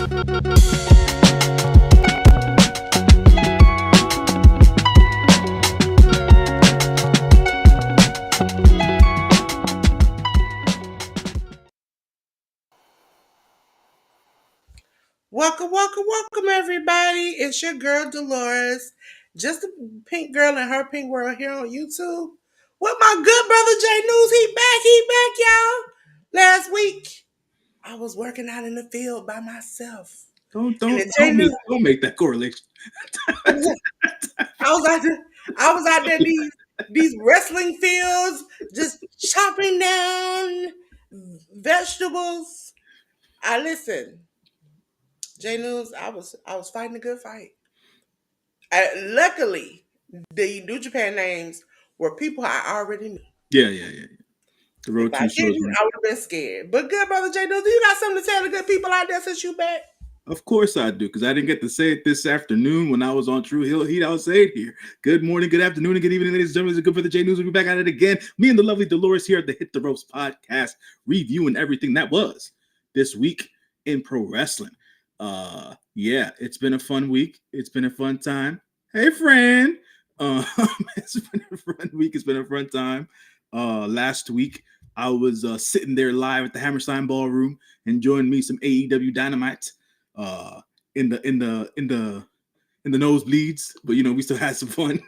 Welcome, everybody. It's your girl Delores, just a pink girl in her pink world here on YouTube. With my good brother J.News, he back, y'all. Last week, I was working out in the field by myself, Don't and don't the don't make J.News, don't make that correlation. I was out there these wrestling fields, just chopping down vegetables. I listen, J.News. I was fighting a good fight. Luckily, the New Japan names were people I already knew. Yeah. The If road I two shows, didn't, man. I would have been scared. But good brother J, do you got something to tell the good people out there since you back? Of course I do, because I didn't get to say it this afternoon when I was on True Hill Heat. I'll say it here. Good morning, good afternoon, and good evening, ladies and gentlemen. It's good for the J News. We'll be back at it again. Me and the lovely Dolores here at the Hit the Ropes podcast, reviewing everything that was this week in pro wrestling. Yeah, it's been a fun week. It's been a fun time. Hey, friend. It's been a fun week. It's been a fun time. Last week I was sitting there live at the Hammerstein Ballroom enjoying me some AEW Dynamite uh in the nosebleeds, but we still had some fun.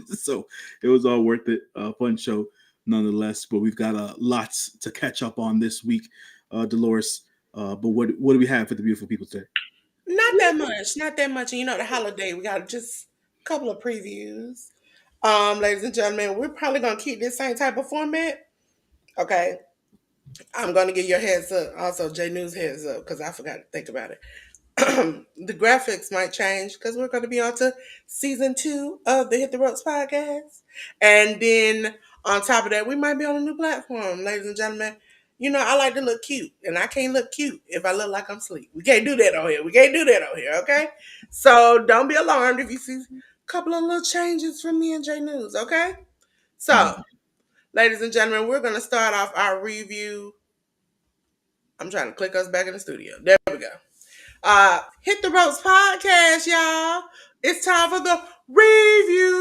So it was all worth it. Fun show nonetheless. But we've got lots to catch up on this week, Dolores. But what do we have for the beautiful people today? Not that much. Not that much. And the holiday, we got just a couple of previews. Ladies and gentlemen, we're probably gonna keep this same type of format. Okay. I'm gonna give your heads up. Also, J News heads up because I forgot to think about it. The graphics might change because we're going to be on to season 2 of the Hit the Ropes podcast. And then on top of that, we might be on a new platform, ladies and gentlemen. I like to look cute, and I can't look cute if I look like I'm asleep. We can't do that on here. We can't do that on here, okay? So don't be alarmed if you see a couple of little changes from me and J News, okay? So, ladies and gentlemen, we're going to start off our review. I'm trying to click us back in the studio. There we go. Hit the Ropes podcast, y'all. It's time for the review.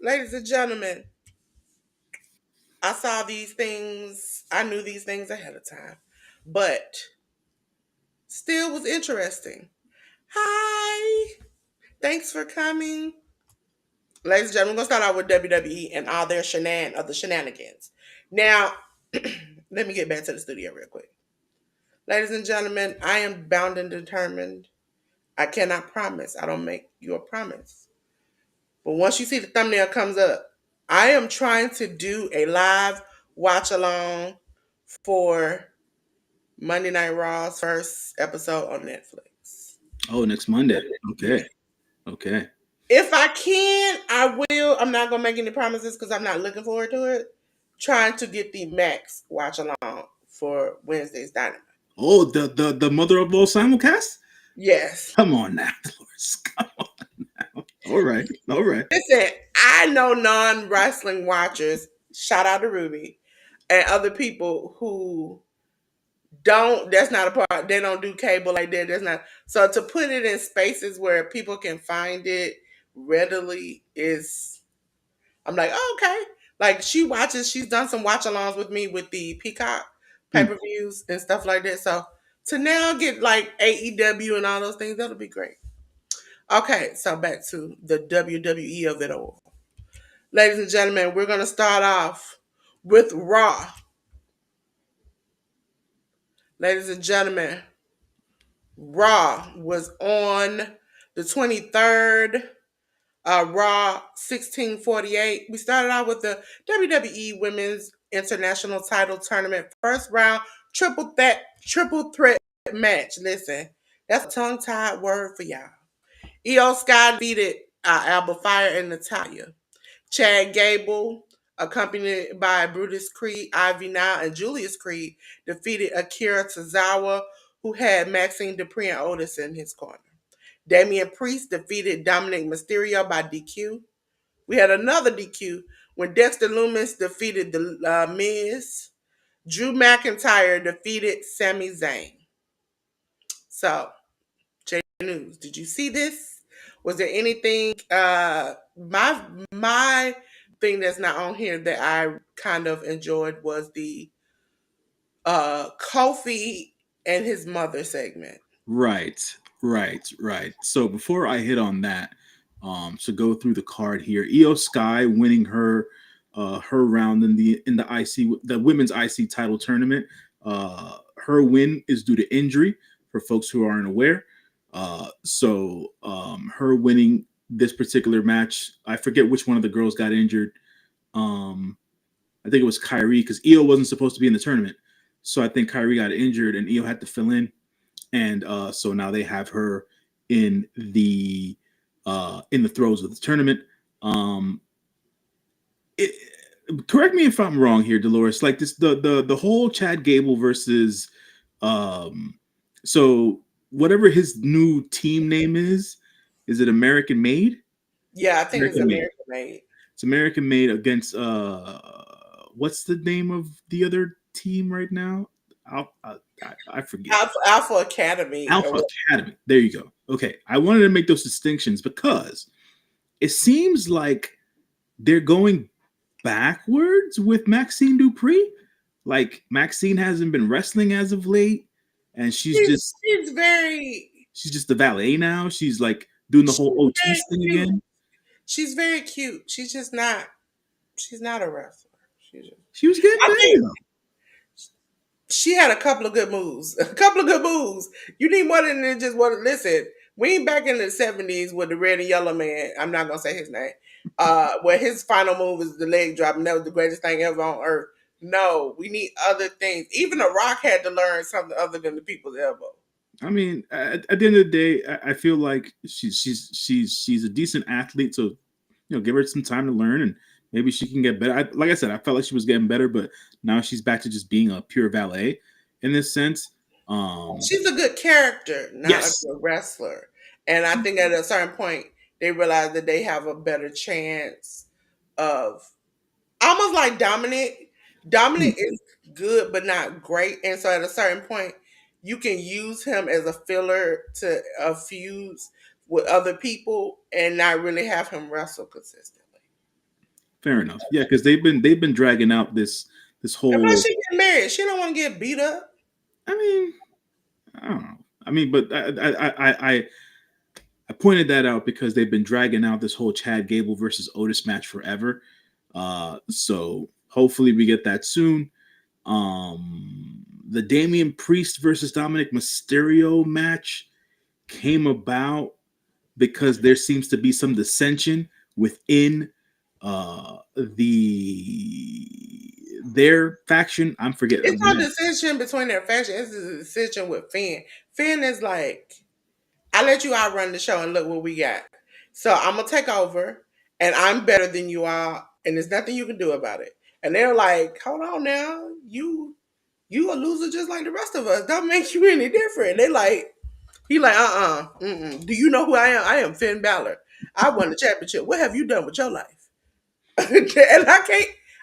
Ladies and gentlemen, I saw these things. I knew these things ahead of time, but still was interesting. Hi. Thanks for coming. Ladies and gentlemen, we're going to start out with WWE and all their shenanigans. Now, let me get back to the studio real quick. Ladies and gentlemen, I am bound and determined. I cannot promise. I don't make you a promise. But once you see the thumbnail comes up, I am trying to do a live watch along for Monday Night Raw's first episode on Netflix. Oh, next Monday. Okay. If I can, I will. I'm not gonna make any promises because I'm not looking forward to it. Trying to get the max watch along for Wednesday's Dynamite. Oh, the mother of all simulcasts. Yes. Come on now, Dolores. Come on now. All right. Listen, I know non-wrestling watchers, shout out to Ruby, and other people who that's not a part, they don't do cable like that. That's not, so to put it in spaces where people can find it readily is, I'm like, oh, okay. Like she's done some watch alongs with me with the Peacock pay-per-views and stuff like that. So to now get like AEW and all those things, that'll be great. Okay, so back to the WWE of it all. Ladies and gentlemen, we're going to start off with Raw. Ladies and gentlemen, Raw was on the 23rd, Raw 1648. We started out with the WWE Women's International Title Tournament first round triple threat match. Listen, that's a tongue-tied word for y'all. Io Sky defeated Alba Fire and Natalia. Chad Gable, accompanied by Brutus Creed, Ivy Now, and Julius Creed, defeated Akira Tozawa, who had Maxine Dupree and Otis in his corner. Damian Priest defeated Dominic Mysterio by DQ. We had another DQ when Dexter Lumis defeated the Miz. Drew McIntyre defeated Sami Zayn. So, J News, did you see this? Was there anything my thing that's not on here that I kind of enjoyed was the Kofi and his mother segment. Right, right. So before I hit on that, so go through the card here. Io Sky winning her round in the IC the women's IC title tournament. Her win is due to injury for folks who aren't aware. Her winning this particular match, I forget which one of the girls got injured. Um, I think it was Kyrie because Io wasn't supposed to be in the tournament. So I think Kyrie got injured and Io had to fill in, and so now they have her in the throes of the tournament. Um, it, Correct me if I'm wrong here, Dolores. Like this, the whole Chad Gable versus um, so whatever his new team name is it American Made? Yeah, I think it's American Made. American made. It's American Made against what's the name of the other team right now? I forget. Alpha Academy. Alpha Academy. There you go. Okay, I wanted to make those distinctions because it seems like they're going backwards with Maxine Dupree. Like Maxine hasn't been wrestling as of late, and She's very she's just the valet now. She's like doing the she's whole very Otis thing cute. again. She's very cute. She's not a wrestler. She's just, She was getting I think better though. she had a couple of good moves. A couple of good moves. You need more than just one. Listen, we ain't back in the 70s with the red and yellow man. I'm not gonna say his name. Where his final move is the leg drop, and that was the greatest thing ever on earth. No, we need other things. Even The Rock had to learn something other than the people's elbow. I mean, at the end of the day, I feel like she's a decent athlete. So give her some time to learn, and maybe she can get better. Like I said, I felt like she was getting better, but now she's back to just being a pure valet in this sense. She's a good character, not a Yes, good wrestler. And I think at a certain point they realize that they have a better chance of almost like Dominic. Dominic is good but not great. And so at a certain point you can use him as a filler to fuse with other people and not really have him wrestle consistently. fair enough. Yeah, because they've been dragging out this And plus whole. she get married. She don't want to get beat up. I mean, I don't know. I mean, but I pointed that out because they've been dragging out this whole Chad Gable versus Otis match forever. So hopefully we get that soon. The Damian Priest versus Dominic Mysterio match came about because there seems to be some dissension within their faction. I'm It's forgetting. not a decision between their faction. It's a decision with Finn. Finn is like, I let you outrun the show and look what we got. So I'm gonna take over and I'm better than you are, and there's nothing you can do about it. And they're like, hold on now, you a loser just like the rest of us. Don't make you any different. They like he like Do you know who I am? I am Finn Balor. I won the championship. What have you done with your life? And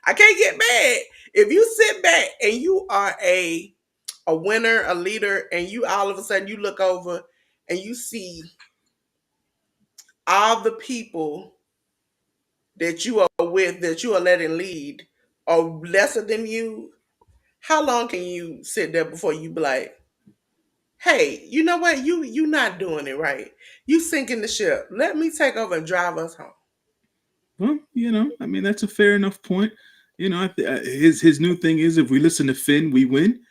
I can't get mad if you sit back and you are a winner, a leader, and you all of a sudden you look over and you see all the people that you are with, that you are letting lead, are lesser than you. How long can you sit there before you be like, hey, you know what? You not doing it right. You sinking the ship. Let me take over and drive us home. Well, I mean that's a fair enough point. His new thing is if we listen to Finn, we win.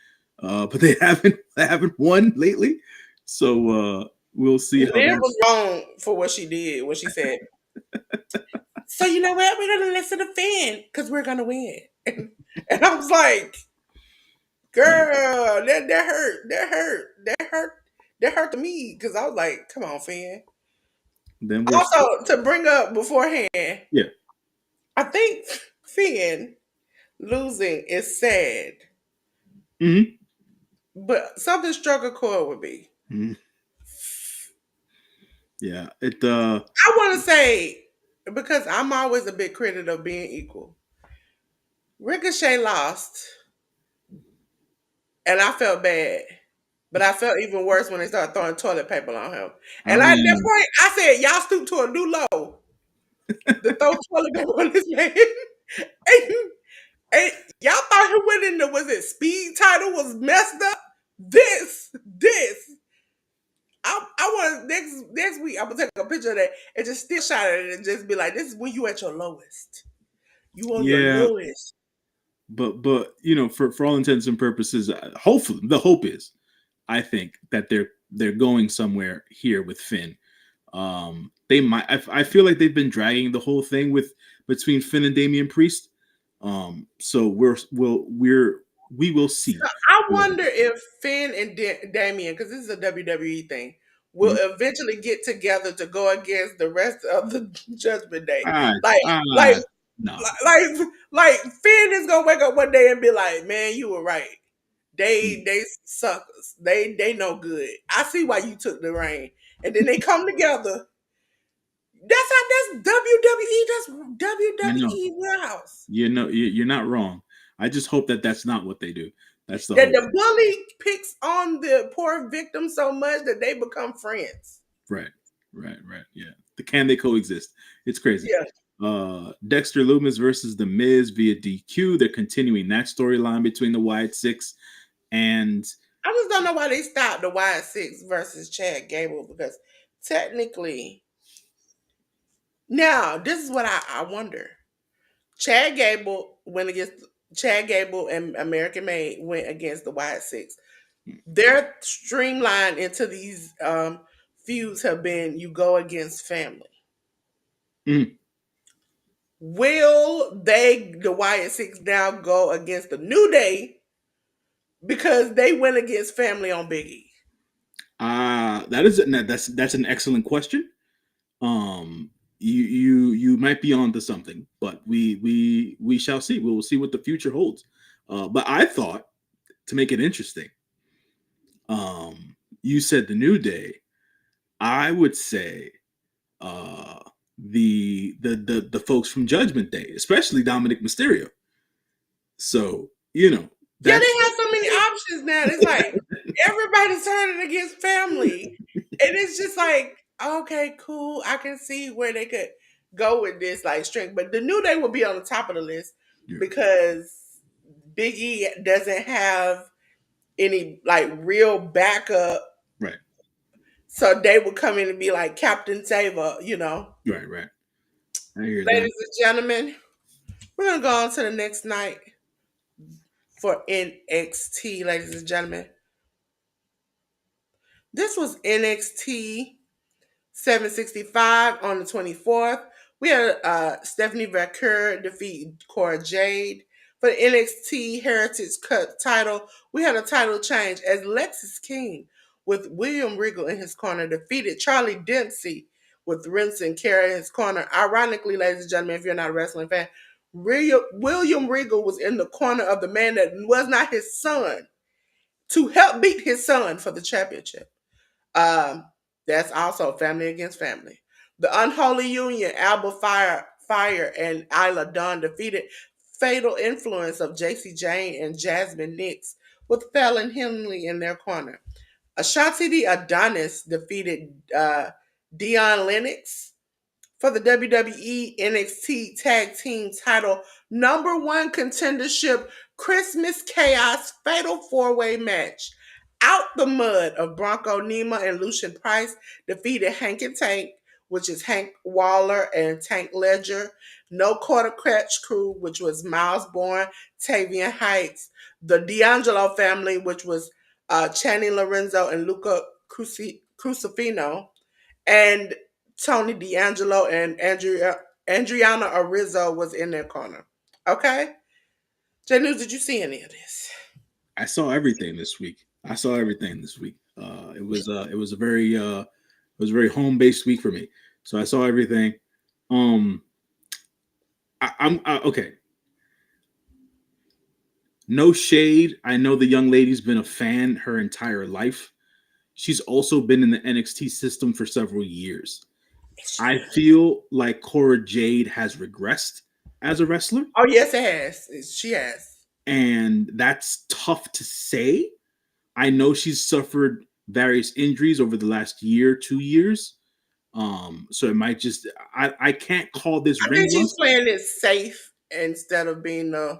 But they haven't won lately, so we'll see how Liv that. was wrong for what she did when she said, so you know what? We're gonna listen to Finn because we're gonna win. And I was like, girl, that hurt. That hurt. That hurt. That hurt to me because I was like, come on, Finn. Then we're Also, to bring up beforehand, yeah. I think Finn losing is sad, Hmm. but something struck a chord with me. Hmm. Yeah. I want to say, because I'm always a big critic of being equal. Ricochet lost, and I felt bad. But I felt even worse when they started throwing toilet paper on him. I And at that mean, point, I said, y'all stoop to a new low to throw toilet paper on this man. and, and y'all thought he went in the, was it speed title was messed up? This. I want next week. I'm gonna take a picture of that and just still shot at it and just be like, "This is when you at your lowest. You on your yeah, lowest." but for all intents and purposes, hopefully the hope is, I think that they're going somewhere here with Finn. They might. I feel like they've been dragging the whole thing with between Finn and Damian Priest. So we will see. I wonder if Finn and Damien, because this is a WWE thing, will Mhm. eventually get together to go against the rest of the Judgment Day. Ah, Like, like, ah, no. like Finn is gonna wake up one day and be like, "Man, you were right. Mm. They suckers. They no good. I see why you took the reign." And then they come together. That's WWE. That's I know. WWE warehouse. You're not wrong. I just hope that that's not what they do. That's the That hope. the bully picks on the poor victim so much that they become friends. Right, right. Yeah. Can they coexist? It's crazy. Yeah. Dexter Loomis versus The Miz via DQ. They're continuing that storyline between the Wyatt Six and I just don't know why they stopped the Wyatt Six versus Chad Gable because technically, now this is what I wonder. Chad Gable went against Chad Gable and American Made went against the Wyatt Six. Their streamlined into these feuds have been you go against family. mm, Will they the Wyatt Six now go against the New Day because they went against family on Biggie? that's an excellent question. Um, you might be onto something, but we shall see. We will see what the future holds. But I thought to make it interesting, you said the New Day. I would say uh, the folks from Judgment Day, especially Dominic Mysterio. So Yeah, that's they have so many options now. It's like everybody's turning against family. And it's just like, okay, cool. I can see where they could go with this like strength. But the New Day will be on the top of the list yeah, because Biggie doesn't have any like real backup. right, So they would come in and be like Captain Saver. right. I hear that. Ladies and gentlemen, we're gonna go on to the next night for NXT, ladies and gentlemen. This was NXT 765 on the 24th. We had Stephanie Vaquer defeat Cora Jade. For the NXT Heritage Cup title, we had a title change as Lexis King with William Regal in his corner defeated Charlie Dempsey with Renson Kara in his corner. Ironically, ladies and gentlemen, if you're not a wrestling fan, William Regal was in the corner of the man that was not his son to help beat his son for the championship. Um, that's also family against family. The Unholy Union, Alba Fire and Isla Dawn defeated Fatal Influence of JC Jane and Jasmine Nix with Fallon Henley in their corner. Ashanti the Adonis defeated Dion Lennox for the WWE NXT Tag Team title number one contendership Christmas Chaos Fatal Four Way match. Out the mud of Bronco Nima and Lucian Price defeated Hank and Tank, which is Hank Waller and Tank Ledger. No Quarter Crutch Crew, which was Miles Bourne, Tavian Heights. The D'Angelo family, which was Channing Lorenzo and Luca Crucifino. And Tony D'Angelo and Andriana Arizzo was in their corner. Okay? J.News, did you see any of this? I saw everything this week. I saw everything this week. It was a very home based week for me. So I saw everything. Um, okay. No shade. I know the young lady's been a fan her entire life. She's also been in the NXT system for several years. I feel like Cora Jade has regressed as a wrestler, Oh, yes, it has. She has. and that's tough to say. I know she's suffered various injuries over the last year, 2 years. So it might just I can't call this I think ring she's rust. playing it safe instead of being the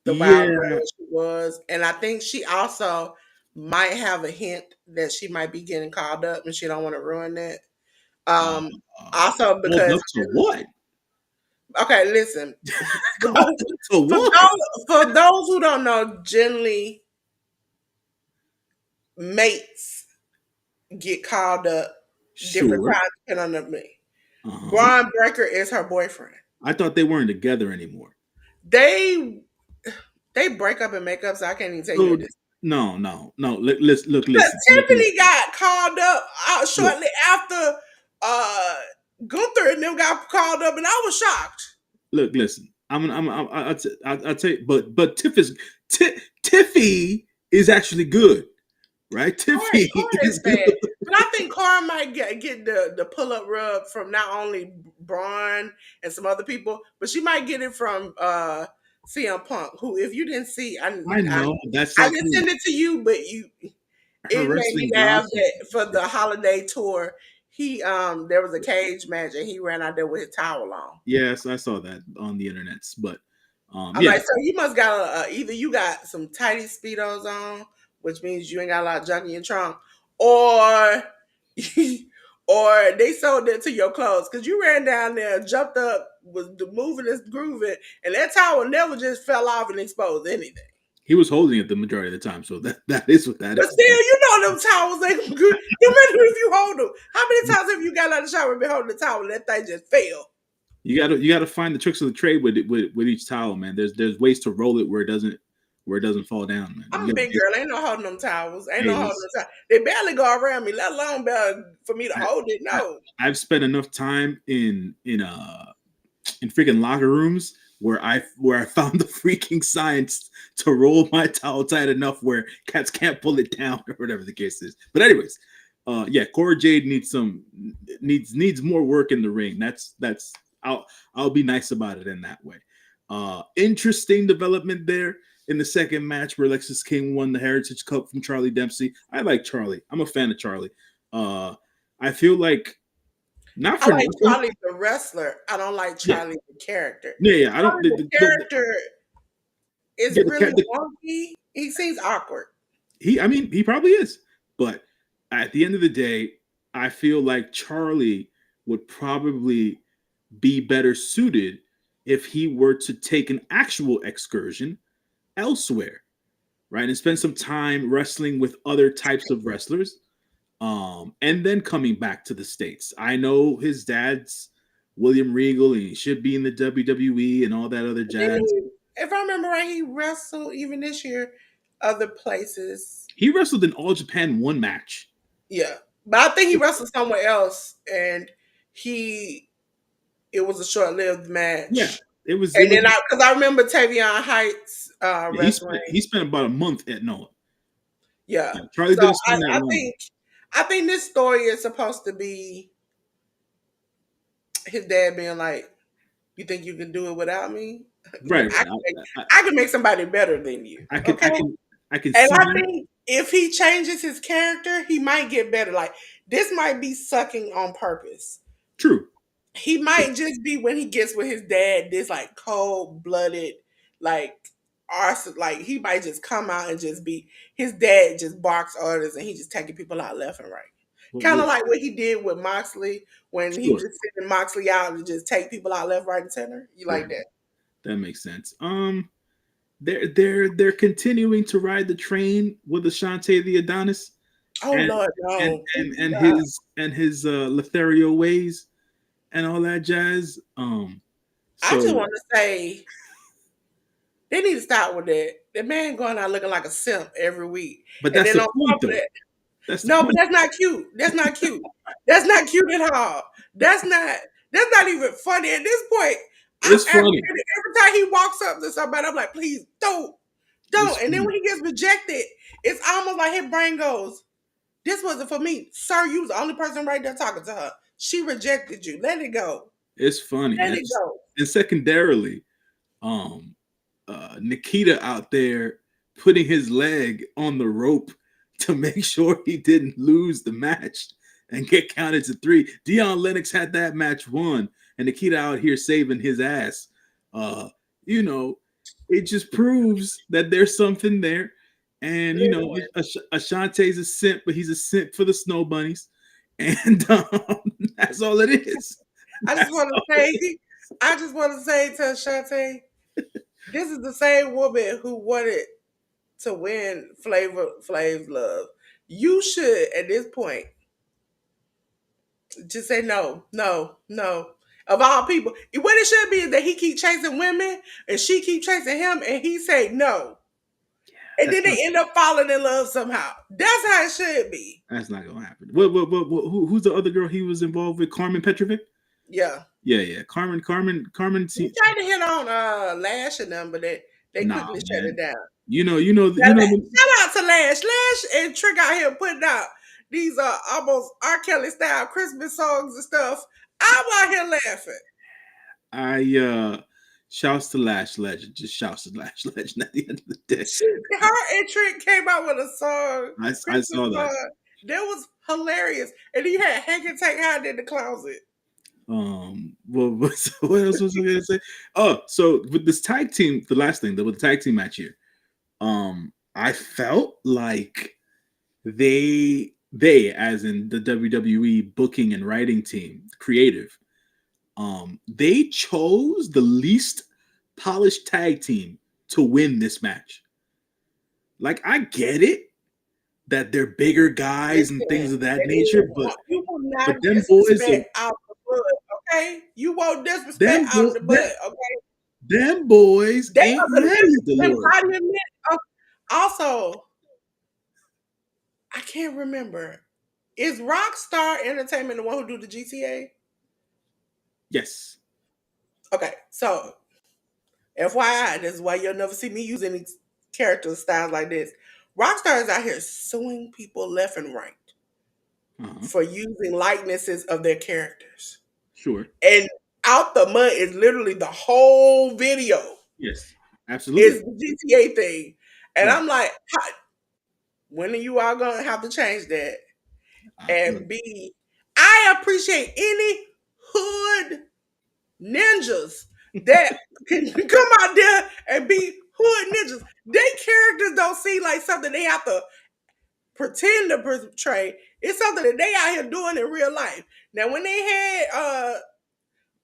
wild girl Yeah. that she was. And I think she also might have a hint that she might be getting called up and she don't want to ruin it. Uh, Um, also Called because up to what? okay, listen. For Called those, up to what? for those who don't know, generally mates get called up different Sure. times depending on the me. Uh-huh. Braun Breaker is her boyfriend. I thought they weren't together anymore. They they break up and make up, so I can't even tell you So at this. no, no, no. Listen, Tiffany got called up look, shortly after uh Gunther and them got called up, and I was shocked. listen. I'll tell you, but Tiffy is actually good, right? Tiffy Corey is is good. bad, but I think Corey might get the pull up rub from not only Braun and some other people, but she might get it from CM Punk. Who, if you didn't see, I know that's I like didn't send it to you, but her it made me wrestling laugh gospel. that for the holiday tour, he there was a cage match and he ran out there with his towel on. Yes, I saw that on the internets, but I'm yeah, like, so you must got either you got some tighty speedos on, which means you ain't got a lot of junk in your trunk, or or they sold it to your clothes because you ran down there, jumped up, was moving and grooving, and that towel never just fell off and exposed anything. he was holding it the majority of the time, so that is what that But is. still, you know them towels ain't gonna good. No matter if you hold them. How many times have you got out of the shower and been holding the towel and that thing just fell? You gotta find the tricks of the trade with each towel, man. There's ways to roll it where it doesn't fall down, man. I'm You a gotta big girl. Ain't no holding them towels. Ain't hey, no holding them towels. They barely go around me, let alone for me to I, hold it. I No. I've spent enough time in freaking locker rooms where I found the freaking science to roll my towel tight enough where cats can't pull it down or whatever the case is. But anyways, yeah, Cora Jade needs more work in the ring. That's I'll be nice about it in that way. Interesting development there in the second match where Lexis King won the Heritage Cup from Charlie Dempsey. I like Charlie. I'm a fan of Charlie. Uh, I feel like not I for like nothing. Charlie the wrestler. I don't like Yeah, Charlie the character. yeah. I don't. Charlie the character is Yeah, really wonky. He seems awkward. I mean, he probably is. But at the end of the day, I feel like Charlie would probably be better suited if he were to take an actual excursion elsewhere, right? And spend some time wrestling with other types of wrestlers, and then coming back to the States. I know his dad's William Regal and he should be in the WWE and all that other Didn't jazz. he, if I remember right, he wrestled even this year other places. He wrestled in All Japan one match. Yeah. But I think he wrestled somewhere else and he it was a short lived Yeah, match. it And was then because I remember Tavion Heights wrestling. he spent about a month at Noah. Yeah. Yeah, Charlie So didn't spend that I long. think I think this story is supposed to be his dad being like, "You think you can do it without me? Right, I right. can I can make somebody better than you." I can I Okay. can I can And see I that. think if he changes his character, he might get better. Like this might be sucking on purpose. True. He might just be when he gets with his dad, this like cold blooded, like arson. Like he might just come out and just be his dad just barks orders and he just taking people out left and right. Kind of Well, like what he did with Moxley when he sure. just sending Moxley out and just take people out left, right, and center. You Right. like that? That makes sense. They're continuing to ride the train with Ashante the Adonis Oh and Lord, no, please and stop. his Lothario ways and all that jazz. I just So want to say they need to stop with that. The man going out looking like a simp every week, but and that's then the on point top of though. that, That's the no, but point. that's not cute. That's not cute. That's not cute at all. That's not. That's not even funny at this point. I'm It's funny. aggravated every time he walks up to somebody. I'm like, please It's don't. And then funny. when he gets rejected, it's almost like his brain goes, "This wasn't for me, sir. You was the only person right there talking to her. She rejected you. Let it go. It's funny. Let it go." And secondarily, um Nikita out there putting his leg on the rope to make sure he didn't lose the match and get counted to three. Dion Lennox had that match won, and Nikita out here saving his ass. Uh, you know, it just proves that there's something there. And Listen, Ashante's a simp, but he's a simp for the snow bunnies, and that's all it is. I just That's want all to it say, is. I just want to say to Ashante, this is the same woman who wanted to win Flavor Flav's love. You should, at this point, just say no, no, no. Of all people, what it should be is that he keep chasing women and she keep chasing him, and he say no, and then That's they not. end up falling in love somehow. That's how it should be. That's not gonna happen. Who's the other girl he was involved with? Carmen Petrovic. Yeah, Yeah, yeah. Carmen. he tried to hit on Lash and them, but they Nah, quickly shut it man. down. Now, You know. shout out to Lash and Trick out here putting out these almost R. Kelly style Christmas songs and stuff. I'm out here laughing. I shouts to Lash Legend. Just shouts to Lash Legend at the end of the day. Her and Trick came out with a song, I Christmas saw that. song. That was hilarious. And then you had Hank and Tank hiding in the closet. What else was I gonna say? Oh, so with this tag team, the last thing, with the tag team match here, I felt like they as in the WWE booking and writing team, creative, they chose the least polished tag team to win this match. Like, I get it that they're bigger guys and Listen, things of that nature, you will but not them boys are disrespect out the bud, okay? You won't disrespect them out bo- the them, bud, okay? them boys They ain't are the ready, living Dolores. embodiment of. Also, I can't remember. Is Rockstar Entertainment the one who do the GTA? Yes. Okay, so FYI, this is why you'll never see me use any character styles like this. Rockstar is out here suing people left and right Uh-huh. for using likenesses of their characters. Sure. And Out the Mud is literally the whole video Yes. Absolutely. is the GTA thing. And Right. I'm like, when are you all gonna have to change that? Look, And B, I appreciate any hood ninjas that can come out there and be hood ninjas. Their characters don't seem like something they have to pretend to portray. It's something that they out here doing in real life. Now, when they had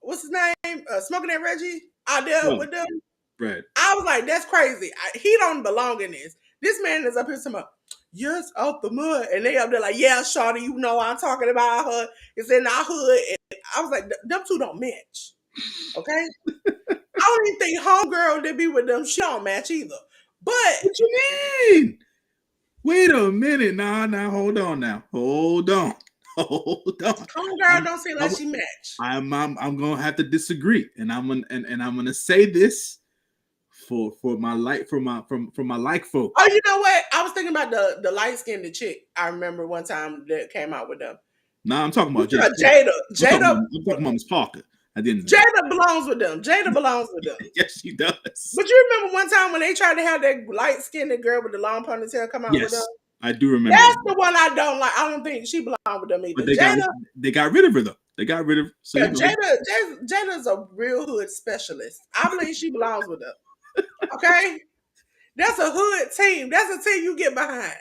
what's his name, Smoking and Reggie out there well, with them, right. I was like, that's crazy. He don't belong in this. This man is up here talking about, yes, out the mud. And they up there like, yeah, Shawty, you know I'm talking about her. It's in our hood. And I was like, them two don't match. Okay? I don't even think homegirl that be with them, she don't match either. But What you mean? Wait a minute. Nah, hold on now. Hold on. Hold on. homegirl I'm don't seem I'm like she match. I'm gonna have to disagree. And I'm gonna say this for my like for my like folk. Oh, you know what? I was thinking about the light skinned chick. I remember one time that came out with them. Nah, I'm talking You about Jada talking Parker. Jada. Jada. I'm talking about Miss Parker at the end of the day. Jada belongs with them. Jada belongs with them. Yes, she does. But you remember one time when they tried to have that light skinned girl with the long ponytail come out with them? Yes, I do remember That's that. the one I don't like. I don't think she belongs with them But either. Jada, they got rid of her though. They got rid of her. So yeah, Jada's a real hood specialist. I believe she belongs with them. Okay? That's a hood team. That's a team you get behind.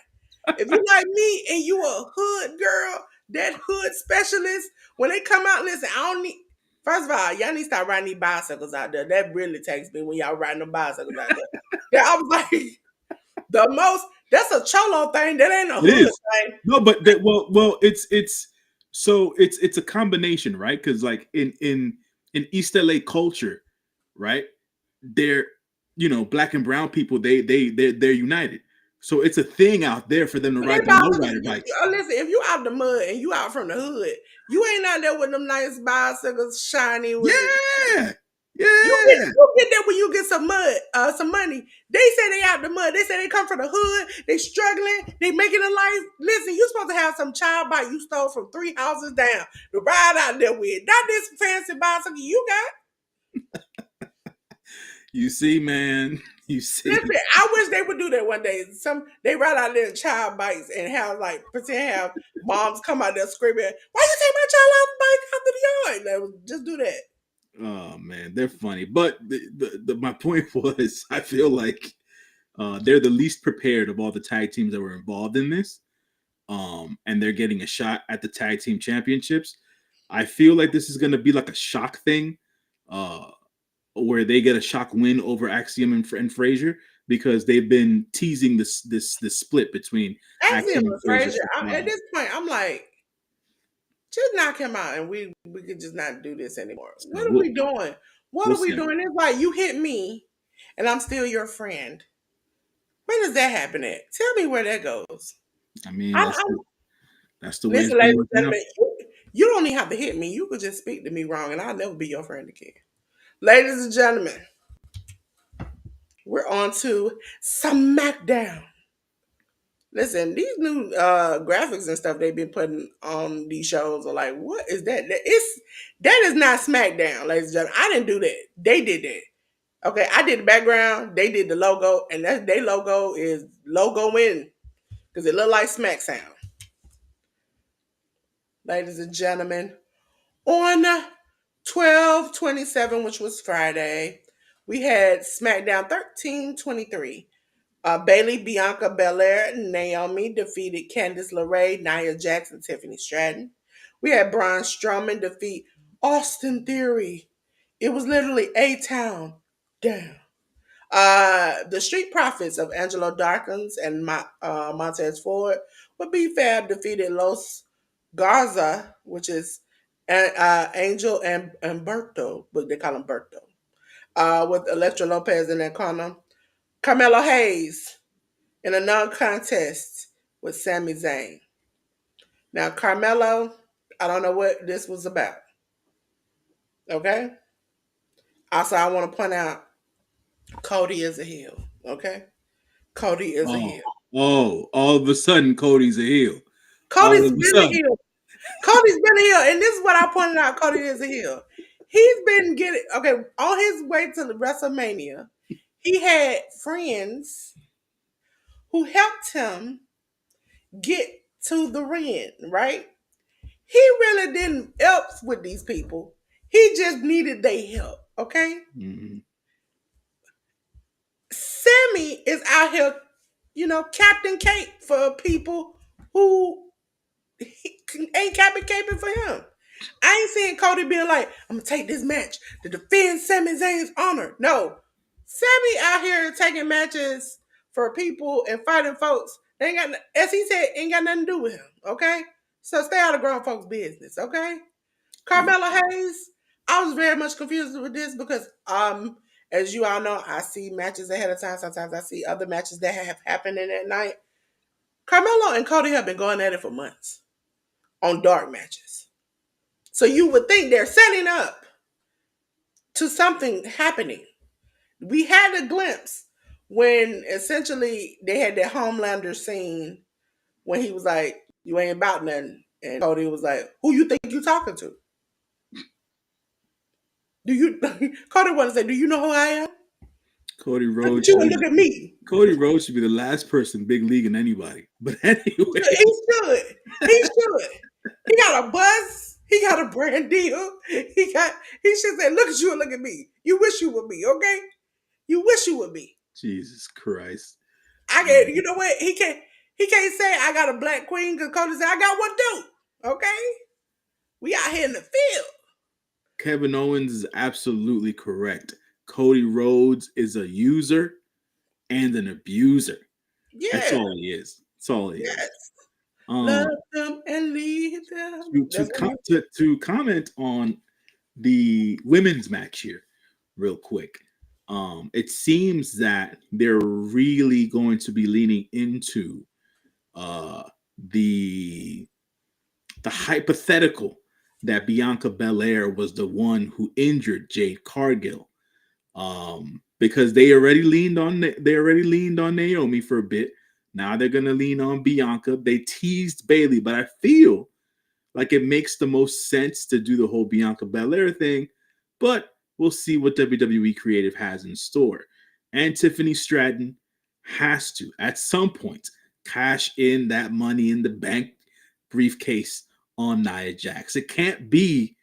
If you like me and you a hood girl, that hood specialist, when they come out, listen, I don't need. First of all, y'all need to start riding these bicycles out there. That really takes me when y'all riding them bicycles out there. Yeah, I was like, the most. That's a cholo thing. That ain't a it hood is. thing. No, but it's so it's a combination, right? Because like in East LA culture, right? They're black and brown people. They're united. So it's a thing out there for them to But they ride them also, lowrider bikes. listen, if you out the mud and you out from the hood, you ain't out there with them nice bicycles, shiny with the. Yeah, You yeah. get there when you get some mud, some money. They say they out the mud. They say they come from the hood. They struggling. They making a life. Listen, you supposed to have some child bike you stole from 3 houses down to ride out there with. Not this fancy bicycle you got. You see, man. You Listen, see. I wish they would do that one day. They write out little child bites and have like pretend have moms come out there screaming, "Why you take my child out the bike out to the yard?" Just do that. Oh man, they're funny. But my point was, I feel like they're the least prepared of all the tag teams that were involved in this. And they're getting a shot at the tag team championships. I feel like this is going to be like a shock thing, uh, where they get a shock win over Axiom and Frazier because they've been teasing this split between Axiom Axiom and and Frazier Frazier. for a At while. this point, I'm like, just knock him out, and we could just not do this anymore. So What are we doing? What we'll are we see. doing? It's like you hit me, and I'm still your friend. Where does that happen at? Tell me where that goes. I mean, I'm that's the way it's listen, been ladies and working out. gentlemen. You don't even have to hit me. You could just speak to me wrong, and I'll never be your friend again. Ladies and gentlemen, we're on to SmackDown. Listen, these new graphics and stuff they've been putting on these shows are like, what is that? That is not SmackDown, ladies and gentlemen. I didn't do that. They did that. Okay, I did the background. They did the logo, and that their logo is logo in because it looked like Smack Sound. Ladies and gentlemen, on 12/27, which was Friday, we had SmackDown 13/23. Bailey, Bianca Belair, Naomi defeated Candice LeRae, Nia Jackson, Tiffany Stratton. We had Braun Strowman defeat Austin Theory. It was literally A Town down. The Street Profits of Angelo Dawkins and Montez Ford with B-Fab defeated Los Garza, which is Angel and Berto, but they call him Berto, with Electra Lopez in their corner. Carmelo Hayes in a non-contest with Sami Zayn. Now, Carmelo, I don't know what this was about. Okay. Also, I want to point out Cody is a heel. Okay. Cody is a Oh, heel. all of a sudden, Cody's a heel. All Cody's of a been a sudden, heel. Cody's been a heel, and this is what I pointed out. Cody is a heel. He's been getting okay on his way to the WrestleMania. He had friends who helped him get to the ring. Right? He really didn't help with these people. He just needed their help. Okay? mhm. Sammy is out here, Captain Cape for people who ain't Captain Caping for him. I ain't seeing Cody being like, I'm gonna take this match to defend Sami Zayn's honor. No. Sammy out here taking matches for people and fighting folks. They ain't got, as he said, ain't got nothing to do with him. Okay? So stay out of grown folks' business, okay? Carmelo Hayes, I was very much confused with this because as you all know, I see matches ahead of time. Sometimes I see other matches that have happened in that night. Carmelo and Cody have been going at it for months on dark matches. So you would think they're setting up to something happening. We had a glimpse when essentially they had that Homelander scene when he was like, "You ain't about nothing," and Cody was like, "Who you think you talking to? Do you?" Cody wanted to say, "Do you know who I am? Cody Look Rhodes at you should and be look at me." Cody Rhodes should be the last person big league in anybody. But anyway, He should. He should. He got a buzz. He got a brand deal. He should say, "Look at you and look at me. You wish you were me, okay? You wish you were me." Jesus Christ. I Um, get. You know what? He can't say I got a black queen because Cody said I got one too. Okay, we out here in the field. Kevin Owens is absolutely correct. Cody Rhodes is a user and an abuser. That's Yeah. all he is. That's all he is. Yes. Love Um, them and leave them. to, to, That's what com- to comment on the women's match here, real quick. It seems that they're really going to be leaning into uh, the the hypothetical that Bianca Belair was the one who injured Jade Cargill, because they already leaned on Naomi for a bit. Now they're gonna lean on Bianca. They teased Bailey, but I feel like it makes the most sense to do the whole Bianca Belair thing. But we'll see what WWE Creative has in store. And Tiffany Stratton has to, at some point, cash in that money in the bank briefcase on Nia Jax. It can't be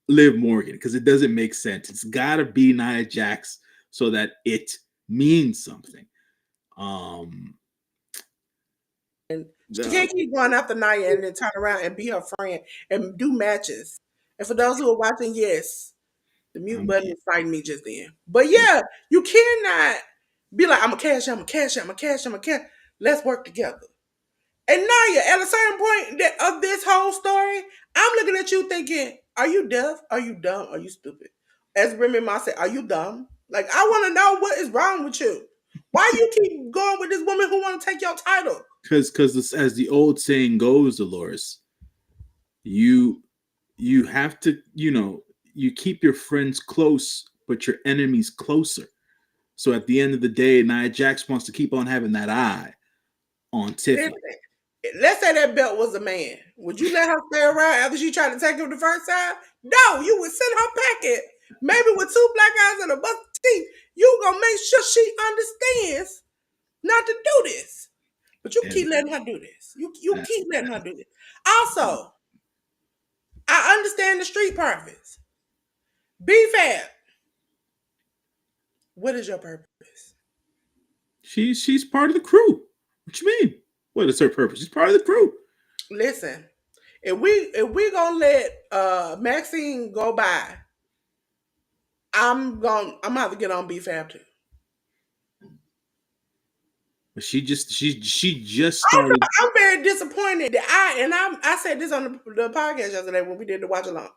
Liv Morgan because it doesn't make sense. It's got to be Nia Jax so that it means something. Um, And she the, can't keep going after Nia and then turn around and be her friend and do matches. And for those who are watching, yes, the mute I'm button was fighting me just then. But yeah, you cannot be like, I'm a cash, I'm a cash, I'm a cash, I'm a cash. Let's work together. And Naya, at a certain point of this whole story, I'm looking at you thinking, are you deaf? Are you dumb? Are you stupid? As Remy Ma said, are you dumb? Like, I want to know what is wrong with you. Why you keep going with this woman who want to take your title? because as the old saying goes, Dolores, you you have to, you keep your friends close, but your enemies closer. So at the end of the day, Nia Jax wants to keep on having that eye on Tiffany. Listen, let's say that belt was a man. Would you let her stay around after she tried to take him the first time? No, you would send her packing. Maybe with two black eyes and a busted teeth. You gonna make sure she understands not to do this. But you And keep letting her do this. You uh, keep letting her do this. Also, I understand the street profits. Be fair. What is your purpose? she's part of the crew. What you mean? What is her purpose? She's part of the crew. Listen, if we gonna let Maxine go by, I'm gonna have to get on BFAB too. But she just started. I'm very disappointed that I said this on the podcast yesterday when we did the watch along.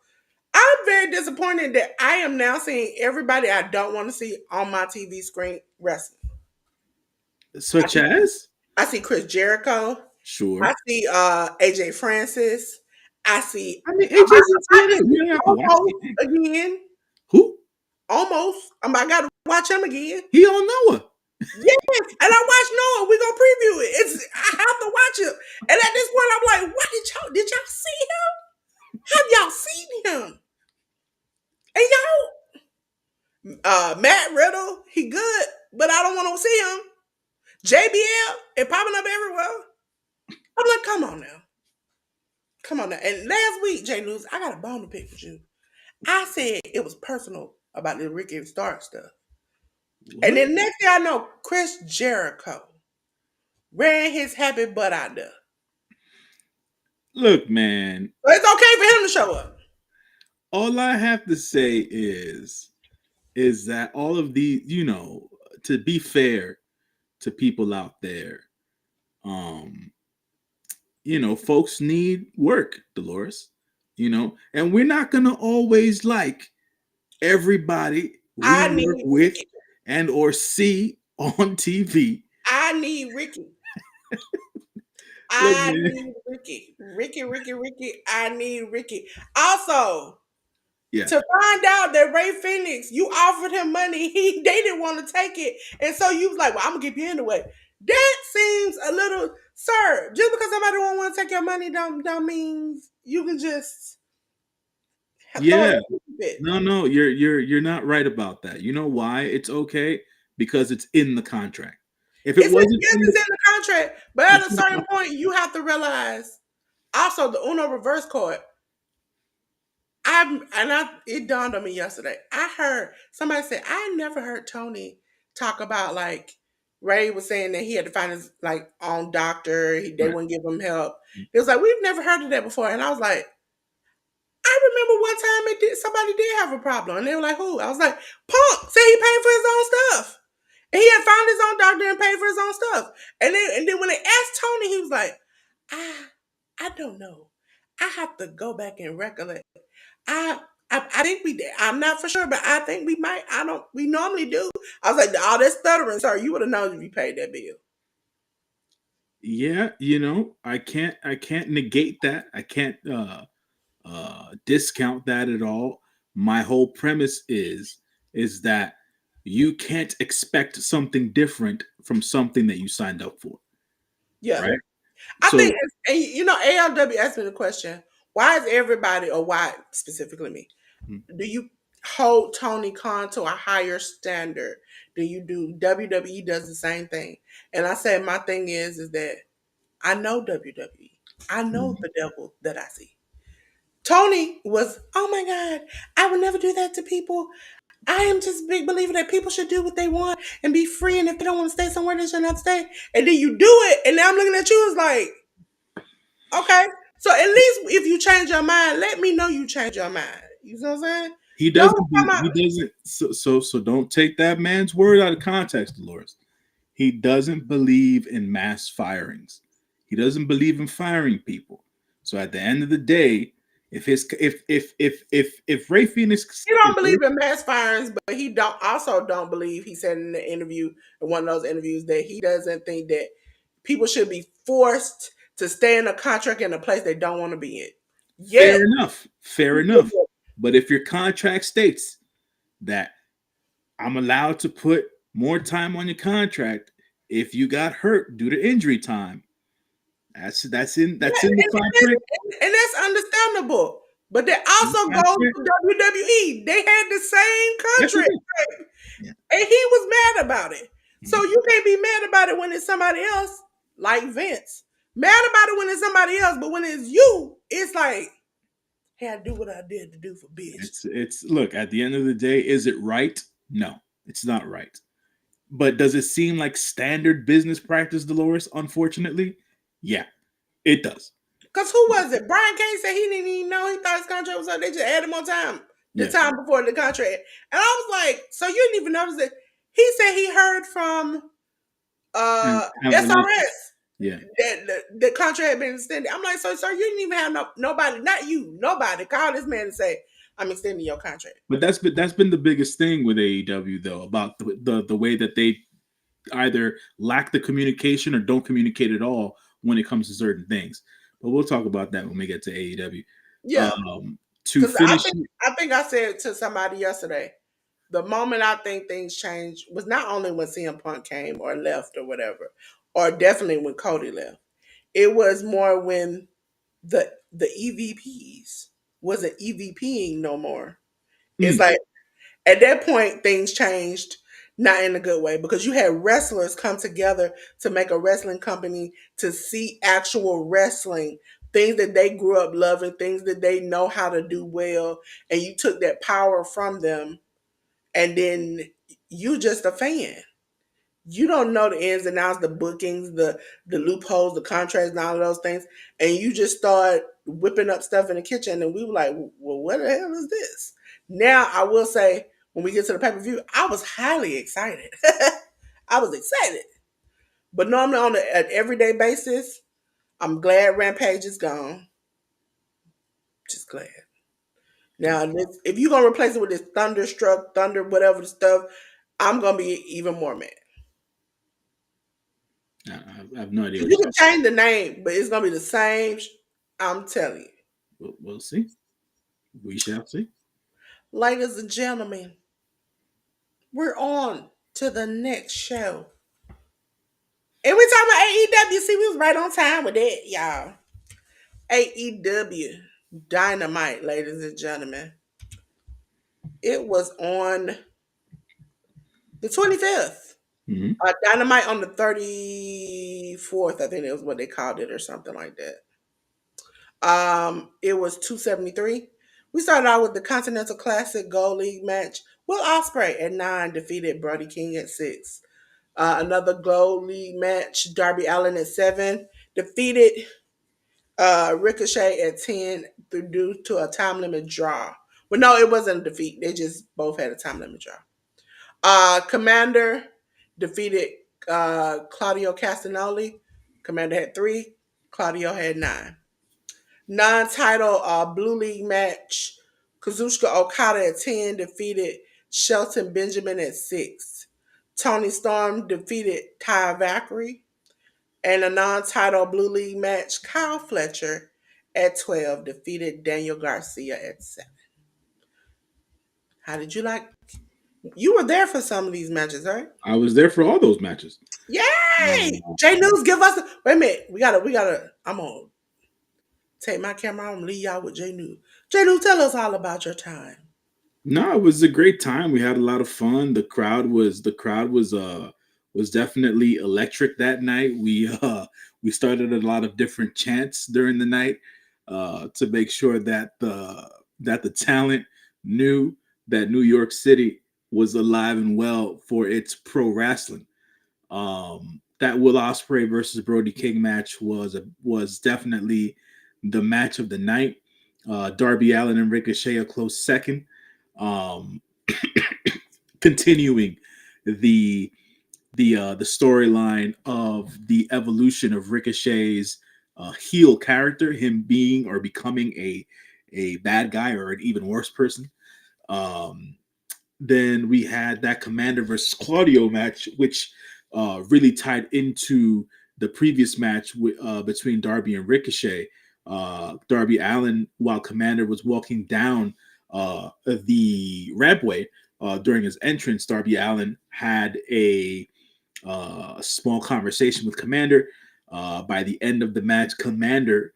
I'm very disappointed that I am now seeing everybody I don't want to see on my TV screen wrestling. I Such see, as I see Chris Jericho. I sure. see AJ Francis. I see I mean, I AJ's in might TNA. just You see don't have to watch Almost TNA. again. Who? Almost. I got to watch him again. He on Noah. Yes, and I watched Noah. We gonna preview it. I have to watch it. And at this point, I'm like, what did y'all see him? Have y'all seen him? And y'all, Matt Riddle, he good, but I don't want to see him. JBL, it popping up everywhere. I'm like, come on now, come on now. And last week, J.News, I got a bone to pick with you. I said it was personal about the Ricky Stark stuff, and What? then next thing I know, Chris Jericho ran his happy butt out there. Look, man. So it's okay for him to show up. All I have to say is that all of these, to be fair to people out there, um, folks need work, Dolores. And we're not gonna always like everybody we I work need with Ricky. and or see on TV. I need Ricky. Look, I man. need Ricky. Ricky. I need Ricky. Also, Yeah. to find out that Ray Phoenix, you offered him money, they didn't want to take it. And so you was like, well, I'm gonna keep you anyway. That seems a little, sir, just because somebody don't want to take your money don't mean you can just throw it Yeah. a bit. No, you're not right about that. You know why it's okay? Because it's in the contract. If it wasn't Yes, in it's the, in the contract, but at a certain point, you have to realize also the Uno reverse card. It dawned on me yesterday. I heard somebody say I never heard Tony talk about like Ray was saying that he had to find his like own doctor. They right. wouldn't give him help. It was like we've never heard of that before, and I was like, I remember one time somebody did have a problem, and they were like, who? I was like, Punk said he paid for his own stuff, and he had found his own doctor and paid for his own stuff. And then when they asked Tony, he was like, I don't know. I have to go back and recollect. I I think we did. I'm not for sure, but I think we might. I don't. We normally do. I was like, all that stuttering, sir. You would have known if you paid that bill. Yeah, I can't negate that. I can't discount that at all. My whole premise is that you can't expect something different from something that you signed up for, Yeah, right? I think, So and ALW asked me the question: why is everybody, or why specifically me? Do you hold Tony Khan to a higher standard than you do. WWE does the same thing. And I said my thing is that I know WWE. I know Mhm. the devil that I see. Tony was, oh my God, I would never do that to people. I am just a big believer that people should do what they want and be free. And if they don't want to stay somewhere, they should not stay. And then you do it. And now I'm looking at you as like, okay. So at least if you change your mind, let me know you change your mind. You know what I'm saying? He Don't doesn't. come out. He doesn't. So don't take that man's word out of context, Dolores. He doesn't believe in mass firings. He doesn't believe in firing people. So at the end of the day, if his if Ray Phoenix He don't believe in mass firings, but he don't believe. He said in the interview, in one of those interviews, that he doesn't think that people should be forced to stay in a contract in a place they don't want to be in. fair Yet, enough, fair enough. But if your contract states that I'm allowed to put more time on your contract if you got hurt due to injury time, yeah, that's in the contract. and that's understandable. But that In the also goes contract. to WWE. They had the same Yes, they contract, did. Yeah. and he was mad about it. So Mhm. you can't be mad about it when it's somebody else, like Vince. Mad about it when it's somebody else, but when it's you, it's like, hey, I do what I did to do for bitch. It's look, at the end of the day, is it right? No, it's not right. But does it seem like standard business practice, Dolores? Unfortunately, yeah, it does. Because who was it? Brian Cage said he didn't even know. He thought his contract was up. They just added more time. The Yeah, time before the contract. And I was like, so you didn't even notice it. He said he heard from and countless. SRS Yeah, that the contract had been extended. I'm like, so sir, you didn't even have nobody, not you, nobody call this man and say, I'm extending your contract. but that's been the biggest thing with AEW though about the way that they either lack the communication or don't communicate at all when it comes to certain things. But we'll talk about that when we get to AEW. Yeah. To Because finish, I think I said to somebody yesterday, the moment I think things changed was not only when CM Punk came or left or whatever, or definitely when Cody left. It was more when the EVPs wasn't EVPing no more. It's mm, like at that point things changed, not in a good way, because you had wrestlers come together to make a wrestling company to see actual wrestling, things that they grew up loving, things that they know how to do well, and you took that power from them, and then you just a fan. You don't know the ins and outs, the bookings, the loopholes, the contracts, and all of those things, and you just start whipping up stuff in the kitchen, and we were like, "Well, what the hell is this?" Now, I will say, when we get to the pay per view, I was highly excited. I was excited, but normally on an everyday basis, I'm glad Rampage is gone. Just glad. Now, if you're gonna replace it with this Thunderstruck, Thunder, whatever stuff, I'm gonna be even more mad. I have no idea what You you're can talking change the name, but it's gonna be the same. I'm telling you, about. We'll see. We shall see. ladies and gentlemen, we're on to the next show, and we talking about AEW. See, we was right on time with that, y'all. AEW Dynamite, ladies and gentlemen. It was on the 25th. Mm-hmm. Dynamite on the 34th. I think that was what they called it, or something like that. It was 273. We started out with the Continental Classic Gold League match. Will Ospreay at 9 defeated Brody King at 6. Another Gold League match, Darby Allin at 7 defeated Ricochet at 10 due to a time limit draw. Well, no, it wasn't a defeat. They just both had a time limit draw. Commander defeated Claudio Castagnoli. Commander had 3. Claudio had 9. Non-title Blue League match. Kazuchika Okada at 10 defeated Shelton Benjamin at 6. Tony Storm defeated Ty Valkyrie. And a non-title Blue League match, Kyle Fletcher at 12 defeated Daniel Garcia at 7. How did you like? You were there for some of these matches, right? I was there for all those matches. Yay! Uh, J.News, give us. Wait a minute. We gotta. I'm gonna take my camera. I'm gonna leave y'all with J.News. J.News, tell us all about your time. No, it was a great time. We had a lot of fun. The crowd was definitely electric that night. We started a lot of different chants during the night to make sure that the talent knew that New York City was alive and well for its pro wrestling. That Will Ospreay versus Brody King match was definitely the match of the night. Darby Allin and Ricochet a close second. Um, Continuing the the storyline of the evolution of Ricochet's heel character, him being or becoming a bad guy or an even worse person. Um, then we had that Commander versus Claudio match, which really tied into the previous match between Darby and Ricochet. Darby Allin, while Commander was walking down the rampway during his entrance, Darby Allin had a small conversation with Commander. By the end of the match, Commander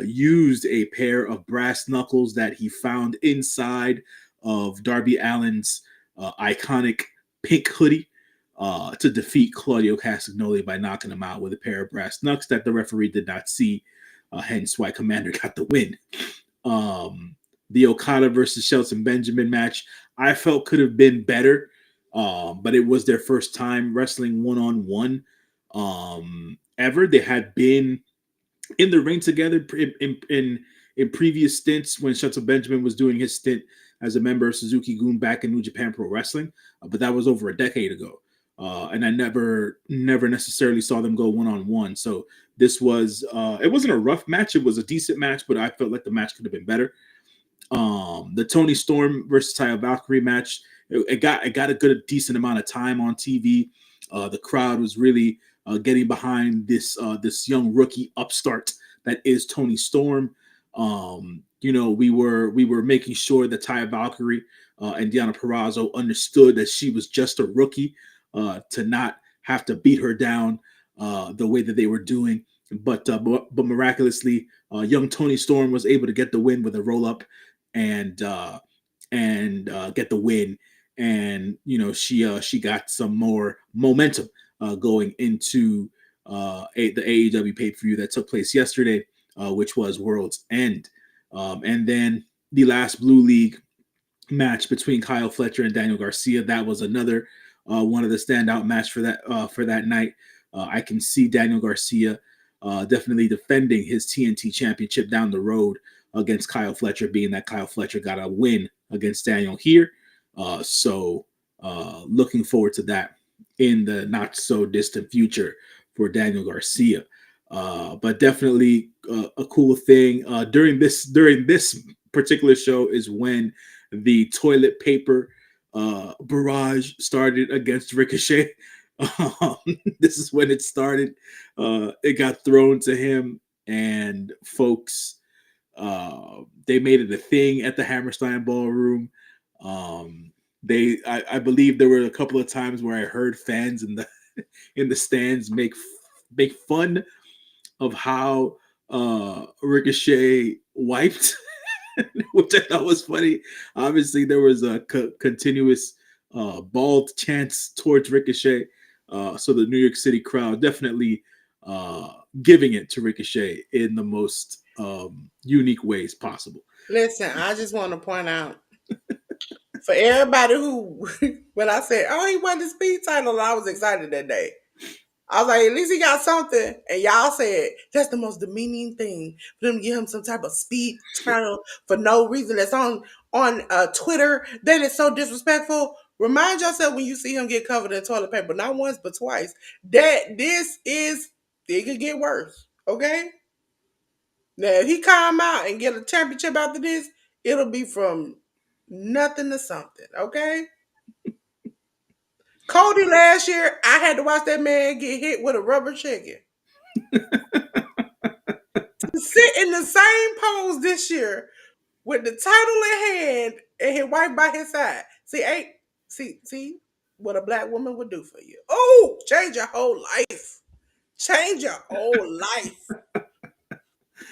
used a pair of brass knuckles that he found inside of Darby Allin's iconic pink hoodie to defeat Claudio Castagnoli by knocking him out with a pair of brass knucks that the referee did not see. Hence why Commander got the win. Um, the Okada versus Shelton Benjamin match I felt could have been better, but it was their first time wrestling one on one ever. They had been in the ring together in previous stints when Shelton Benjamin was doing his stint as a member of Suzuki-gun back in New Japan Pro Wrestling, but that was over a decade ago. And I never necessarily saw them go one on one. So this was it wasn't a rough match. It was a decent match, but I felt like the match could have been better. The Tony Storm versus Taya Valkyrie match. It got a good decent amount of time on TV. The crowd was really getting behind this young rookie upstart that is Tony Storm. We were making sure that Taya Valkyrie and Deanna Perrazzo understood that she was just a rookie, to not have to beat her down the way that they were doing. But miraculously, young Tony Storm was able to get the win with a roll up and get the win. And she got some more momentum going into the AEW pay per view that took place yesterday, which was World's End. And then the last Blue League match between Kyle Fletcher and Daniel Garcia. That was another one of the standout match for that night. I can see Daniel Garcia definitely defending his TNT championship down the road against Kyle Fletcher, being that Kyle Fletcher got a win against Daniel here. So looking forward to that in the not so distant future for Daniel Garcia. But definitely a cool thing during this particular show is when the toilet paper barrage started against Ricochet. Um, this is when it started. It got thrown to him, and folks, they made it a thing at the Hammerstein Ballroom. I believe there were a couple of times where I heard fans in the stands make fun of how Ricochet wiped, which I thought was funny. Obviously, there was a continuous bald chants towards Ricochet, so the New York City crowd definitely giving it to Ricochet in the most unique ways possible. Listen, I just want to point out for everybody who, when I said, "Oh, he won the speed title," I was excited that day. I was like, at least he got something. And y'all said that's the most demeaning thing for them to give him some type of speed title for no reason. That's on Twitter. That is so disrespectful. Remind yourself when you see him get covered in toilet paper, not once but twice, that it could get worse. Okay. Now if he come out and get a championship after this, it'll be from nothing to something. Okay. Cody last year, I had to watch that man get hit with a rubber chicken. Sit in the same pose this year with the title in hand and his wife by his side. See what a black woman would do for you. Oh, change your whole life. Change your whole life.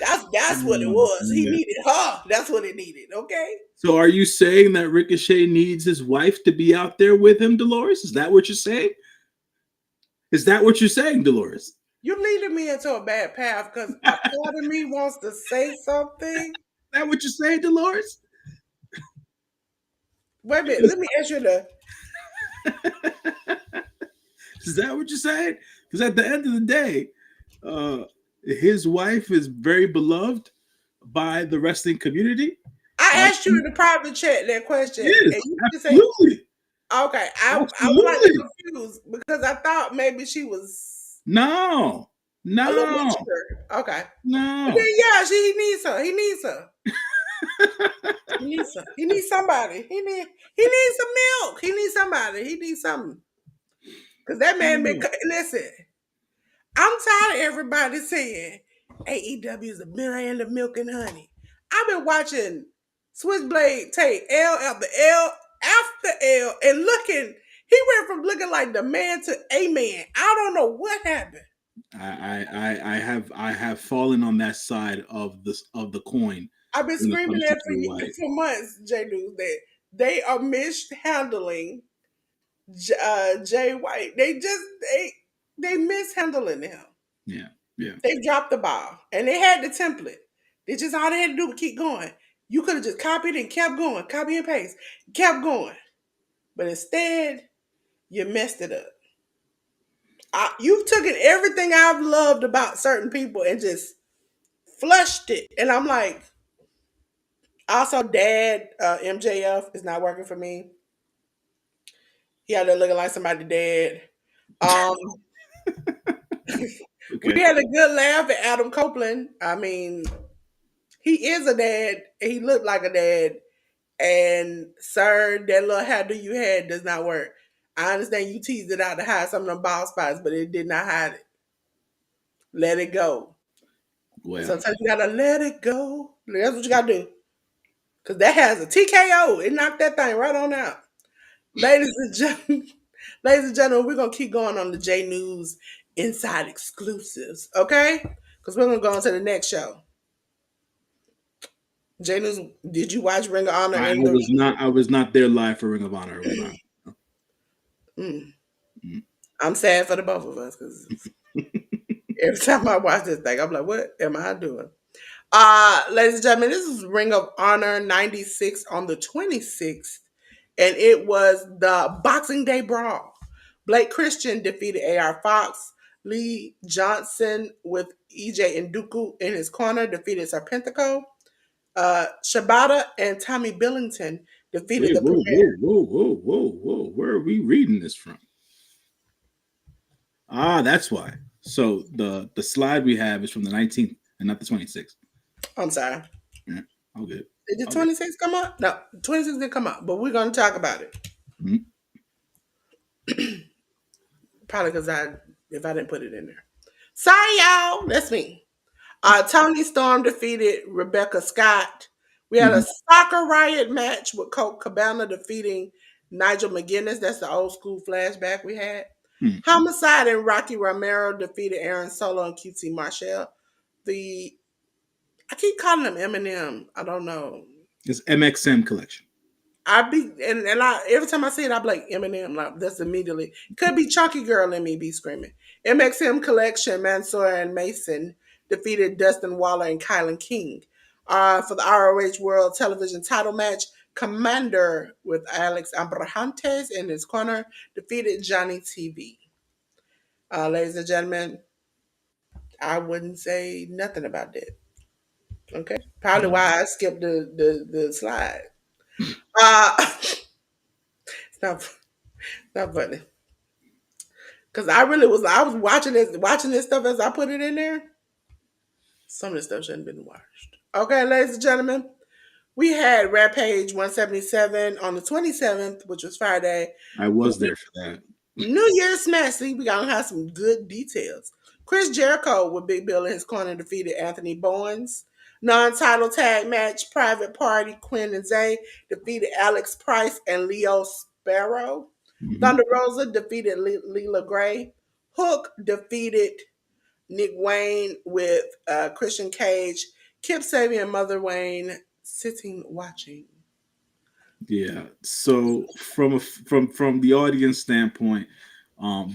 That's what it Oh, was. He man. needed her. That's what it needed. Okay. So are you saying that Ricochet needs his wife to be out there with him, Dolores? Is that what you're saying? Is that what you're saying, Dolores? You're leading me into a bad path because a part of me wants to say something. Is that what you're saying, Dolores? Wait a minute. Is, Let me ask you the. is that what you're saying? Because at the end of the day, uh, his wife is very beloved by the wrestling community. I asked you She in the private chat that question, is and you just say, absolutely, "Okay." I was like absolutely. confused because I thought maybe she was No, a little no, mature. Okay, but then no. yeah, he needs her. He needs her. He needs her. He needs somebody. He needs some milk. He needs somebody. He needs something. Because that man been listen. I'm tired of everybody saying AEW is a million of milk and honey. I've been watching Switchblade take L after L after L and looking. He went from looking like the man to a man. I don't know what happened. I have fallen on that side of this of the coin I've been when it screaming comes to that Jay White. for months, J.News, that they are mishandling Jay White. They mishandling him. Yeah, yeah. They dropped the ball and they had the template. They just all they had to do was keep going. You could have just copied and kept going, copy and paste, kept going. But instead, you messed it up. You've taken everything I've loved about certain people and just flushed it. And I'm like, also, Dad MJF is not working for me. He out there looking like somebody dead. Um, we Okay. had a good laugh at Adam Copeland. I mean, he is a dad. He looked like a dad. And sir, that little how do you had does not work. I understand you teased it out to hide some of them bald spots, but it did not hide it. Let it go. Well, Sometimes you gotta let it go. That's what you gotta do. Cause that has a TKO. It knocked that thing right on out. Ladies and gentlemen, ladies and gentlemen, we're gonna keep going on the J News Inside exclusives, okay? Because we're gonna go on to the next show. J News, did you watch Ring of Honor I in the was not. I was not there live for Ring of Honor. I was not. Mm. Mm. I'm sad for the both of us because every time I watch this thing, I'm like, what am I doing? Ladies and gentlemen, this is Ring of Honor 96 on the 26th, and it was the Boxing Day Brawl. Blake Christian defeated AR Fox. Lee Johnson with EJ Nduku in his corner defeated Serpentico. Shibata and Tommy Billington defeated Wait, the whoa, Premier. whoa, whoa, whoa, whoa, whoa. Where are we reading this from? Ah, that's why. So the slide we have is from the 19th and not the 26th. I'm sorry. Yeah, all good. Did the All good. 26 come up? No, 26 didn't come up, but we're going to talk about it. Mhm. Probably because if I didn't put it in there. Sorry, y'all. That's me. Tony Storm defeated Rebecca Scott. We had a Mhm. soccer riot match with Colt Cabana defeating Nigel McGuinness. That's the old school flashback we had. Mhm. Homicide and Rocky Romero defeated Aaron Solo and QT Marshall. The I keep calling him Eminem. I don't know. It's MXM collection. I be and I every time I see it, I be like Eminem. Like that's immediately could be Chunky Girl in me be screaming. MXM Collection, Mansoor and Mason defeated Dustin Waller and Kylan King. For the ROH World Television Title match, Commander with Alex Abrahantes in his corner defeated Johnny TV. Ladies and gentlemen, I wouldn't say nothing about that. Okay, probably why I skipped the slide. It's not not funny. Cause I was watching this stuff as I put it in there. Some of this stuff shouldn't have been watched. Okay, ladies and gentlemen, we had Rampage 177 on the 27th, which was Friday. I was there for that. New Year's Smash. See, we gotta have some good details. Chris Jericho with Big Bill in his corner defeated Anthony Bowens. Non-title tag match, Private Party, Quinn and Zay defeated Alex Price and Leo Sparrow. Mhm. Thunder Rosa defeated Leela Gray. Hook defeated Nick Wayne with Christian Cage, Kip Sabian, Mother Wayne sitting watching. Yeah. So from the audience standpoint,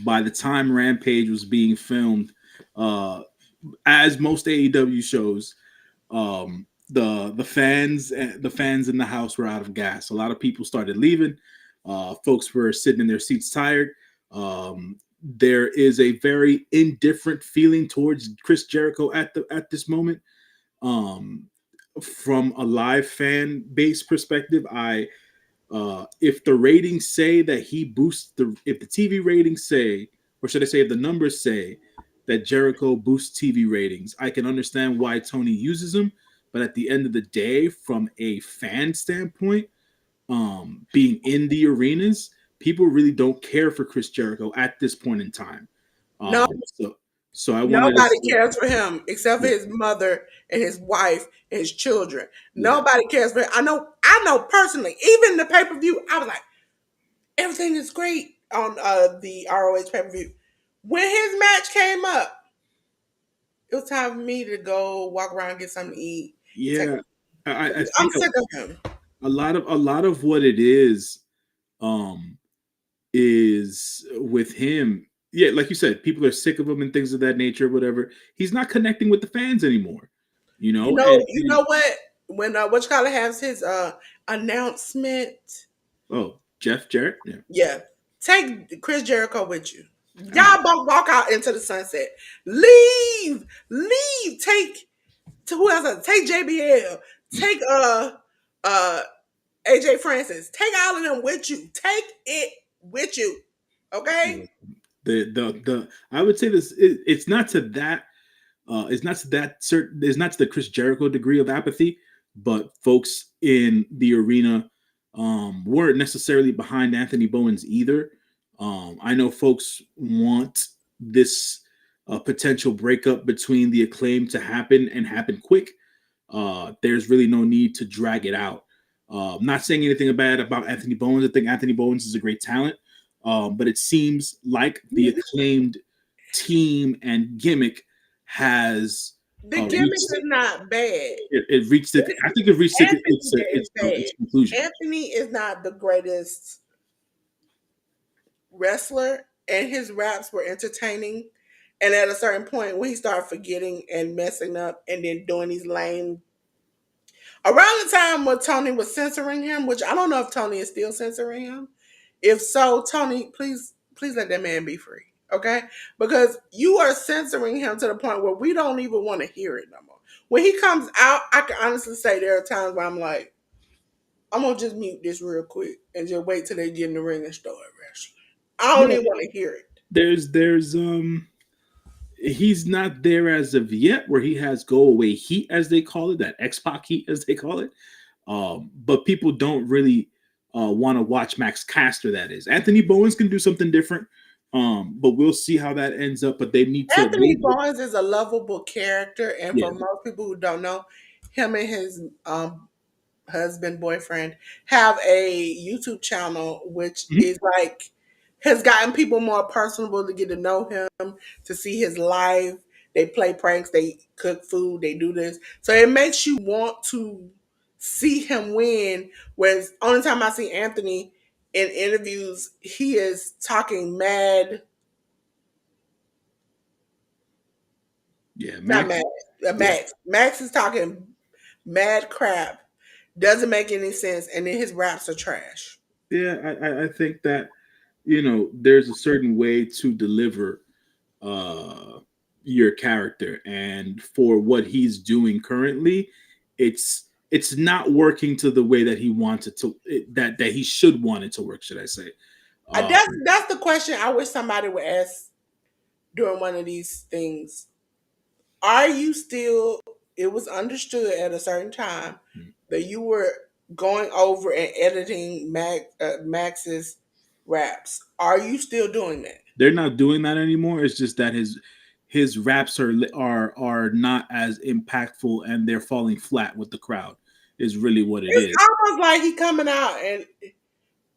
by the time Rampage was being filmed, as most AEW shows, the fans in the house were out of gas. A lot of people started leaving. Folks were sitting in their seats tired. There is a very indifferent feeling towards Chris Jericho at this moment. Um, from a live fan base perspective, if the ratings say that he boosts if the TV ratings say, or should I say, if the numbers say that Jericho boosts TV ratings, I can understand why Tony uses them. But at the end of the day, from a fan standpoint, being in the arenas, people really don't care for Chris Jericho at this point in time. No, So, I wanted to nobody say, cares for him except for yeah, his mother and his wife and his children. yeah, Nobody cares for him. I know personally, even the pay-per-view, I was like, everything is great on the ROH pay-per-view. When his match came up, it was time for me to go walk around, get something to eat. Take, yeah. I I'm think sick of him. a lot of what it um, is with him. Yeah, like you said, people are sick of him and things of that nature, whatever. He's not connecting with the fans anymore, You know, you and know what? When what you call it has his announcement, oh, Jeff Jarrett, yeah, yeah, take Chris Jericho with you. uh, Y'all both walk out into the sunset. Leave, leave. Take to who else? Take JBL. Take uh AJ Francis. Take all of them with you. Take it with you. Okay? yeah. The I would say it's not to that it's not to the Chris Jericho degree of apathy, but folks in the arena weren't necessarily behind Anthony Bowens either. I know folks want this potential breakup between the Acclaim to happen and happen quick. There's really no need to drag it out. I'm not saying anything bad about Anthony Bowens. I think Anthony Bowens is a great talent, but it seems like the Acclaimed team and gimmick has The gimmick reached is not bad. it reached it. I think it reached Anthony is its bad. conclusion. Anthony is not the greatest wrestler, and his raps were entertaining. And at a certain point, when he started forgetting and messing up, and then doing these lame, around the time when Tony was censoring him, which I don't know if Tony is still censoring him. If so, Tony, please let that man be free, okay? Because you are censoring him to the point where we don't even want to hear it no more. When he comes out, I can honestly say there are times where I'm like, I'm gonna just mute this real quick and just wait till they get in the ring and start wrestling. I don't Yeah, even want to hear it. there's he's not there as of yet where he has go away heat as they call it, that X-Pac heat as they call it. But people don't really want to watch Max Caster. That is, Anthony Bowens can do something different, but we'll see how that ends up. But they need to, Anthony Barnes is a lovable character, and yeah. for most people who don't know, him and his husband, boyfriend, have a YouTube channel, which Mhm. is like has gotten people more personable to get to know him, to see his life. They play pranks, they cook food, they do this. So it makes you want to see him win. Whereas only time I see Anthony in interviews, he is talking mad, Yeah, not Max. mad, Yeah, Max. Max is talking mad crap, doesn't make any sense, and then his raps are trash. yeah. I think that there's a certain way to deliver uh your character, and for what he's doing currently, it's not working to the way that he wants it to, that he should want it to work, should I say. um That's the question I wish somebody would ask during one of these things. Are you still? It was understood at a certain time that you were going over and editing Max's raps. Are you still doing that? they're not doing that anymore. It's just that his raps are not as impactful, and they're falling flat with the crowd, is really what it It's is. almost like he coming out and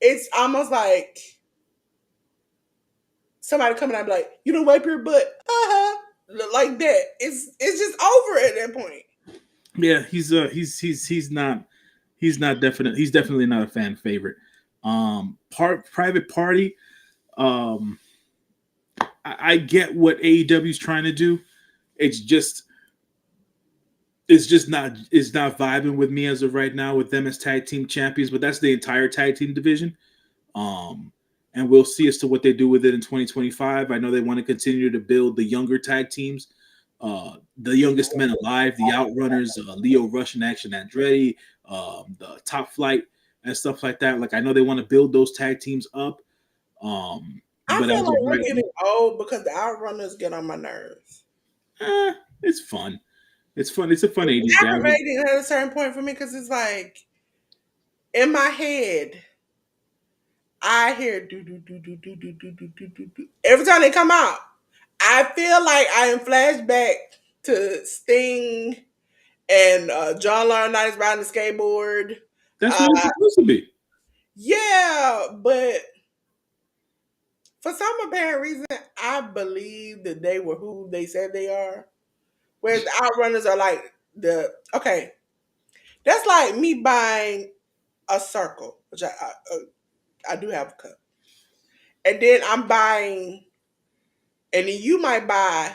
it's almost like somebody coming out and be like, "You don't wipe your butt." Uh huh. like that. It's just over at that point. Yeah, he's not definite. He's definitely not a fan favorite. Private Party. Um, I get what AEW is trying to do. It's just it's not vibing with me as of right now with them as tag team champions. But that's the entire tag team division. Um, and we'll see as to what they do with it in 2025. I know they want to continue to build the younger tag teams. The youngest men alive, the Outrunners, Leo Rush and Action Andretti, the Top Flight and stuff like that. Like I know they want to build those tag teams up. I But feel as of like we're right getting old because the outrunners get on my nerves. it's fun. It's fun. It's a fun It's 80s guy. aggravating at a certain point for me because it's like in my head, I hear do do do do do do do do do do do every time they come out. I feel like I am flashback to Sting and John Laurinaitis riding the skateboard. That's what it's Uh, supposed to be. yeah, but for some apparent reason, I believe that they were who they said they are. Whereas the outrunners are like the okay. That's like me buying a circle, which I do have a cup, and then I'm buying, and then you might buy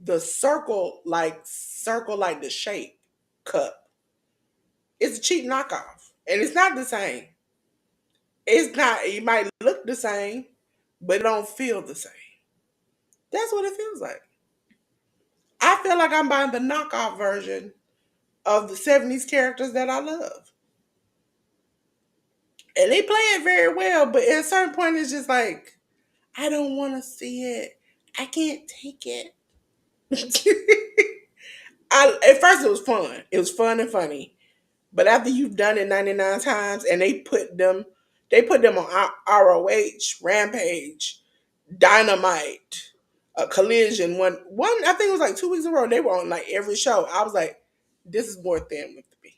the circle like the shape cup. It's a cheap knockoff, and it's not the same. It's not. It might look the same, but it don't feel the same. That's what it feels like. I feel like I'm buying the knockoff version of the '70s characters that I love, and they play it very well. But at a certain point, it's just like I don't want to see it. I can't take it. At first it was fun. It was fun and funny. But after you've done it 99 times and they put them on ROH, Rampage, Dynamite, Collision. One I think it was like 2 weeks in a row. They were on like every show. I was like, this is more than with me.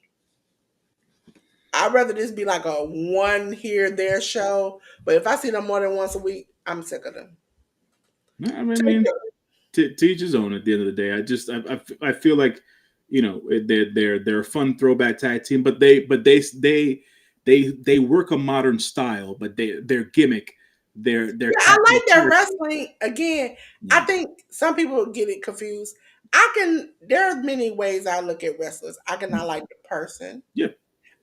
I'd rather this be like a one here there show. But if I see them more than once a week, I'm sick of them. I mean, to each his own. At the end of the day, I feel like they're a fun throwback tag team, but they work a modern style, but their gimmick, their Yeah, I like their character. wrestling. Again, I Yeah, think some people get it confused. There are many ways I look at wrestlers. I cannot like the person. yeah.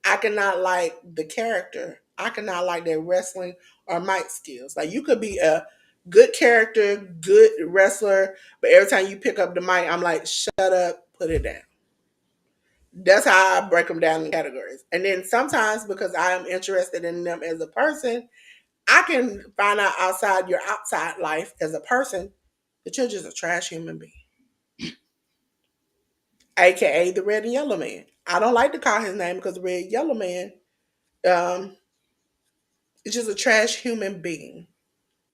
I cannot like the character. I cannot like their wrestling or mic skills. Like you could be a good character, good wrestler, but every time you pick up the mic, I'm like, shut up, put it down. That's how I break them down in categories. And then sometimes because I am interested in them as a person, I can find out outside your outside life as a person that you're just a trash human being, aka the red and yellow man. I don't like to call his name because the red and yellow man um, is just a trash human being.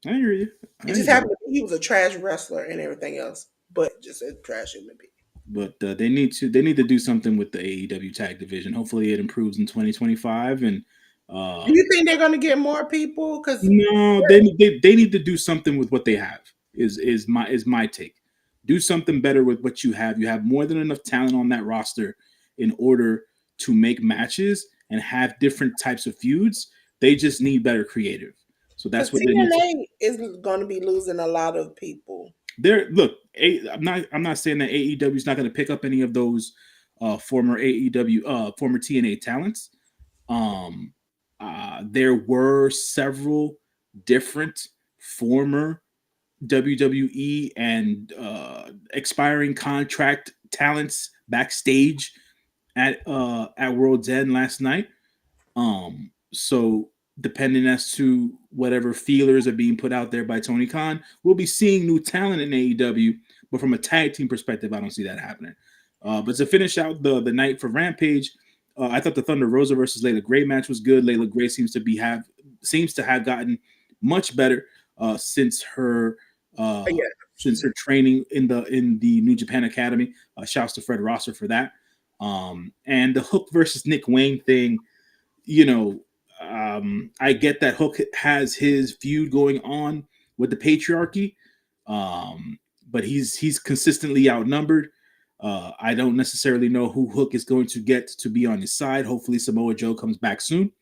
I hear you. I It hear just you. happened to be he was a trash wrestler and everything else, but just a trash human being. But they need to do something with the AEW tag division. Hopefully, it improves in 2025. And Do you think they're going to get more people? Because no, they need to do something with what they have. Is my take. Do something better with what you have. You have more than enough talent on that roster in order to make matches and have different types of feuds. They just need better creative. So that's what they need to. TNA is going to be losing a lot of people. There, look. I'm not saying that AEW is not going to pick up any of those former AEW, former TNA talents. Um, there were several different former WWE and expiring contract talents backstage at World's End last night. So depending as to whatever feelers are being put out there by Tony Khan, we'll be seeing new talent in AEW. But from a tag team perspective, I don't see that happening. But to finish out the night for Rampage, I thought the Thunder Rosa versus Layla Gray match was good. Layla Gray seems to have gotten much better uh, Yeah. since her training in the New Japan Academy. Shouts to Fred Rosser for that. And the Hook versus Nick Wayne thing, you know, I get that Hook has his feud going on with the patriarchy, um, but he's consistently outnumbered. I don't necessarily know who Hook is going to get to be on his side. Hopefully Samoa Joe comes back soon,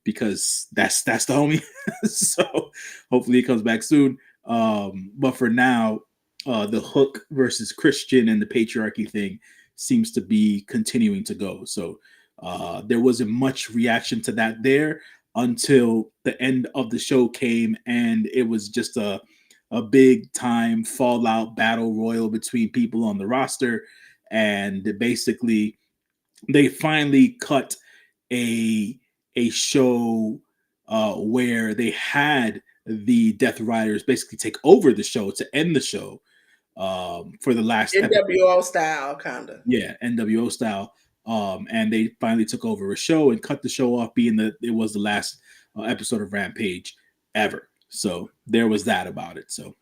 because that's the homie. So hopefully he comes back soon. But for now, the Hook versus Christian and the patriarchy thing seems to be continuing to go. So there wasn't much reaction to that there until the end of the show came, and it was just a big time fallout battle royal between people on the roster, and basically they finally cut a show where they had the Death Riders basically take over the show to end the show for the last episode. NWO style, kind of. Yeah, NWO style. And they finally took over a show and cut the show off, being that it was the last episode of Rampage ever. So there was that about it. So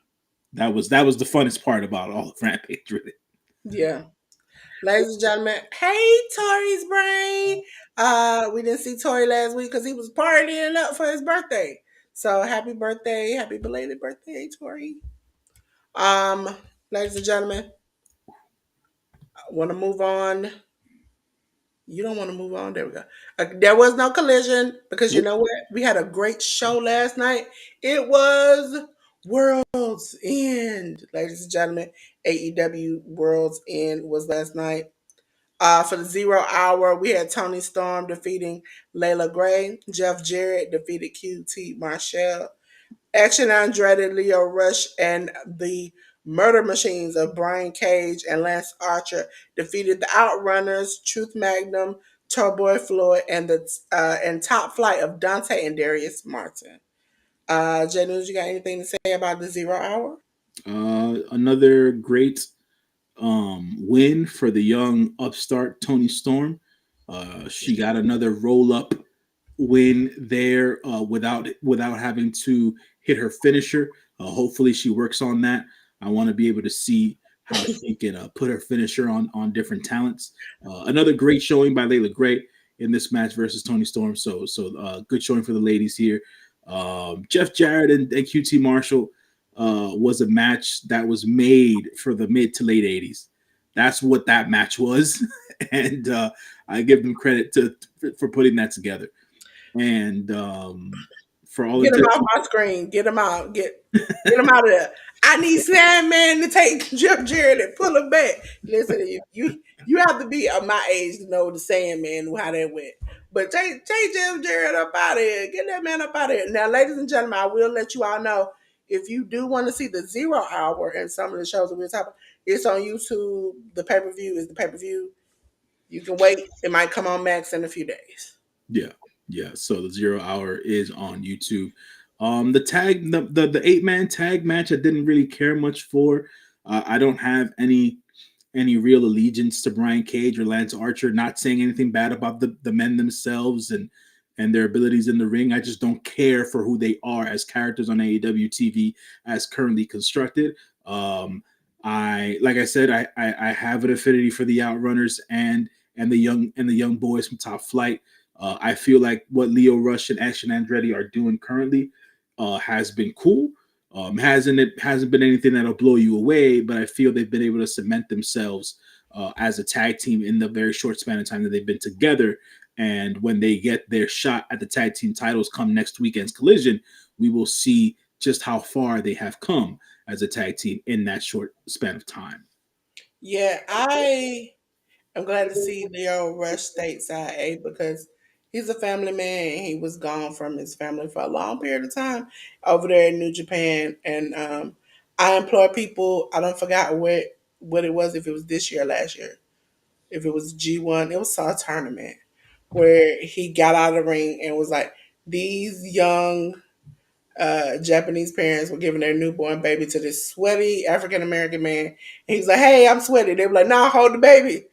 that was the funnest part about all of Rampage, really. Yeah. Ladies and gentlemen, hey Tori's brain. We didn't see Tori last week because he was partying up for his birthday. So happy birthday, happy belated birthday, Tori. Um, Ladies and gentlemen, I want to move on. You don't want to move on. There we go. There was no collision because you Nope. know what? We had a great show last night. It was World's End, ladies and gentlemen. AEW World's End was last night. For the 0 hour, we had Tony Storm defeating Layla Gray. Jeff Jarrett defeated QT Marshall. Action Andretti, Leo Rush, and the Murder Machines of Brian Cage and Lance Archer defeated the Outrunners, Truth Magnum, Turboy Floyd, and the and Top Flight of Dante and Darius Martin. J.News, you got anything to say about the 0 hour? Another great win for the young upstart Tony Storm. She got another roll up win there without having to hit her finisher. Hopefully, she works on that. I want to be able to see how she can put her finisher on different talents. Another great showing by Layla Gray in this match versus Tony Storm. So good showing for the ladies here. Jeff Jarrett and QT Marshall was a match that was made for the mid to late 80s. That's what that match was. And I give them credit for putting that together. And for all Get him intents, off my screen. Get him out. Get him out of there. I need Sandman to take Jeff Jarrett and pull him back. Listen, you have to be of my age to know the Sandman how that went. But take Jeff Jarrett up out of here. Get that man up out of here. Now, ladies and gentlemen, I will let you all know if you do want to see the 0 hour and some of the shows that we're talking, it's on YouTube. The pay per view is the pay per view. You can wait. It might come on Max in a few days. yeah, yeah. So the 0 hour is on YouTube. The 8-man tag match, I didn't really care much for. I don't have any real allegiance to Brian Cage or Lance Archer. Not saying anything bad about the men themselves and their abilities in the ring. I just don't care for who they are as characters on AEW TV as currently constructed. I like I said, I have an affinity for the Outrunners and the young boys from Top Flight. I feel like what Leo Rush and Action Andretti are doing currently has been cool. It hasn't been anything that'll blow you away, but I feel they've been able to cement themselves as a tag team in the very short span of time that they've been together. And when they get their shot at the tag team titles come next weekend's Collision, we will see just how far they have come as a tag team in that short span of time. Yeah, I'm glad to see Leo Rush stateside, because he's a family man. He was gone from his family for a long period of time over there in New Japan. And I implore people, I don't forgot what it was, if it was this year or last year, if it was G1, it was a tournament where he got out of the ring and was like, these young Japanese parents were giving their newborn baby to this sweaty African American man. And he was like, "Hey, I'm sweaty." They were like, "Nah, hold the baby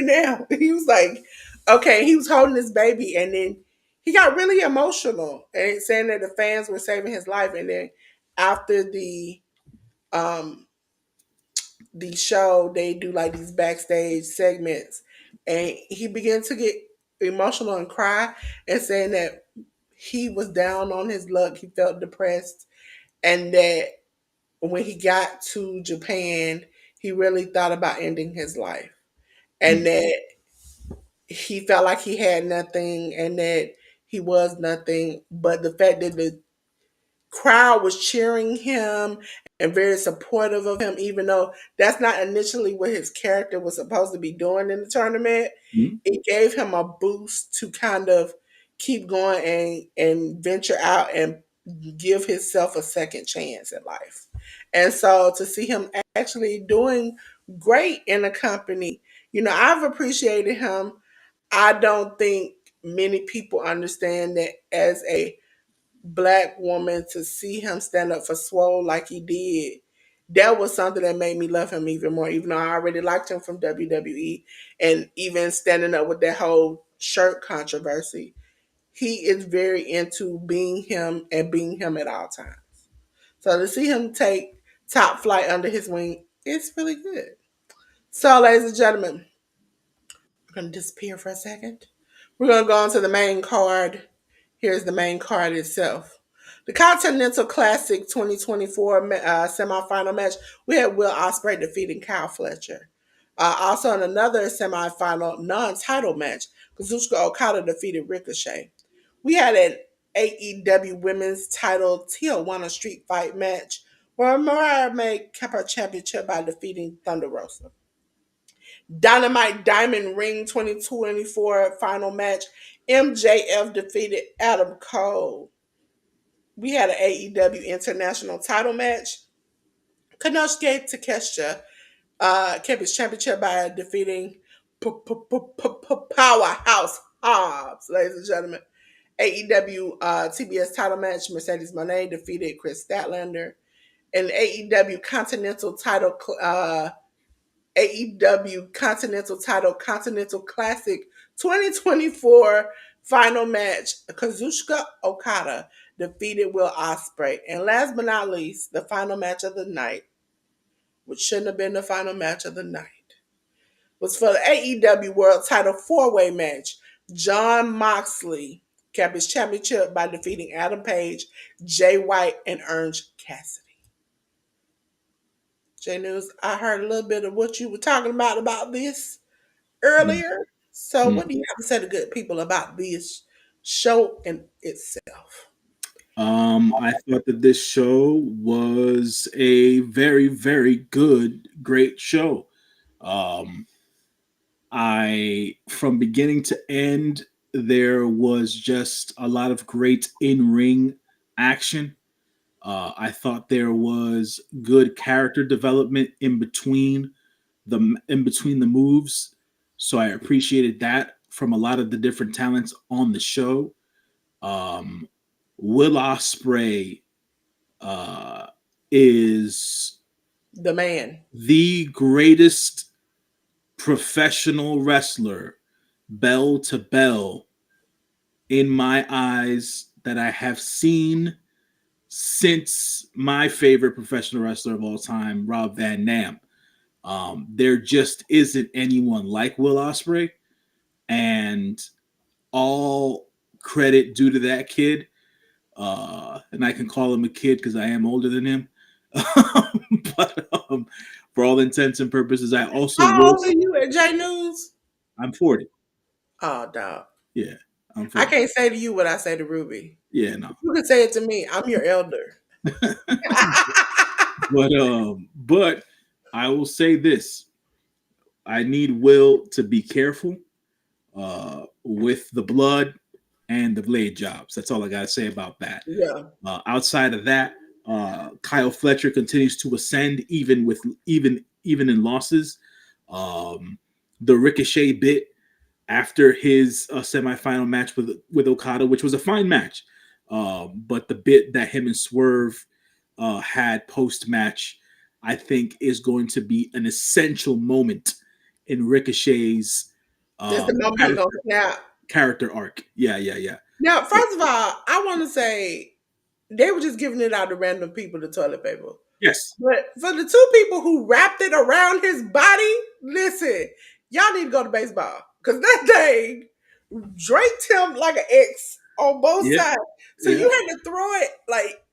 now." He was like, "Okay." He was holding his baby, and then he got really emotional and saying that the fans were saving his life. And then after um the show, they do like these backstage segments, and he began to get emotional and cry and saying that he was down on his luck. He felt depressed, and that when he got to Japan, he really thought about ending his life, and Mm. that he felt like he had nothing and that he was nothing. But the fact that the crowd was cheering him and very supportive of him, even though that's not initially what his character was supposed to be doing in the tournament. Mm. It gave him a boost to kind of keep going and venture out and give himself a second chance in life. And so to see him actually doing great in a company, I've appreciated him. I don't think many people understand that as a black woman, to see him stand up for Swole like he did, that was something that made me love him even more, even though I already liked him from WWE and even standing up with that whole shirt controversy. He is very into being him and being him at all times. So to see him take top flight under his wing, it's really good. So, ladies and gentlemen, we're going to disappear for a second. We're going to go on to the main card. Here's the main card itself. The Continental Classic 2024 semifinal match, we had Will Ospreay defeating Kyle Fletcher. Also in another semifinal non-title match, Kazuchika Okada defeated Ricochet. We had an AEW Women's Title Tijuana Street Fight match where Mariah May kept her championship by defeating Thunder Rosa. Dynamite Diamond Ring 2024 final match, MJF defeated Adam Cole. We had an AEW International title match. Konosuke Takeshita kept his championship by defeating Powerhouse Hobbs, ladies and gentlemen. AEW TBS title match, Mercedes Moné defeated Chris Statlander. And AEW AEW Continental Title Continental Classic 2024 final match, Kazuchika Okada defeated Will Ospreay. And last but not least, the final match of the night, which shouldn't have been the final match of the night, was for the AEW World Title four-way match. Jon Moxley kept his championship by defeating Adam Page, Jay White, and Orange Cassidy. J.News, I heard a little bit of what you were talking about this Mm. earlier. So, Mm. what do you have to say to good people about this show in itself? I thought that this show was a very, very good, great show. Um, from beginning to end, there was just a lot of great in ring action. I thought there was good character development in between the moves, so I appreciated that from a lot of the different talents on the show. Um, Will Ospreay uh, is The man. the greatest professional wrestler, bell to bell, in my eyes, that I have seen since my favorite professional wrestler of all time, Rob Van Dam. There just isn't anyone like Will Ospreay, and all credit due to that kid. And I can call him a kid because I am older than him. But for all intents and purposes, I also How will. old are you at J News? I'm 40. Oh, dog. Yeah, I'm I 40. can't say to you what I say to Ruby. Yeah, no. You can say it to me. I'm your elder. But I will say this: I need Will to be careful with the blood and the blade jobs. That's all I gotta say about that. Yeah. Outside of that, Kyle Fletcher continues to ascend even in losses. The Ricochet bit after his semifinal match with Okada, which was a fine match, but the bit that him and Swerve had post match, I think, is going to be an essential moment in Ricochet's Just the um, moment he character, gonna snap. character arc. Yeah, yeah, yeah. Now, So, first of all, I want to say they were just giving it out to random people, the toilet paper. yes. But for the two people who wrapped it around his body, listen, y'all need to go to baseball because that thing draped him like an X on both Yeah. sides. So Yeah. you had to throw it like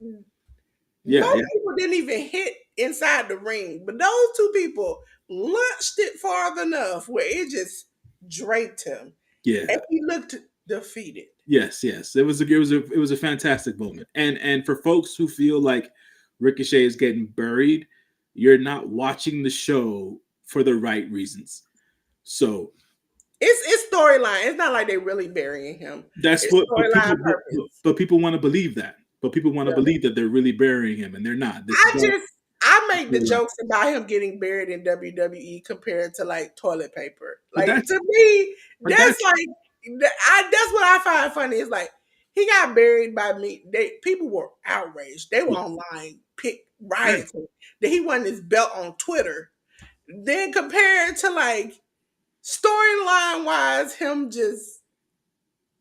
Yeah, Most yeah, people didn't even hit inside the ring, but those two people launched it far enough where it just draped him, and yeah. he looked defeated. Yes, yes. It was a fantastic moment. And for folks who feel like Ricochet is getting buried, you're not watching the show for the right reasons. So It's storyline. It's not like they really burying him. that's It's what but storyline people purpose. but people want to believe that. But people want to Yeah. believe that they're really burying him and they're not. This is I all just I make the storyline. jokes about him getting buried in WWE compared to like toilet paper. But Like that's to me, but that's that's like that's what I find funny. Is like he got buried by me. People were outraged. They were yeah, online, pick yeah. rioting that he won his belt on Twitter. Then compared to like storyline wise, him just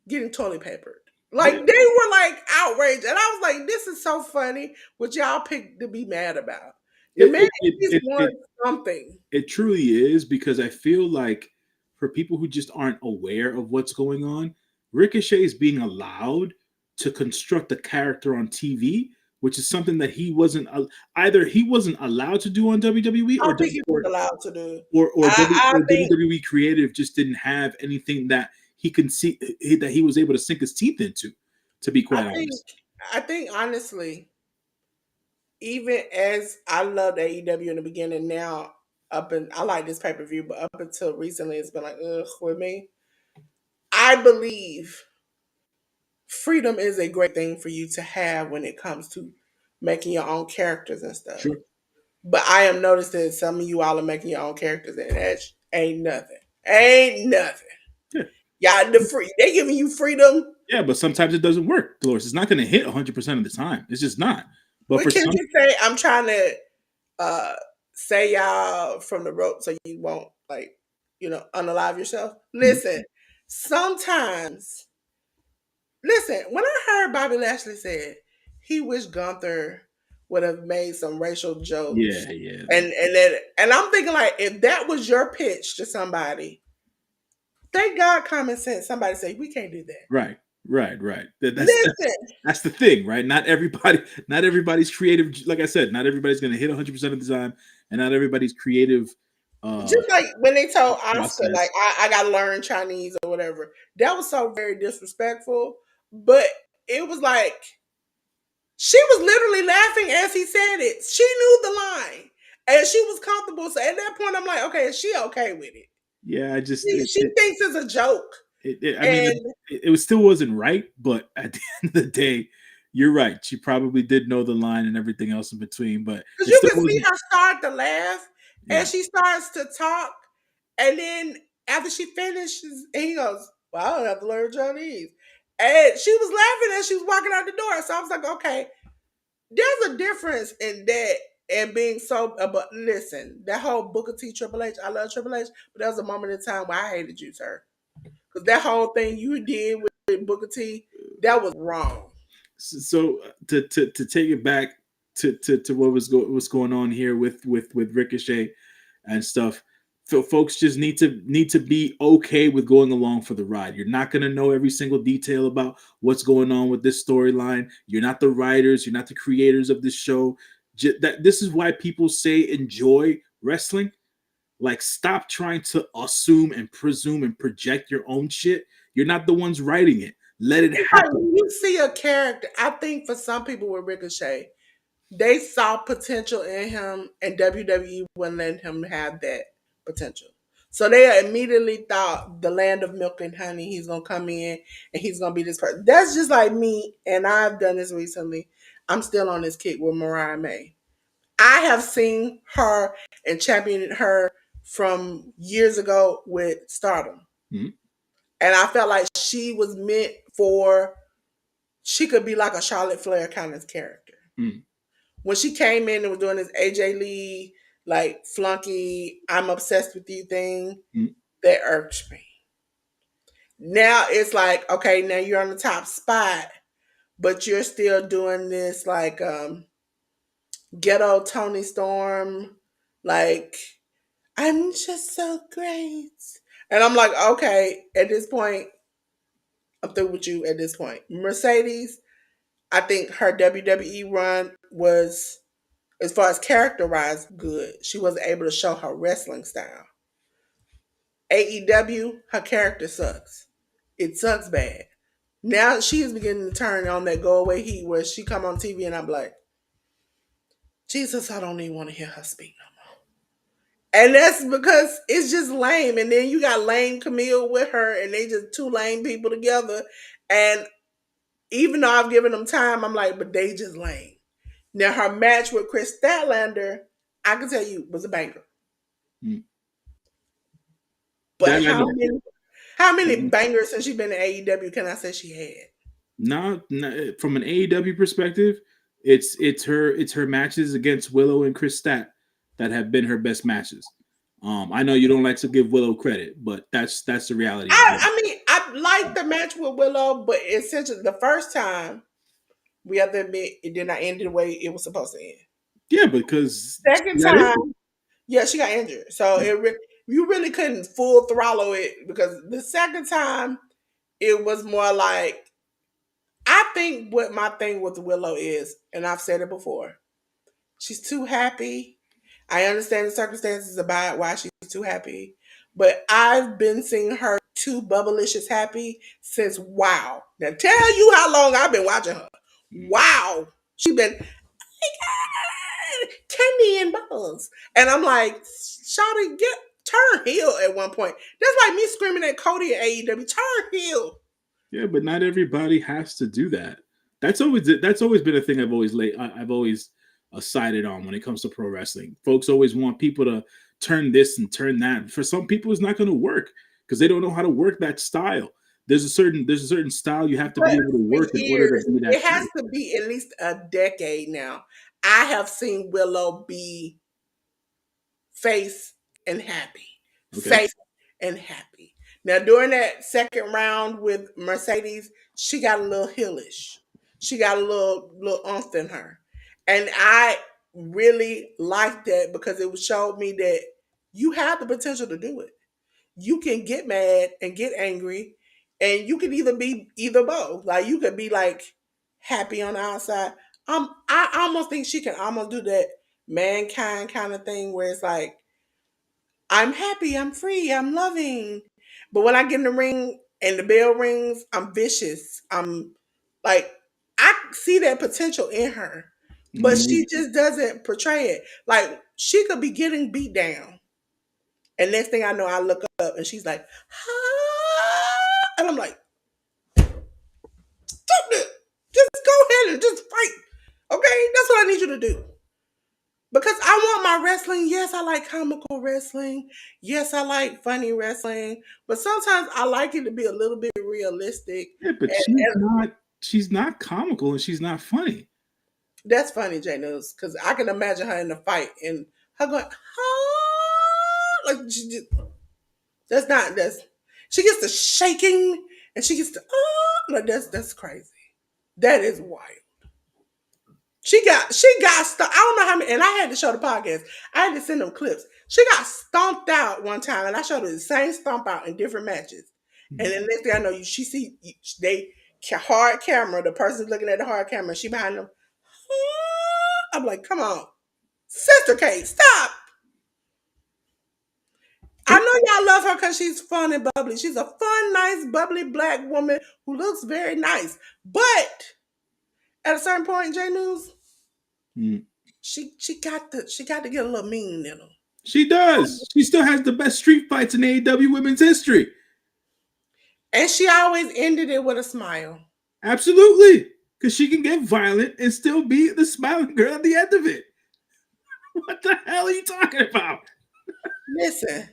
getting toilet papered. Like Yeah. they were like outraged, and I was like, "This is so funny." What y'all picked to be mad about? The It man it, at it, least it, it wants something. It truly is because I feel like for people who just aren't aware of what's going on, Ricochet is being allowed to construct a character on TV, which is something that he wasn't either he wasn't allowed to do on WWE I don't think he was allowed to do. I or think WWE creative just didn't have anything that he can see that he was able to sink his teeth into. To be I quite think honest, I think honestly, even as I loved AEW in the beginning, now up and I like this pay per view, but up until recently, it's been like ugh with me. I believe freedom is a great thing for you to have when it comes to making your own characters and stuff. sure, But I am noticing that some of you all are making your own characters, and that ain't nothing. Ain't nothing. yeah, Y'all, they giving you freedom. yeah, but sometimes it doesn't work, Dolores. It's not going to hit 100% of the time. It's just not. But What for can some, you say? I'm trying to uh say y'all from the rope so you won't like, unalive yourself. Mhm. Listen, sometimes listen, when I heard Bobby Lashley said he wished Gunther would have made some racial jokes, Yeah, yeah. and I'm thinking like if that was your pitch to somebody, thank God common sense. Somebody say we can't do that. Right, right, right. Listen, That's the thing, right? Not everybody's creative. Like I said, not everybody's going to hit 100% of the time, and not everybody's creative uh just like when they told Oscar, like process. I gotta learn Chinese or whatever, that was so very disrespectful. But it was like she was literally laughing as he said it. She knew the line and she was comfortable. So at that point, I'm like, okay, is she okay with it? Yeah, I just She thinks it's a joke. I mean, And it was still wasn't right, but at the end of the day, you're right. She probably did know the line and everything else in between, but because it you still can see wasn't. her start to laugh and Yeah, she starts to talk. And then after she finishes, and he goes, well, I don't have to learn Chinese. And she was laughing as she was walking out the door. So I was like, okay, there's a difference in that and being so. But listen, that whole Booker T Triple H, I love Triple H, but there was a moment in time where I hated you, sir. Because that whole thing you did with Booker T, that was wrong. so to take it back to what's going on here with Ricochet and stuff. So folks just need to be okay with going along for the ride. You're not going to know every single detail about what's going on with this storyline. You're not the writers. You're not the creators of this show. That this is why people say enjoy wrestling. Like, stop trying to assume and presume and project your own shit. You're not the ones writing it. Let it It's like happen. when you see a character, I think for some people with Ricochet, they saw potential in him, and WWE wouldn't let him have that potential. So they immediately thought the land of milk and honey, he's gonna come in and he's gonna be this person. That's just like me, and I've done this recently. I'm still on this kick with Mariah May. I have seen her and championed her from years ago with Stardom. Mhm. And I felt like she was meant for, she could be like a Charlotte Flair kind of character. Mhm. When she came in and was doing this AJ Lee, like flunky, I'm obsessed with you thing, Mhm. that irked me. Now it's like, okay, now you're on the top spot, but you're still doing this like ghetto Tony Storm, like I'm just so great. And I'm like, okay, at this point, I'm through with you at this point. Mercedes, I think her WWE run was, as far as characterized, good. She wasn't able to show her wrestling style. AEW, her character sucks. It sucks bad. Now she is beginning to turn on that go away heat where she come on TV and I'm like, Jesus, I don't even want to hear her speak no more. And that's because it's just lame. And then you got lame Camille with her, and they just two lame people together. And even though I've given them time, I'm like, but they just lame. Now her match with Chris Statlander, I can tell you, was a banger. Mm. But That I know. how many Mhm. bangers since she been in AEW can I say she had? Not from an AEW perspective, it's her matches against Willow and Chris Stat that have been her best matches. I know you don't like to give Willow credit, but that's the reality of it. I mean, I liked the match with Willow, but essentially the first time we have to admit it did not end the way it was supposed to end. Yeah, because Second that is. time, yeah, she got injured, so you really couldn't full throttle it because the second time it was more like, I think what my thing with Willow is, and I've said it before, she's too happy. I understand the circumstances about why she's too happy, but I've been seeing her too bubblicious happy since Wow. Now tell you how long I've been watching her. Wow. She been candy and balls. And I'm like, Shawty, turn heel at one point. That's like me screaming at Cody at AEW, turn heel. Yeah, but not everybody has to do that. That's always been a thing I've always sided on when it comes to pro wrestling. Folks always want people to turn this and turn that. For some people, it's not going to work because they don't know how to work that style. There's a certain style you have to be But able to for work in order to years, be that it has good. to be at least a decade now. I have seen Willow be face and happy. Okay. Face and happy. Now, during that second round with Mercedes, she got a little hillish. She got a little umph in her. And I really liked that because it showed me that you have the potential to do it. You can get mad and get angry, and you can either be either both. Like you could be like happy on the outside. I almost think she can almost do that mankind kind of thing where it's like, I'm happy, I'm free, I'm loving. But when I get in the ring and the bell rings, I'm vicious. I'm like, I see that potential in her, but Mhm. she just doesn't portray it. Like she could be getting beat down. And next thing I know, I look up and she's like, ah, and I'm like, stop it. Just go ahead and just fight. Okay? That's what I need you to do. Because I want my wrestling. Yes, I like comical wrestling. Yes, I like funny wrestling. But sometimes I like it to be a little bit realistic. Yeah, but she's not comical and she's not funny. That's funny, J News, because I can imagine her in the fight and her going, ah, like she just, that's she gets the shaking and she gets the like that's crazy. That is wild. She got I don't know how many, and I had to show the podcast. I had to send them clips. She got stomped out one time, and I showed her the same stomp out in different matches. And then next thing I know, she see they hard camera. The person's looking at the hard camera. She behind them. I'm like, come on, Sister Kate, stop. I Okay. know y'all love her because she's fun and bubbly. She's a fun, nice, bubbly black woman who looks very nice. But at a certain point, J News, Mm. she got to get a little mean in her. She does. She still has the best street fights in AEW women's history. And she always ended it with a smile. Absolutely. Because she can get violent and still be the smiling girl at the end of it. What the hell are you talking about? Listen,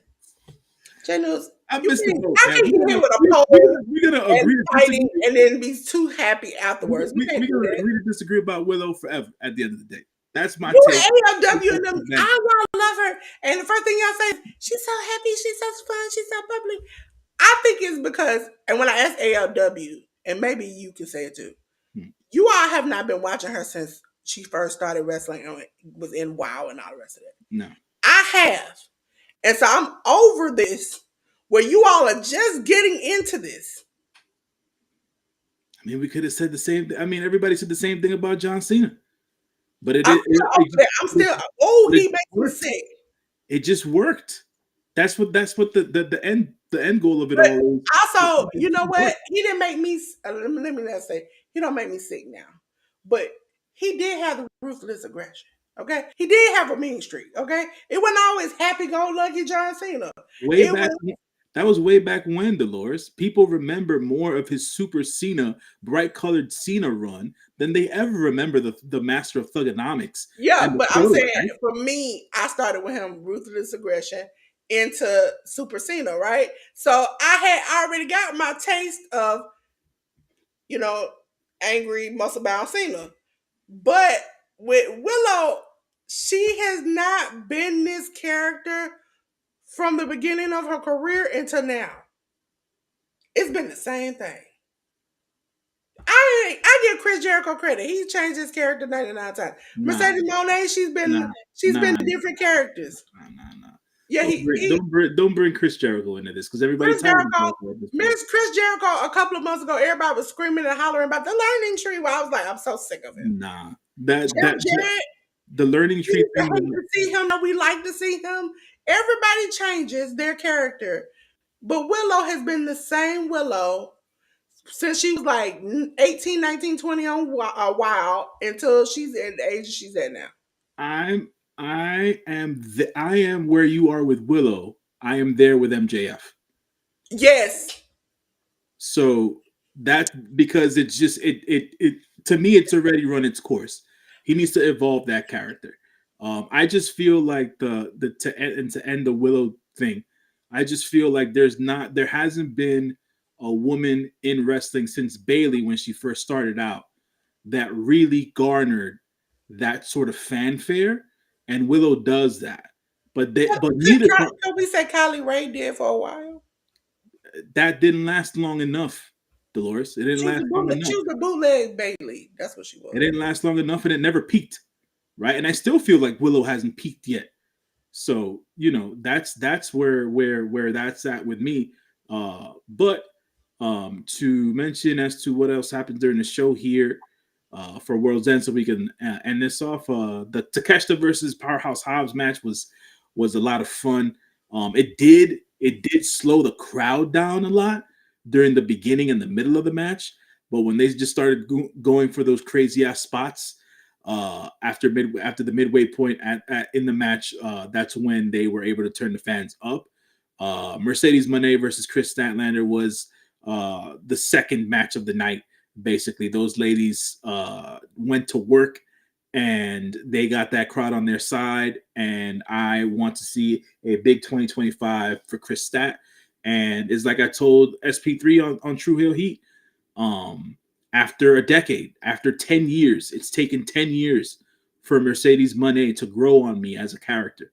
J News, I missed the boat, I man. can get hit with a We're pole gonna, we're gonna and agree to fighting disagree. and then be too happy We're, afterwards. We we, can't we're do gonna that. agree to disagree about Willow forever at the end of the day. That's my You take. ALW and them, I want to love her. And the first thing y'all say is, she's so happy, she's so fun, she's so bubbly. I think it's because, and when I ask ALW, and maybe you can say it too, Hmm. you all have not been watching her since she first started wrestling and was in WoW and all the rest of it. No. I have. And so I'm over this where you all are just getting into this. mean, we could have said the same. I mean, everybody said the same thing about John Cena, but I'm still over there. I'm still. Oh, but it he just makes me worked. sick. It just worked. That's what the end goal of it But all is. also, you know It what? worked. He didn't make me. Let me not say he don't make me sick now, but he did have the ruthless aggression. Okay, he did have a mean streak. Okay, it wasn't always happy go lucky John Cena. Way It back, was that was way back when, Dolores. People remember more of his Super Cena, bright colored Cena run than they ever remember the Master of Thugonomics yeah, and the but I'm saying prototype. for me, I started with him ruthless aggression into Super Cena, right? So I had already got my taste of you know angry muscle bound Cena. But with Willow, she has not been this character from the beginning of her career until now. It's been the same thing. I give Chris Jericho credit. He changed his character 99 times. Nah, Mercedes Monet, nah, she's been nah, different characters. nah, nah, nah. Yeah, Don't bring don't bring don't bring Chris Jericho into this because everybody's Chris tired of Jericho, Jericho at this point. Miss Chris Jericho a couple of months ago, everybody was screaming and hollering about the learning tree. Well, I was like, I'm so sick of it. Nah, that Jeff that Jarrett, the learning we tree used to thing hate was to see him, no, we like to see him. Everybody changes their character. But Willow has been the same Willow since she was like 18, 19, 20 on a while until she's at the age she's at now. I'm I am where you are with Willow. I am there with MJF. Yes. So that because it's just it to me it's already run its course. He needs to evolve that character. I just feel like to end the Willow thing. I just feel like there hasn't been a woman in wrestling since Bailey when she first started out that really garnered that sort of fanfare, and Willow does that. But neither Could we say Kylie Ray did for a while? that didn't last long enough, Dolores. It didn't last long She enough. was a bootleg Bailey. That's what she It was. didn't last long enough, and it never peaked, right? And I still feel like Willow hasn't peaked yet. So that's where that's at with me. But to mention as to what else happened during the show here for World's End, so we can end this off. The Takeshita versus Powerhouse Hobbs match was a lot of fun. It did slow the crowd down a lot during the beginning and the middle of the match, but when they just started going for those crazy ass spots after the midway point in the match, that's when they were able to turn the fans up. Mercedes Moné versus Chris Statlander was the second match of the night. Basically, those ladies went to work and they got that crowd on their side. And I want to see a big 2025 for Chris Stat. And it's like I told SP3 on True Hill Heat. After a decade, after 10 years, it's taken 10 years for Mercedes Moné to grow on me as a character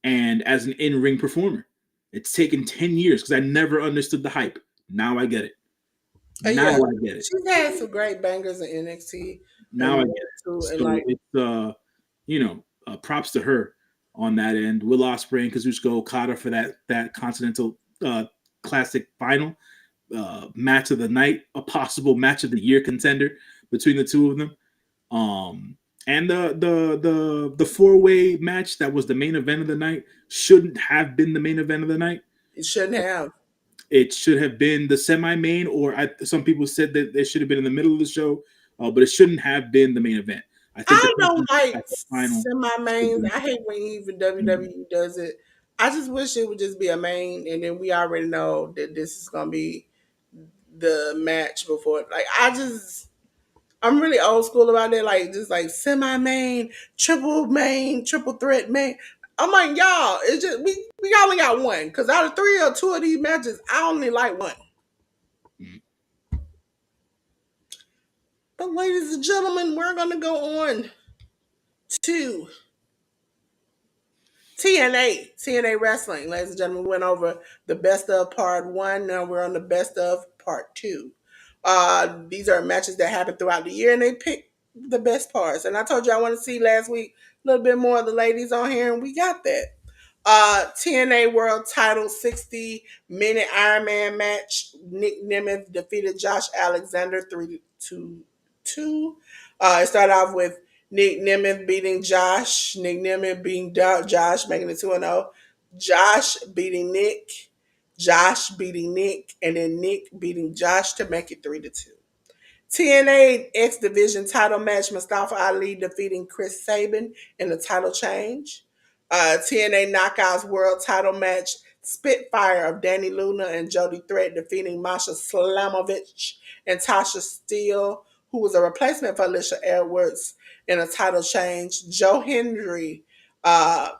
and as an in-ring performer. It's taken 10 years because I never understood the hype. Now I get it. Now Yeah, I get it. she's had some great bangers in NXT Now and I more get it. too. And So like, it's props to her on that end. Will Ospreay and Kazuchika Okada for that Continental Classic final match of the night, a possible match of the year contender between the two of them. And the four-way match that was the main event of the night shouldn't have been the main event of the night. it shouldn't have. It should have been the semi-main, or some people said that it should have been in the middle of the show, but it shouldn't have been the main event. I think the I person don't like at the final semi should have mains. been. I hate when even Mhm. WWE does it. I just wish it would just be a main, and then we already know that this is gonna be the match before. Like I'm really old school about it. Like just like semi main, triple threat main. I'm like y'all. It's just we only got one because out of three or two of these matches, I only like one. Mhm. But ladies and gentlemen, we're gonna go on to TNA Wrestling. Ladies and gentlemen, we went over the best of part one. Now we're on the best of part two. These are matches that happen throughout the year, and they pick the best parts. And I told you I want to see last week a little bit more of the ladies on here, and we got that. TNA World Title 60-minute Iron Man match. Nick Nemeth defeated Josh Alexander 3-2. It started off with Nick Nemeth beating Josh, Nick Nemeth beating Josh, making it 2-0. Josh beating Nick, Josh beating Nick, and then Nick beating Josh to make it 3-2. TNA X Division title match: Mustafa Ali defeating Chris Sabin in the title change. TNA Knockouts World title match: Spitfire of Danny Luna and Jody Threat defeating Masha Slamovich and Tasha Steele, who was a replacement for Alicia Edwards in a title change. Joe Hendry uh,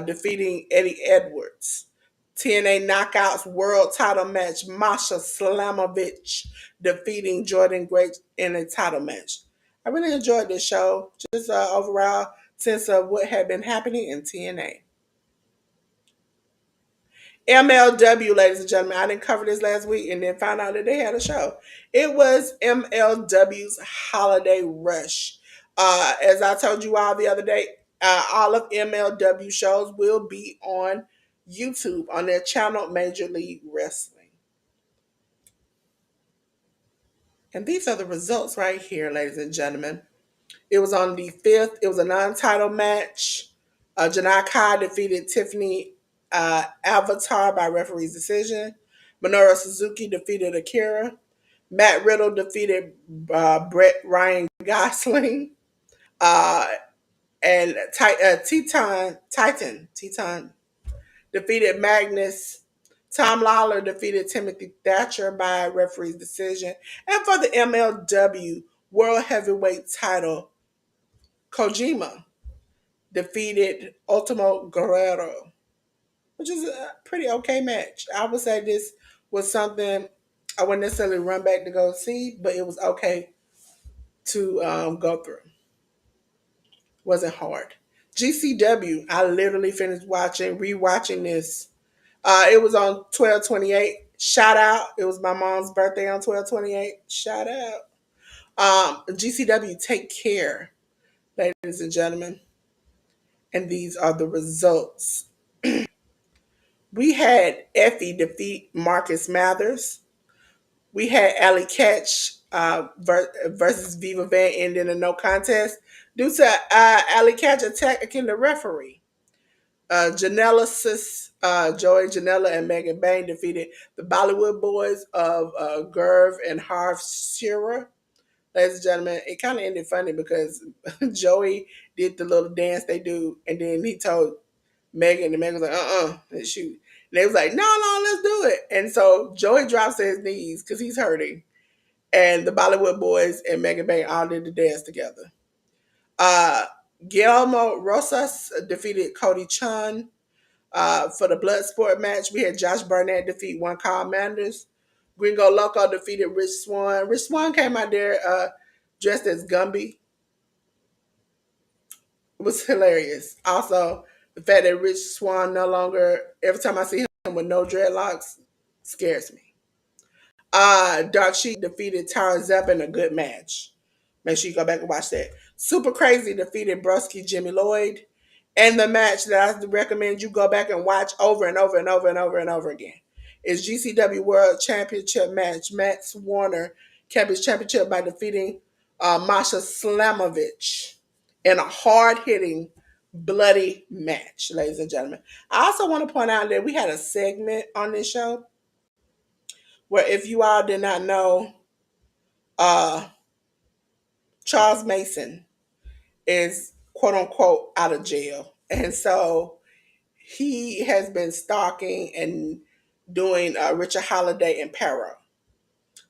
defeating Eddie Edwards. TNA Knockouts World Title match: Masha Slamovich defeating Jordan Grace in a title match. I really enjoyed this show, just overall sense of what had been happening in TNA. MLW, ladies and gentlemen, I didn't cover this last week and then found out that they had a show. It was MLW's Holiday Rush. As I told you all the other day, all of MLW shows will be on YouTube on their channel, Major League Wrestling. And these are the results right here, ladies and gentlemen. It was on the 5th. It was a non-title match. Janai Kai defeated Tiffany Avatar by referee's decision. Minoru Suzuki defeated Akira. Matt Riddle defeated Brett Ryan Gosling. Uh, and Titan defeated Magnus. Tom Lawler defeated Timothy Thatcher by referee's decision. And for the MLW World Heavyweight title, Kojima defeated Ultimo Guerrero, which is a pretty okay match. I would say this was something I wouldn't necessarily run back to go see, but it was okay to go through. Wasn't hard. GCW, I literally finished rewatching this. It was on 12/28. Shout out. It was my mom's birthday on 12/28. Shout out. GCW, take care, ladies and gentlemen. And these are the results. We had Effie defeat Marcus Mathers. We had Allie Catch versus Viva Van ending a no contest due to Allie Catch attacking the referee. Janela Sis, Joey Janela and Megan Bain defeated the Bollywood Boys of Gerv and Harv Shearer. Ladies and gentlemen, it kind of ended funny because Joey did the little dance they do, and then he told Megan, and Megan was like, and shoot. And they was like, no, let's do it. And so Joey drops to his knees because he's hurting. And the Bollywood Boys and Megan Bain all did the dance together. Uh, Guillermo Rosas defeated Cody Chun. For the blood sport match, we had Josh Barnett defeat One Kyle Manders. Gringo Loco defeated Rich Swann. Rich Swann came out there dressed as Gumby. It was hilarious. Also, the fact that Rich Swann no longer, every time I see him with no dreadlocks, scares me. Dark Sheik defeated Tara Zepp in a good match. Make sure you go back and watch that. Super Crazy defeated Broski Jimmy Lloyd. And the match that I recommend you go back and watch over and over and over and over and over again is GCW World Championship match. Max Warner kept his championship by defeating Masha Slamovich in a hard-hitting, bloody match, ladies and gentlemen. I also want to point out that we had a segment on this show where, if you all did not know, uh, Charles Mason is quote unquote out of jail. And so he has been stalking and doing Richard Holiday and Perro,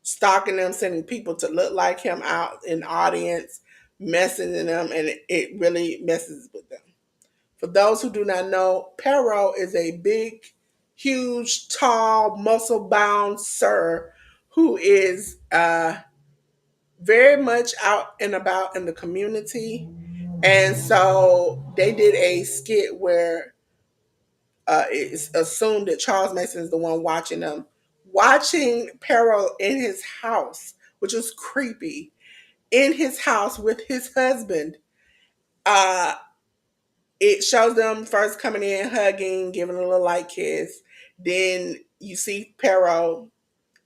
stalking them, sending people to look like him out in the audience, messing in them, and it really messes with them. For those who do not know, Perro is a big, huge, tall, muscle bound sir who is very much out and about in the community. And so they did a skit where it's assumed that Charles Mason is the one watching them, watching Perro in his house, which was creepy, in his house with his husband, uh, it shows them first coming in, hugging, giving a little light kiss. Then you see Pero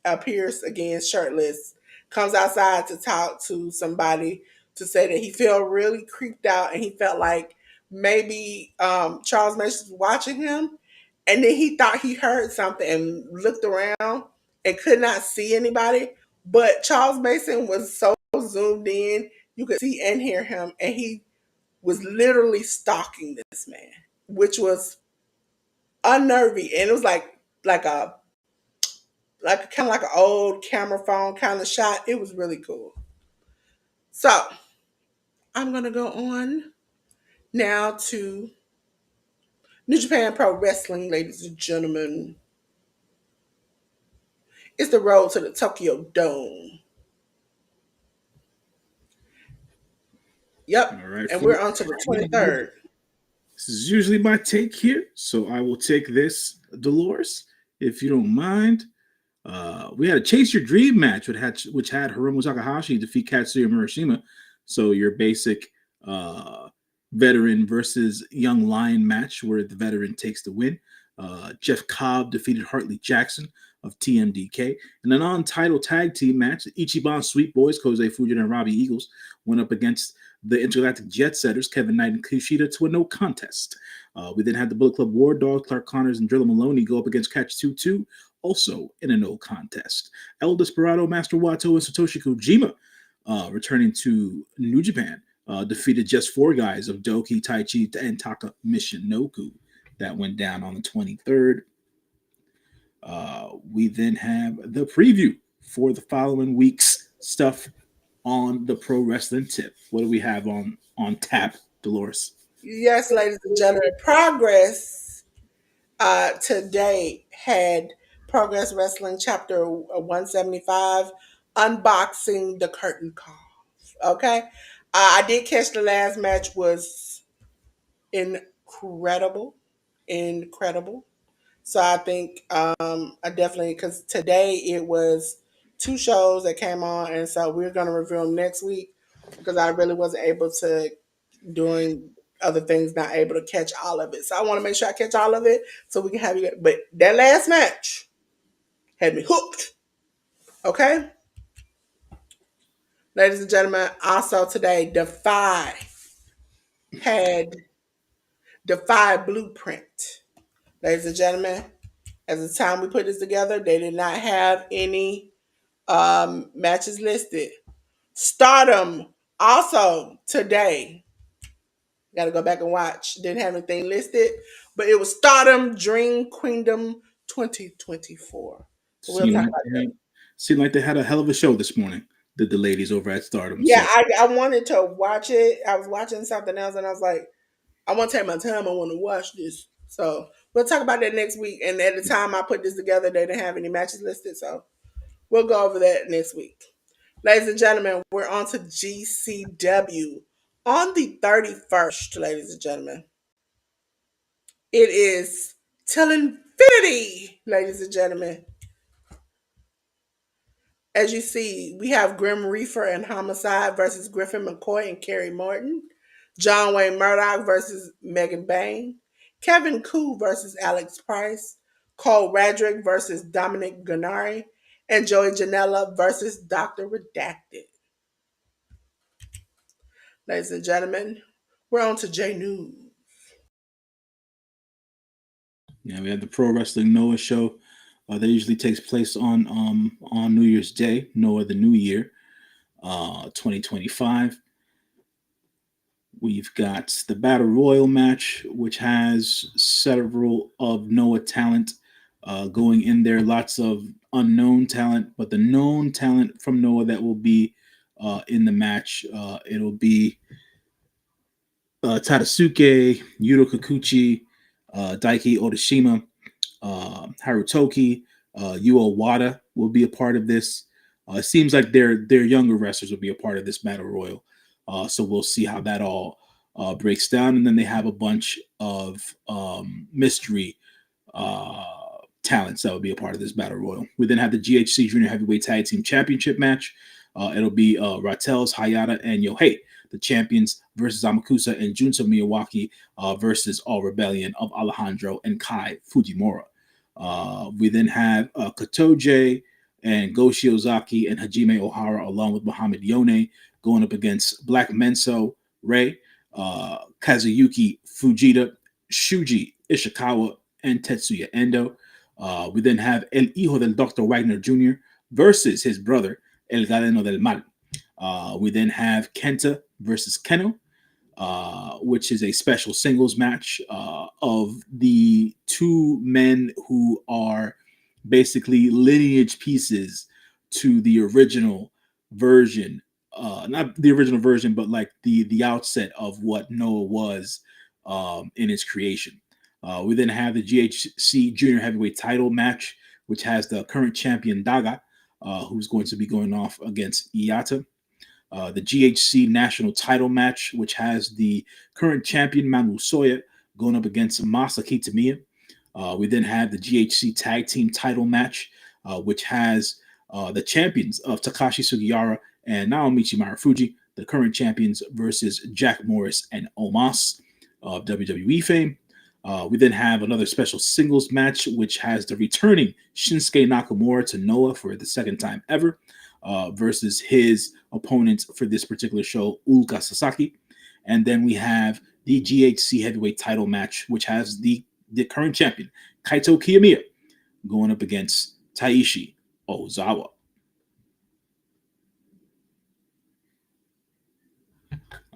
appears again shirtless, comes outside to talk to somebody to say that he felt really creeped out and he felt like maybe Charles Mason was watching him. And then he thought he heard something and looked around and could not see anybody. But Charles Mason was so zoomed in, you could see and hear him. And he was literally stalking this man, which was unnerving. And it was like a kind of like an old camera phone kind of shot. It was really cool. So I'm gonna go on now to New Japan Pro Wrestling, ladies and gentlemen. It's the road to the Tokyo Dome. Yep, All right, and folks. we're on to the 23rd. This is usually my take here, so I will take this, Dolores, if you don't mind. We had a Chase Your Dream match, which had Hiromu Takahashi defeat Katsuya Murashima. So your basic uh, veteran versus young lion match where the veteran takes the win. Jeff Cobb defeated Hartley Jackson of TMDK. And a non-title tag team match, Ichiban Sweet Boys, Kosei Fujita and Robbie Eagles, went up against the Intergalactic Jet Setters, Kevin Knight and Kushida, to a no contest. We then had the Bullet Club War Dogs, Clark Connors and Drilla Maloney go up against Catch 2-2, also in a no contest. El Desperado, Master Wato, and Satoshi Kojima, returning to New Japan, defeated just four guys of Doki, Taichi, and Taka Michinoku. That went down on the 23rd. We then have the preview for the following week's stuff on the Pro Wrestling Tip. What do we have on tap, Dolores? Yes, ladies and gentlemen, Progress today had Progress Wrestling Chapter 175 unboxing the curtain call. Okay, I did catch the last match was incredible, incredible. So I think I definitely because today it was two shows that came on, and so we're gonna review them next week because I really wasn't able to doing other things, not able to catch all of it. So I want to make sure I catch all of it so we can have you. But that last match had me hooked. Okay, ladies and gentlemen. Also today, had Defy Blueprint. Ladies and gentlemen, at the time we put this together, they did not have any matches listed. Stardom also today. Got to go back and watch. Didn't have anything listed, but it was Stardom Dream Queendom 2024. So we'll Seemed talk like about they that. had, seemed like they had a hell of a show this morning. Did the ladies over at Stardom? Yeah, So I wanted to watch it. I was watching something else, and I was like, I want to take my time. I want to watch this. So we'll talk about that next week. And at the time I put this together, they didn't have any matches listed, so we'll go over that next week. Ladies and gentlemen, we're on to GCW on the 31st, ladies and gentlemen. It is till infinity, ladies and gentlemen. As you see, we have Grim Reaper and Homicide versus Griffin McCoy and Kerry Morton. John Wayne Murdoch versus Megan Bain. Kevin Koo versus Alex Price. Cole Radrick versus Dominic Gennari. And Joey Janela versus Dr. Redacted. Ladies and gentlemen, we're on to J.News. yeah, we had the Pro Wrestling Noah show. That usually takes place on New Year's Day, Noah the New Year, 2025. We've got the Battle Royal match, which has several of Noah talent going in there. Lots of unknown talent, but the known talent from Noah that will be in the match, it'll be Tadasuke, Yuto Kikuchi, Daiki Odashima, Harutoki, Yuo Wada will be a part of this. It seems like their younger wrestlers will be a part of this battle royal. So we'll see how that all breaks down. And then they have a bunch of mystery uh, talents that will be a part of this battle royal. We then have the GHC Junior Heavyweight Tag Team Championship match. It'll be Rattels, Hayata, and Yohei the champions versus Amakusa and Junta Miyawaki versus All Rebellion of Alejandro and Kai Fujimura. We then have Katoje and Go Shiozaki and Hajime Ohara, along with Muhammad Yone, going up against Black Menso Ray, Kazuyuki Fujita, Shuji Ishikawa, and Tetsuya Endo. We then have El Hijo del Dr. Wagner Jr. versus his brother, El Galeno del Mal. We then have Kenta versus Keno, which is a special singles match of the two men who are basically lineage pieces to the original version. Not the original version, but like the outset of what Noah was in its creation. We then have the GHC Junior Heavyweight Title match, which has the current champion Daga, who's going to be going off against Iata. The GHC National Title match, which has the current champion Manu Soya going up against Masaki Tamiya. We then have the GHC Tag Team Title match, which has the champions of Takashi Sugiyara and Naomichi Marufuji, the current champions, versus Jack Morris and Omos of WWE fame. We then have another special singles match, which has the returning Shinsuke Nakamura to Noah for the second time ever, versus his opponent for this particular show, Ulka Sasaki. And then we have the GHC Heavyweight Title match, which has the current champion, Kaito Kiyomiya, going up against Taishi Ozawa.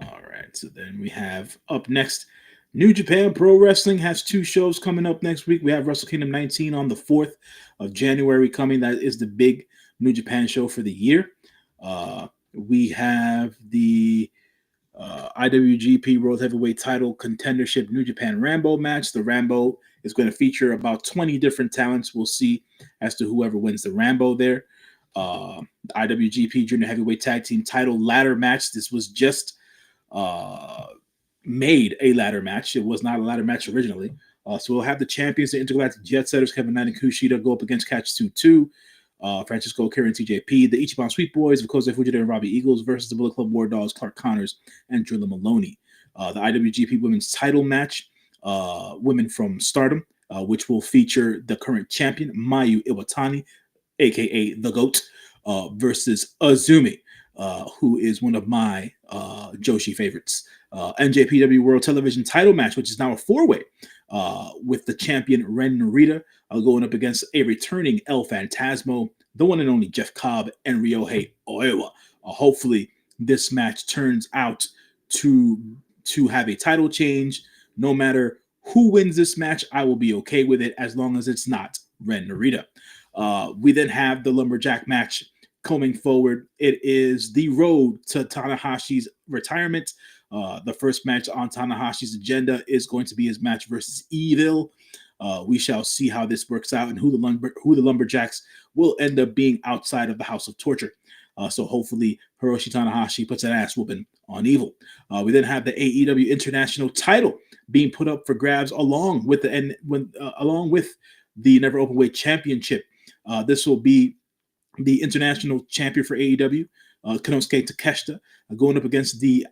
All right, so then we have up next, New Japan Pro Wrestling has two shows coming up next week. We have Wrestle Kingdom 19 on the 4th of January coming. That is the big New Japan show for the year. We have the IWGP World Heavyweight Title Contendership New Japan Rambo match. The Rambo is going to feature about 20 different talents. We'll see as to whoever wins the Rambo there. The IWGP Junior Heavyweight Tag Team Title ladder match. This was just made a ladder match. It was not a ladder match originally. So we'll have the champions, the Intergalactic Jet Setters, Kevin Knight and Kushida, go up against Catch 2-2. Francisco Akira and TJP, the Ichiban Sweet Boys of Kosei Fujita and Robbie Eagles versus the Bullet Club War Dogs, Clark Connors and Drilla Maloney. The IWGP Women's Title match, Women from Stardom, which will feature the current champion, Mayu Iwatani, aka The GOAT, versus Azumi, who is one of my Joshi favorites. NJPW World Television Title match, which is now a four-way, with the champion Ren Narita going up against a returning El Phantasmo, the one and only Jeff Cobb, and Ryohei Oiwa. Hopefully, this match turns out to have a title change. No matter who wins this match, I will be okay with it as long as it's not Ren Narita. We then have the Lumberjack match coming forward. It is the road to Tanahashi's retirement. The first match on Tanahashi's agenda is going to be his match versus Evil. We shall see how this works out and who the Lumberjacks will end up being outside of the House of Torture. So hopefully Hiroshi Tanahashi puts an ass whooping on Evil. We then have the AEW International title being put up for grabs along with the Never Openweight Championship. This will be the international champion for AEW, Konosuke Takeshita, going up against the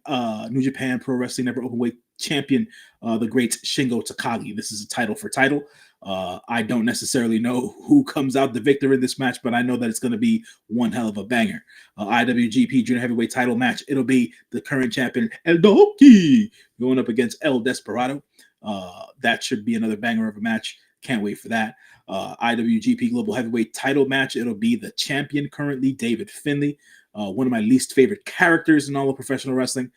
New Japan Pro Wrestling Never Openweight champion, the great Shingo Takagi. This is a title for title. I don't necessarily know who comes out the victor in this match, but I know that it's going to be one hell of a banger. IWGP Junior Heavyweight title match. It'll be the current champion, El Doki, going up against El Desperado. That should be another banger of a match. Can't wait for that. IWGP Global Heavyweight title match. It'll be the champion currently, David Finlay, one of my least favorite characters in all of professional wrestling,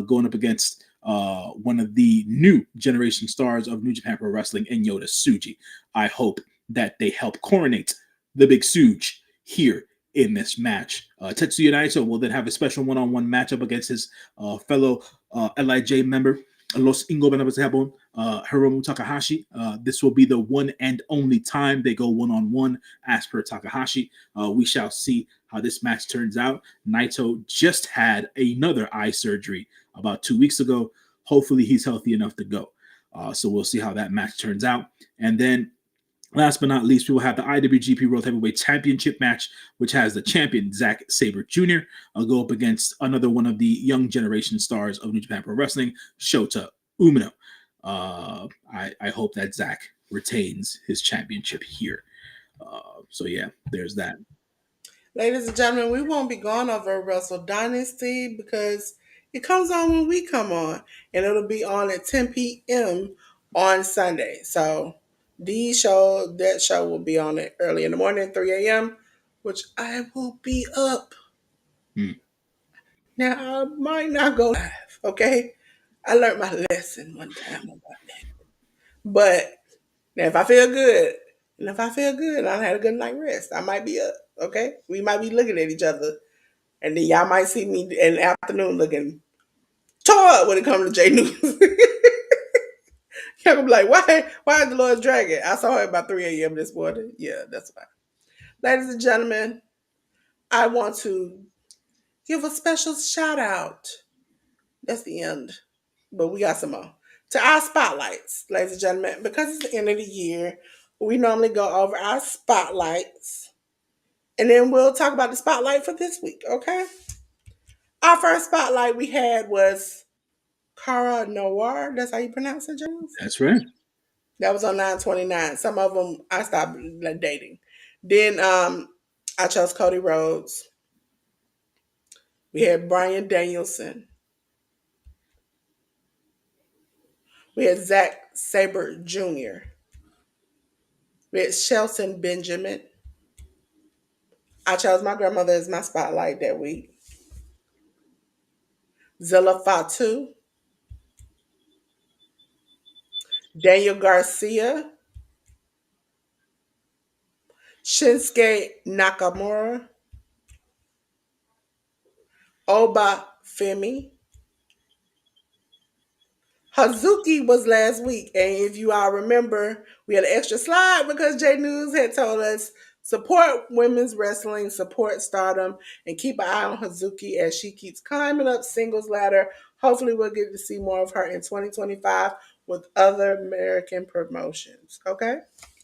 going up against one of the new generation stars of New Japan Pro Wrestling, in Yota Tsuji. I hope that they help coronate the Big Suge here in this match. Tetsuya Naito will then have a special one-on-one matchup against his fellow LIJ member, Los Ingobernables de Japón, Hiromu Takahashi. This will be the one and only time they go one-on-one as per Takahashi. We shall see how this match turns out. Naito just had another eye surgery about 2 weeks ago. Hopefully he's healthy enough to go. So we'll see how that match turns out. And then Last but not least, we will have the IWGP World Heavyweight Championship match, which has the champion Zack Sabre Jr. Go up against another one of the young generation stars of New Japan Pro Wrestling, Shota Umino. I hope that Zack retains his championship here. So yeah, there's that. Ladies and gentlemen, we won't be going over Wrestle Dynasty because it comes on when we come on, and it'll be on at 10 p.m. on Sunday. So that show will be on it early in the morning, 3 a.m., which I will be up. Hmm. Now I might not go live, okay? I learned my lesson one time about that. But now if I feel good, and if I feel good and I had a good night rest, I might be up, okay? We might be looking at each other, and then y'all might see me in the afternoon looking tore up when it comes to J News. Y'all gonna be like, why is Dolores dragging? I saw her about 3 a.m. this morning. Yeah, that's why. Ladies and gentlemen, I want to give a special shout out. That's the end. But we got some more. To our spotlights, ladies and gentlemen, because it's the end of the year, we normally go over our spotlights. And then we'll talk about the spotlight for this week, okay? Our first spotlight we had was Cara Noir. That's how you pronounce it, James? That's right. That was on 9/29. Some of them I stopped dating. Then I chose Cody Rhodes. We had Brian Danielson. We had Zack Sabre Jr. We had Shelton Benjamin. I chose my grandmother as my spotlight that week. Zilla Fatu, Daniel Garcia, Shinsuke Nakamura, Oba Femi. Hazuki was last week, and if you all remember, we had an extra slide because J News had told us support women's wrestling, support stardom, and keep an eye on Hazuki as she keeps climbing up singles ladder. Hopefully, we'll get to see more of her in 2025 with other American promotions. Okay.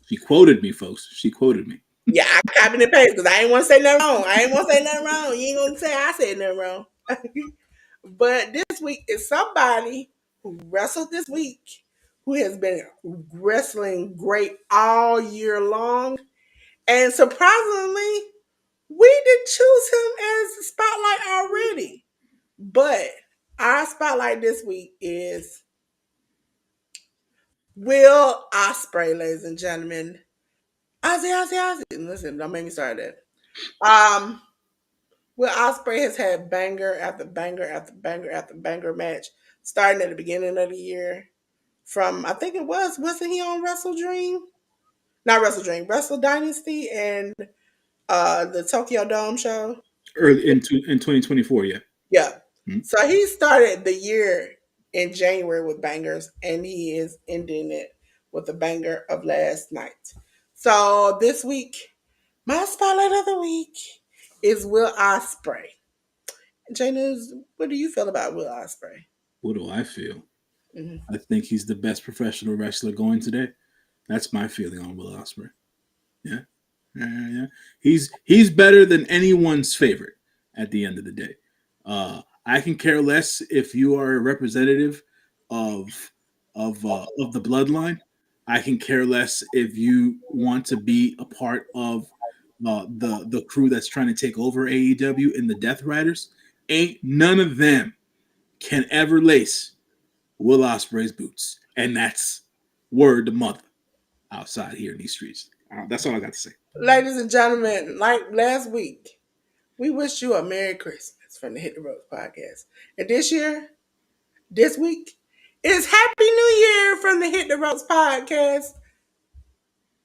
She quoted me, folks. She quoted me. Yeah, I copied and pasted because I ain't want to say nothing wrong. I ain't want to say nothing wrong. You ain't gonna say I said nothing wrong. But this week is somebody who wrestled this week, who has been wrestling great all year long. And surprisingly, we did choose him as the spotlight already. But our spotlight this week is Will Ospreay, ladies and gentlemen. Ozzy. Listen, don't make me start that. Um, Will Ospreay has had banger after banger after banger after banger match starting at the beginning of the year. From I think it wasn't he on Wrestle Dream? Not Wrestle Dream, Wrestle Dynasty and the Tokyo Dome show. Early in 2024, yeah. Yeah. Hmm. So he started the year in January with bangers and he is ending it with a banger of last night. So this week, my spotlight of the week is Will Ospreay. J News, what do you feel about Will Ospreay? What do I feel? Mm-hmm. I think he's the best professional wrestler going today. That's my feeling on Will Ospreay. Yeah. Yeah. He's better than anyone's favorite at the end of the day. I can care less if you are a representative of of the bloodline. I can care less if you want to be a part of the crew that's trying to take over AEW in the Death Riders. Ain't none of them can ever lace Will Ospreay's boots, and that's word to mother outside here in these streets. That's all I got to say. Ladies and gentlemen, like last week, we wish you a Merry Christmas from the Hit the Ropes podcast. And this week, is Happy New Year from the Hit the Ropes podcast.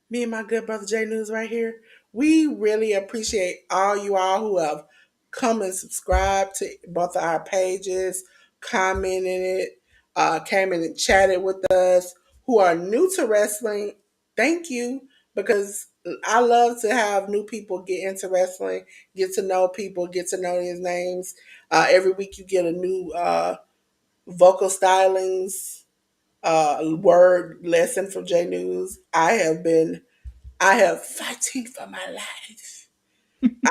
Me and my good brother J News right here. We really appreciate all you all who have come and subscribed to both of our pages, commented it, came in and chatted with us, who are new to wrestling. Thank you because I love to have new people get into wrestling, get to know people, get to know these names. Every week you get a new vocal stylings word lesson from J News. I have been I have fighting for my life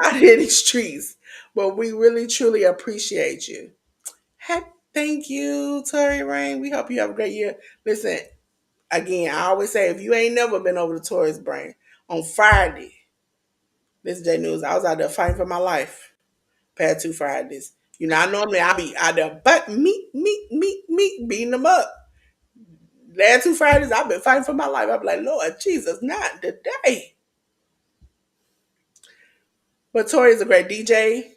out here in these streets. But we really truly appreciate you. Thank you, Tori Rain. We hope you have a great year. Listen, again, I always say if you ain't never been over to Tori's Brain on Friday, this is J News. I was out there fighting for my life. Past 2 Fridays. You know, I normally I be out there, but me, beating them up. Last 2 Fridays, I've been fighting for my life. I'm like, Lord Jesus, not today. But Tori is a great DJ,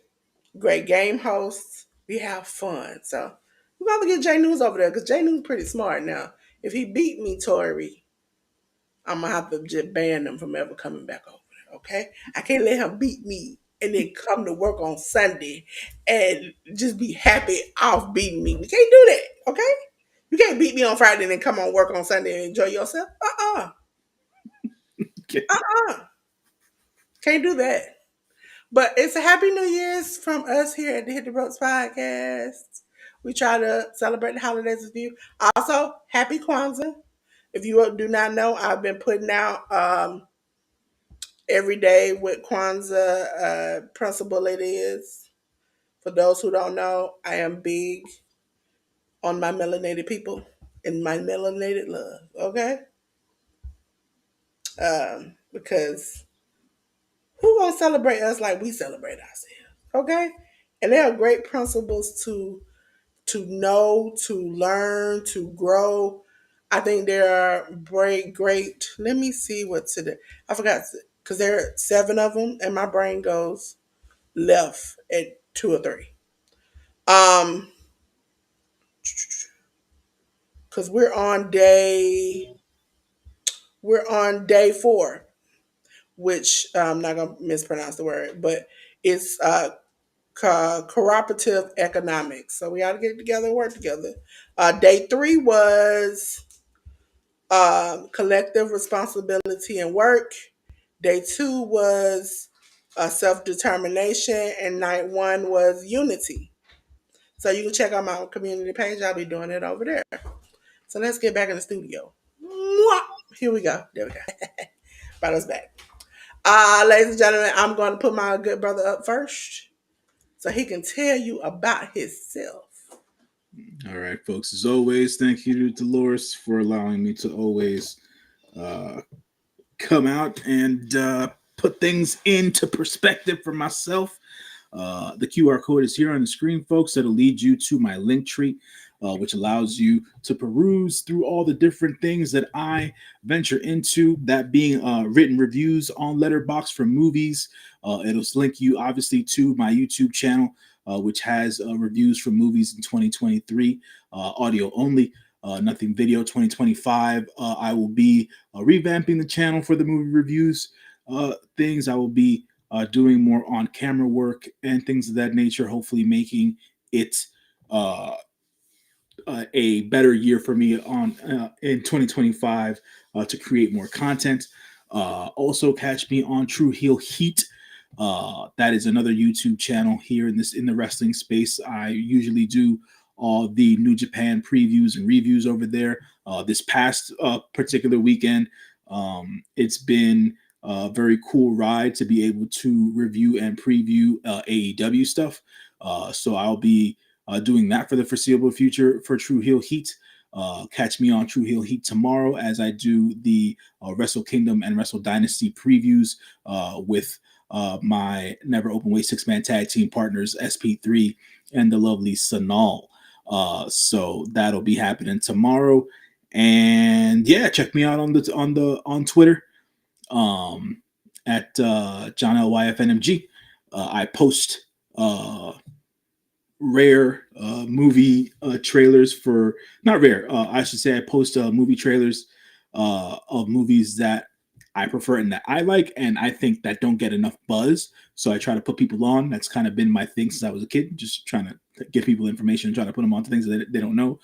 great game host. We have fun. So we got to get J News over there because J News pretty smart now. If he beat me, Tori, I'm gonna have to just ban him from ever coming back over there. Okay, I can't let him beat me and then come to work on Sunday and just be happy off beating me. We can't do that. Okay, you can't beat me on Friday and then come on work on Sunday and enjoy yourself. Okay. Uh. Can't do that. But it's a happy New Year's from us here at the Hit the Ropes podcast. We try to celebrate the holidays with you. Also, happy Kwanzaa. If you do not know, I've been putting out every day what Kwanzaa principle it is. For those who don't know, I am big on my melanated people and my melanated love. Okay, because who gonna celebrate us like we celebrate ourselves? Okay, and there are great principles to know, to learn, to grow. I think there are great. Let me see what today. I forgot because there are 7 of them, and my brain goes left at 2 or 3. Um, because we're on day 4, which I'm not gonna mispronounce the word, but it's cooperative economics. So we got to get together and work together. Day 3 was collective responsibility and work. Day 2 was self determination, and night 1 was unity. So you can check out my community page. I'll be doing it over there. So let's get back in the studio. Mwah! Here we go. There we go. Brought us back. Ladies and gentlemen, I'm going to put my good brother up first so he can tell you about himself. All right, folks. As always, thank you to Dolores for allowing me to always uh, come out and put things into perspective for myself. The QR code is here on the screen, folks. That'll lead you to my link tree, which allows you to peruse through all the different things that I venture into, that being written reviews on Letterboxd for movies. It'll link you, obviously, to my YouTube channel, which has reviews for movies in 2023, audio only. Nothing video 2025. I will be revamping the channel for the movie reviews things. I will be doing more on camera work and things of that nature, hopefully making it uh, a better year for me on in 2025 to create more content. Also, catch me on True Heel Heat. That is another YouTube channel here in the wrestling space. I usually do all the New Japan previews and reviews over there. This past particular weekend, it's been a very cool ride to be able to review and preview AEW stuff. So I'll be doing that for the foreseeable future for True Heel Heat. Catch me on True Heel Heat tomorrow as I do the Wrestle Kingdom and Wrestle Dynasty previews with my Never Open Weight 6-man tag team partners SP3 and the lovely Sanal. So that'll be happening tomorrow. And yeah, check me out on Twitter at John LYFNMG. I post rare movie trailers for not rare. I should say I post movie trailers of movies that I prefer and that I like, and I think that don't get enough buzz. So I try to put people on. That's kind of been my thing since I was a kid, just trying to give people information and try to put them onto things that they don't know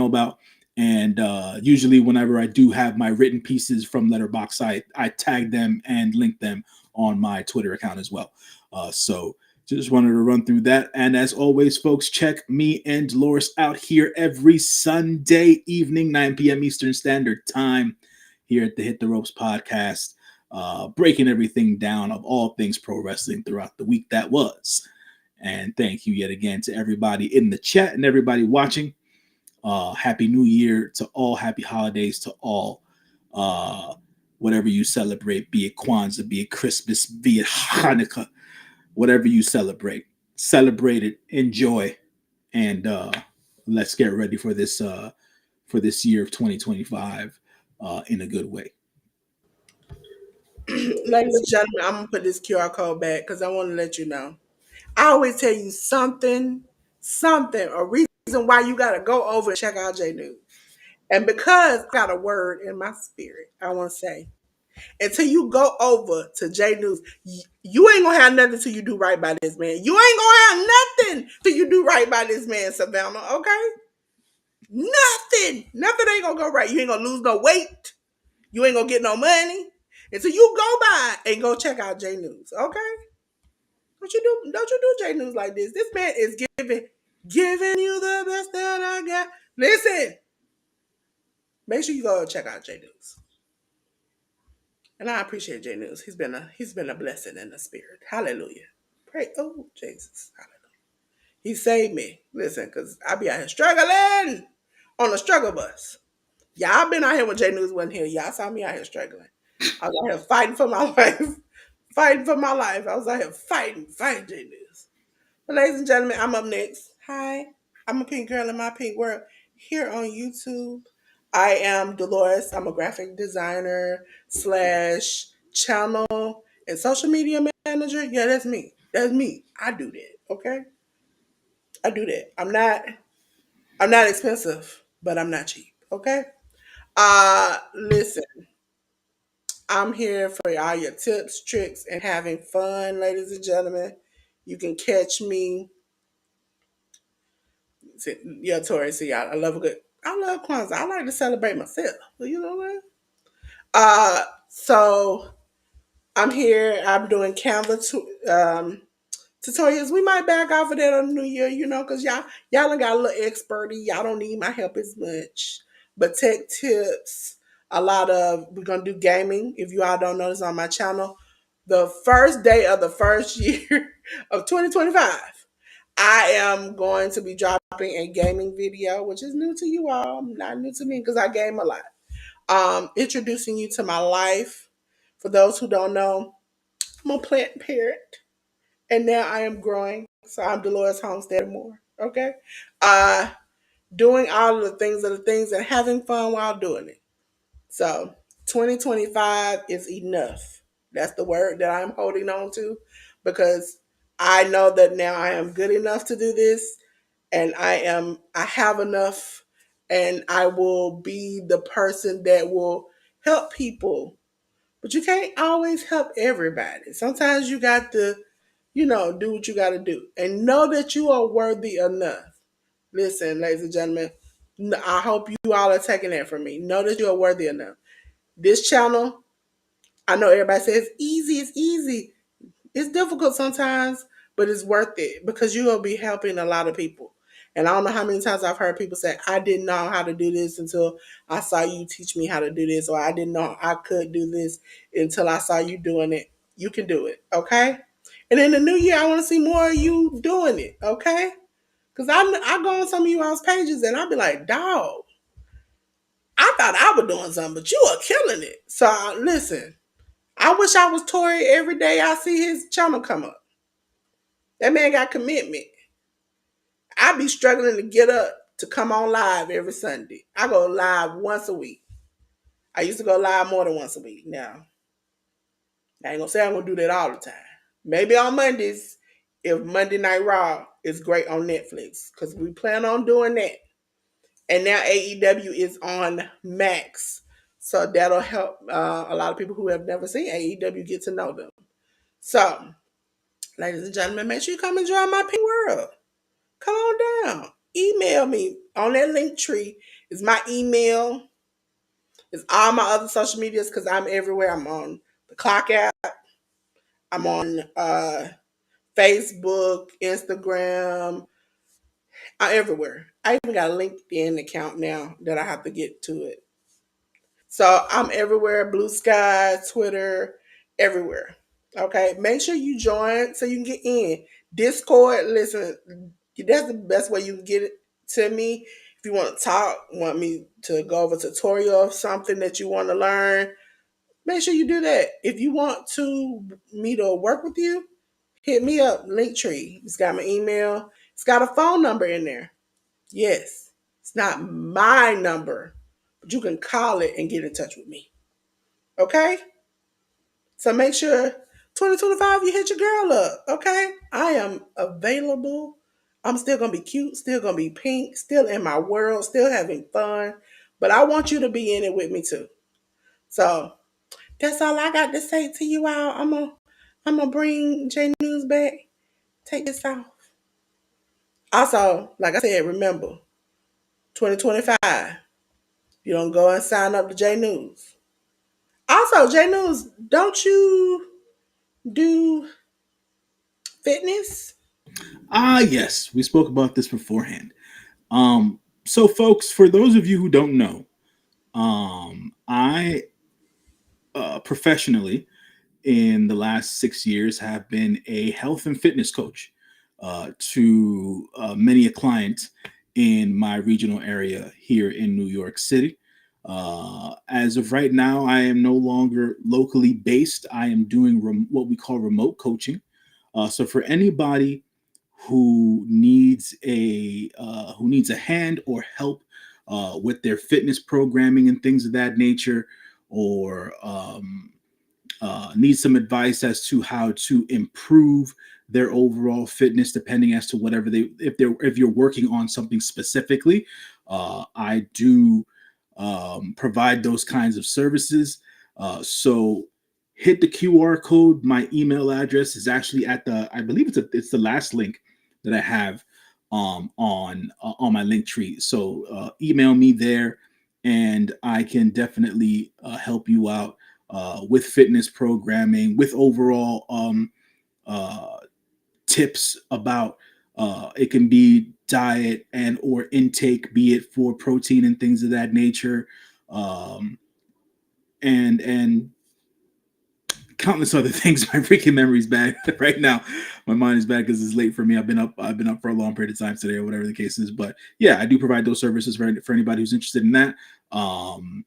about. And usually, whenever I do have my written pieces from Letterboxd, I tag them and link them on my Twitter account as well. So just wanted to run through that. And as always, folks, check me and Dolores out here every Sunday evening, 9 p.m. Eastern Standard Time, here at the Hit the Ropes podcast. breaking everything down of all things pro wrestling throughout the week that was. And thank you yet again to everybody in the chat and everybody watching. Happy New Year to all. Happy holidays to all. Uh, Whatever you celebrate, be it Kwanzaa, be it Christmas, be it Hanukkah, whatever you celebrate it, enjoy, and let's get ready for this year of 2025 in a good way. Ladies and gentlemen, I'm gonna put this QR code back because I want to let you know. I always tell you something, a reason why you gotta go over and check out J News. And because I got a word in my spirit, I want to say, until you go over to J News, you ain't gonna have nothing till you do right by this man. You ain't gonna have nothing till you do right by this man, Savannah. Okay, nothing ain't gonna go right. You ain't gonna lose no weight. You ain't gonna get no money until you go by and go check out J News. Okay, don't you do J News like this. This man is giving you the best that I got. Listen, make sure you go check out J News. And I appreciate J News. He's been a blessing in the spirit. Hallelujah. Pray. Oh, Jesus. Hallelujah. He saved me. Listen, because I be out here struggling on the struggle bus. Y'all been out here when J News wasn't here. Y'all saw me out here struggling. I was out here fighting for my life. Fighting for my life. I was out here fighting J News. But ladies and gentlemen, I'm up next. Hi. I'm a pink girl in my pink world here on YouTube. I am Dolores. I'm a graphic designer slash channel and social media manager. Yeah, that's me. That's me. I do that. Okay. I do that. I'm not expensive, but I'm not cheap. Okay. Listen, I'm here for all your tips, tricks, and having fun, ladies and gentlemen. You can catch me. Yeah, Tori, see, I love Kwanzaa. I like to celebrate myself. You know what? So I'm here. I'm doing tutorials. We might back off of that on the new year, because y'all done got a little experty. Y'all don't need my help as much. But tech tips, we're gonna do gaming. If you all don't know this on my channel, the first day of the first year of 2025, I am going to be dropping a gaming video, which is new to you all, not new to me because I game a lot. Introducing you to my life. For those who don't know, I'm a plant parent and now I am growing. So I'm Dolores Homestead and more. Okay. Uh Doing all of the things and having fun while doing it. So 2025 is enough. That's the word that I'm holding on to because I know that now I am good enough to do this and I have enough and I will be the person that will help people. But you can't always help everybody. Sometimes you got to, do what you got to do and know that you are worthy enough. Listen, ladies and gentlemen, I hope you all are taking that from me. Know that you are worthy enough. This channel, I know everybody says it's easy. It's difficult sometimes, but it's worth it because you will be helping a lot of people. And I don't know how many times I've heard people say, I didn't know how to do this until I saw you teach me how to do this, or I didn't know I could do this until I saw you doing it. You can do it, okay? And in the new year, I want to see more of you doing it, okay? Because I go on some of you all's pages and I'll be like, dog, I thought I was doing something, but you are killing it. So listen, I wish I was Tory every day I see his channel come up. That man got commitment. I be struggling to get up to come on live every Sunday. I go live once a week. I used to go live more than once a week. Now, I ain't gonna say I'm gonna do that all the time. Maybe on Mondays, if Monday Night Raw is great on Netflix, because we plan on doing that. And now AEW is on Max. So that'll help a lot of people who have never seen AEW get to know them. So, ladies and gentlemen, make sure you come and join my Pink World. Come on down. Email me on that link tree. Is my email. It's all my other social medias because I'm everywhere. I'm on the Clock app. I'm on Facebook, Instagram. I'm everywhere. I even got a LinkedIn account now that I have to get to it. So I'm everywhere. Blue Sky, Twitter. everywhere. Okay, make sure you join so you can get in. Discord, listen, that's the best way you can get it to me. If you want to talk, want me to go over a tutorial of something that you want to learn, make sure you do that. If you want to me to work with you, hit me up. Linktree. It's got my email. It's got a phone number in there. Yes, it's not my number, but you can call it and get in touch with me. Okay? So make sure 2025 you hit your girl up. Okay? I am available. I'm still gonna be cute, still gonna be pink, still in my world, still having fun. But I want you to be in it with me too. So that's all I got to say to you all. I'm gonna bring J News back. Take this off. Also, like I said, remember 2025. You don't go and sign up to J News. Also, J News, don't you do fitness? Yes, we spoke about this beforehand. So folks, for those of you who don't know, I professionally in the last 6 years have been a health and fitness coach to many a client in my regional area here in New York City. As of right now, I am no longer locally based. I am doing what we call remote coaching. So for anybody who needs a hand or help with their fitness programming and things of that nature, or need some advice as to how to improve their overall fitness, depending as to whatever if you're working on something specifically. I do provide those kinds of services. So hit the QR code. My email address is actually at I believe it's the last link that I have on my link tree. So email me there, and I can definitely help you out with fitness programming, with overall uh, tips about it can be diet and or intake, be it for protein and things of that nature, um, and countless other things. My freaking memory's bad right now. My mind is bad because it's late for me. I've been up for a long period of time today, or whatever the case is. But yeah, I do provide those services for anybody who's interested in that. Um,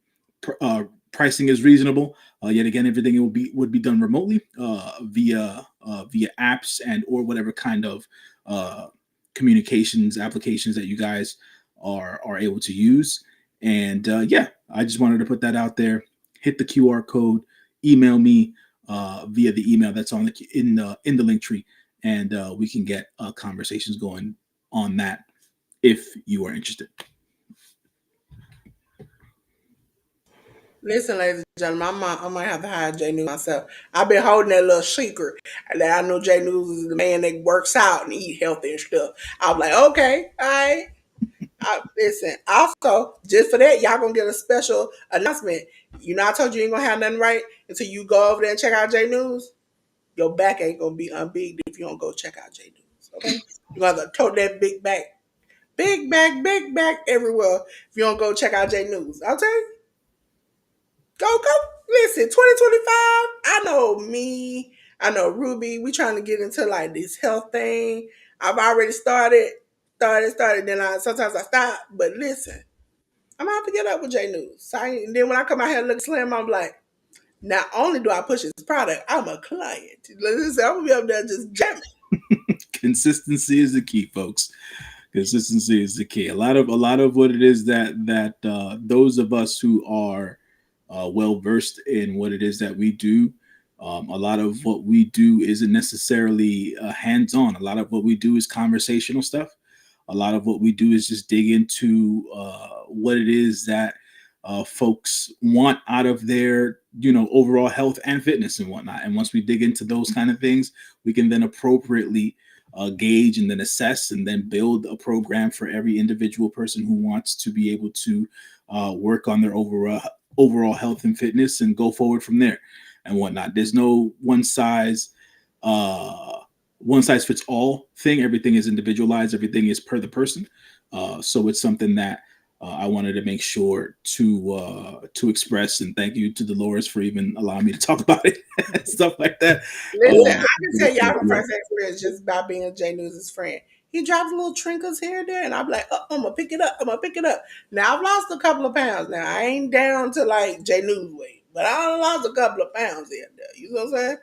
Pricing is reasonable. Yet again, everything would be done remotely via apps and or whatever kind of uh, communications applications that you guys are able to use. And yeah, I just wanted to put that out there. Hit the QR code, email me via the email that's on in the link tree, and we can get conversations going on that if you are interested. Listen, ladies and gentlemen, I might have to hire J News myself. I've been holding that little secret that I know J News is the man that works out and eat healthy and stuff. I was like, okay, all right. Listen, also, just for that, y'all gonna get a special announcement. You know, I told you you ain't gonna have nothing right until you go over there and check out J News. Your back ain't gonna be unbig if you don't go check out J News. Okay? You gotta tote that big back everywhere if you don't go check out J News. Okay? Go. Listen, 2025. I know me. I know Ruby. We trying to get into like this health thing. I've already started. Then sometimes I stop. But listen, I'm gonna have to get up with J News. So and then when I come out here looking slim, I'm like, not only do I push his product, I'm a client. Listen, I'm gonna be up there just jamming. Consistency is the key, folks. Consistency is the key. A lot of what it is that those of us who are well versed in what it is that we do. A lot of what we do isn't necessarily hands on. A lot of what we do is conversational stuff. A lot of what we do is just dig into what it is that folks want out of their, overall health and fitness and whatnot. And once we dig into those kind of things, we can then appropriately gauge and then assess and then build a program for every individual person who wants to be able to work on their overall health and fitness and go forward from there and whatnot. There's no uh, one size fits all thing. Everything is individualized. Everything is per the person. So it's something that I wanted to make sure to express and thank you to Dolores for even allowing me to talk about it and stuff like that. Listen, I can tell y'all from Yeah. first experience just by being J News' friend. He drops little trinkles here and there, and I'm like, I'm gonna pick it up. I'm gonna pick it up. Now I've lost a couple of pounds. Now I ain't down to like J News weight, but I done lost a couple of pounds here and there. You know what I'm saying?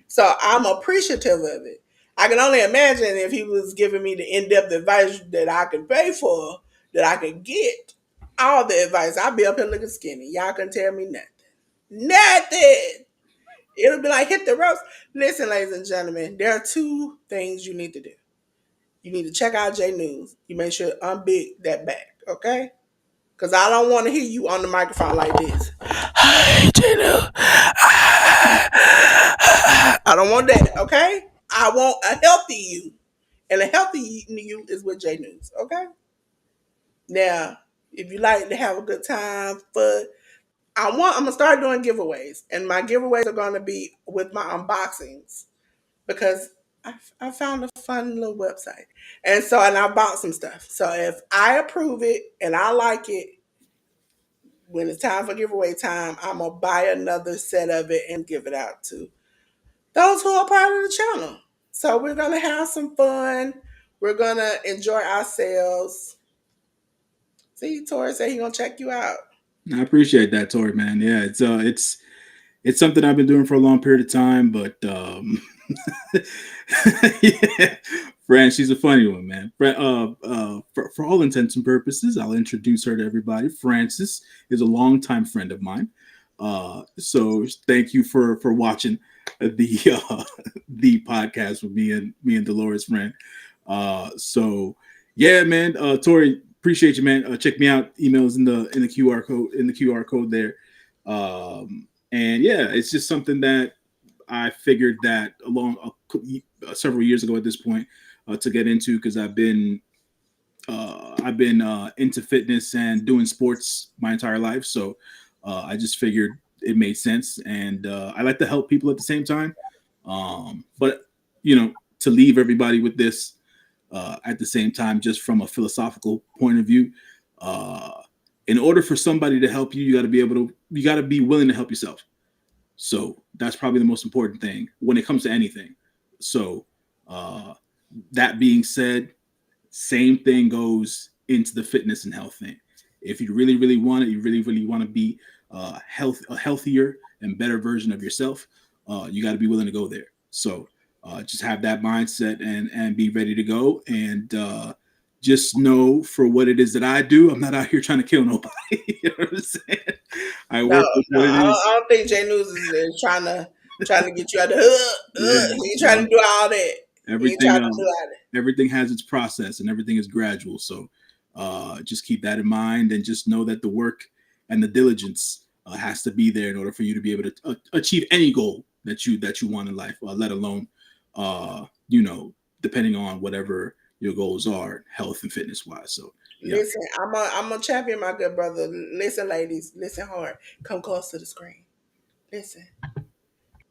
So I'm appreciative of it. I can only imagine if he was giving me the in-depth advice that I could pay for, that I could get all the advice. I'd be up here looking skinny. Y'all can tell me nothing. Nothing. It'll be like hit the ropes. Listen, ladies and gentlemen, there are two things you need to do. You need to check out J News. You make sure to unbig that back, okay? Because I don't want to hear you on the microphone like this. Hey, J News. I don't want that, okay? I want a healthy you. And a healthy you is with J News, okay? Now, if you like to have a good time, fun, I'm gonna start doing giveaways. And my giveaways are gonna be with my unboxings because I found a fun little website. And I bought some stuff. So if I approve it and I like it, when it's time for giveaway time, I'm going to buy another set of it and give it out to those who are part of the channel. So we're going to have some fun. We're going to enjoy ourselves. See, Tori said he's going to check you out. I appreciate that, Tori, man. Yeah, it's something I've been doing for a long period of time, but yeah, Fran, she's a funny one, man. For all intents and purposes, I'll introduce her to everybody. Francis is a longtime friend of mine. So thank you for watching the the podcast with me and Dolores, friend. So yeah, man. Tori, appreciate you, man. Check me out. Emails in the QR code there. And yeah, it's just something that I figured that several years ago at this point to get into because I've been into fitness and doing sports my entire life. So I just figured it made sense, and I like to help people at the same time. But to leave everybody with this at the same time, just from a philosophical point of view, uh, in order for somebody to help you, you got to be willing to help yourself. So that's probably the most important thing when it comes to anything. So uh, that being said, same thing goes into the fitness and health thing. If you really, really want it, you really, really want to be a healthier and better version of yourself, you got to be willing to go there. So just have that mindset and be ready to go. And just know for what it is that I do, I'm not out here trying to kill nobody. You know what I'm saying? I No, work with no, what it is. I don't think J News is trying to get you out the hood. Yeah, He ain't trying no, to do all that. He ain't everything trying to do all that. everything has its process and everything is gradual. So just keep that in mind and just know that the work and the diligence has to be there in order for you to be able to achieve any goal that you want in life, let alone uh, you know depending on whatever your goals are, health and fitness wise. So yeah. Listen, I'm a champion, my good brother. Listen, ladies, listen hard. Come close to the screen. Listen.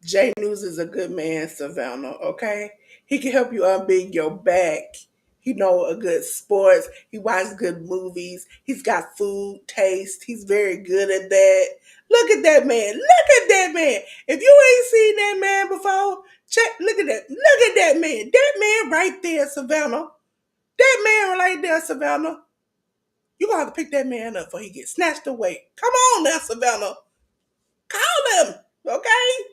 J News is a good man, Savannah, okay? He can help you unbig your back. He know a good sports. He watches good movies. He's got food taste. He's very good at that. Look at that man. Look at that man. If you ain't seen that man before, check. Look at that. Look at that man. That man right there, Savannah. That man right there, Savannah. You gonna have to pick that man up before he gets snatched away. Come on now, Savannah. Call him, okay?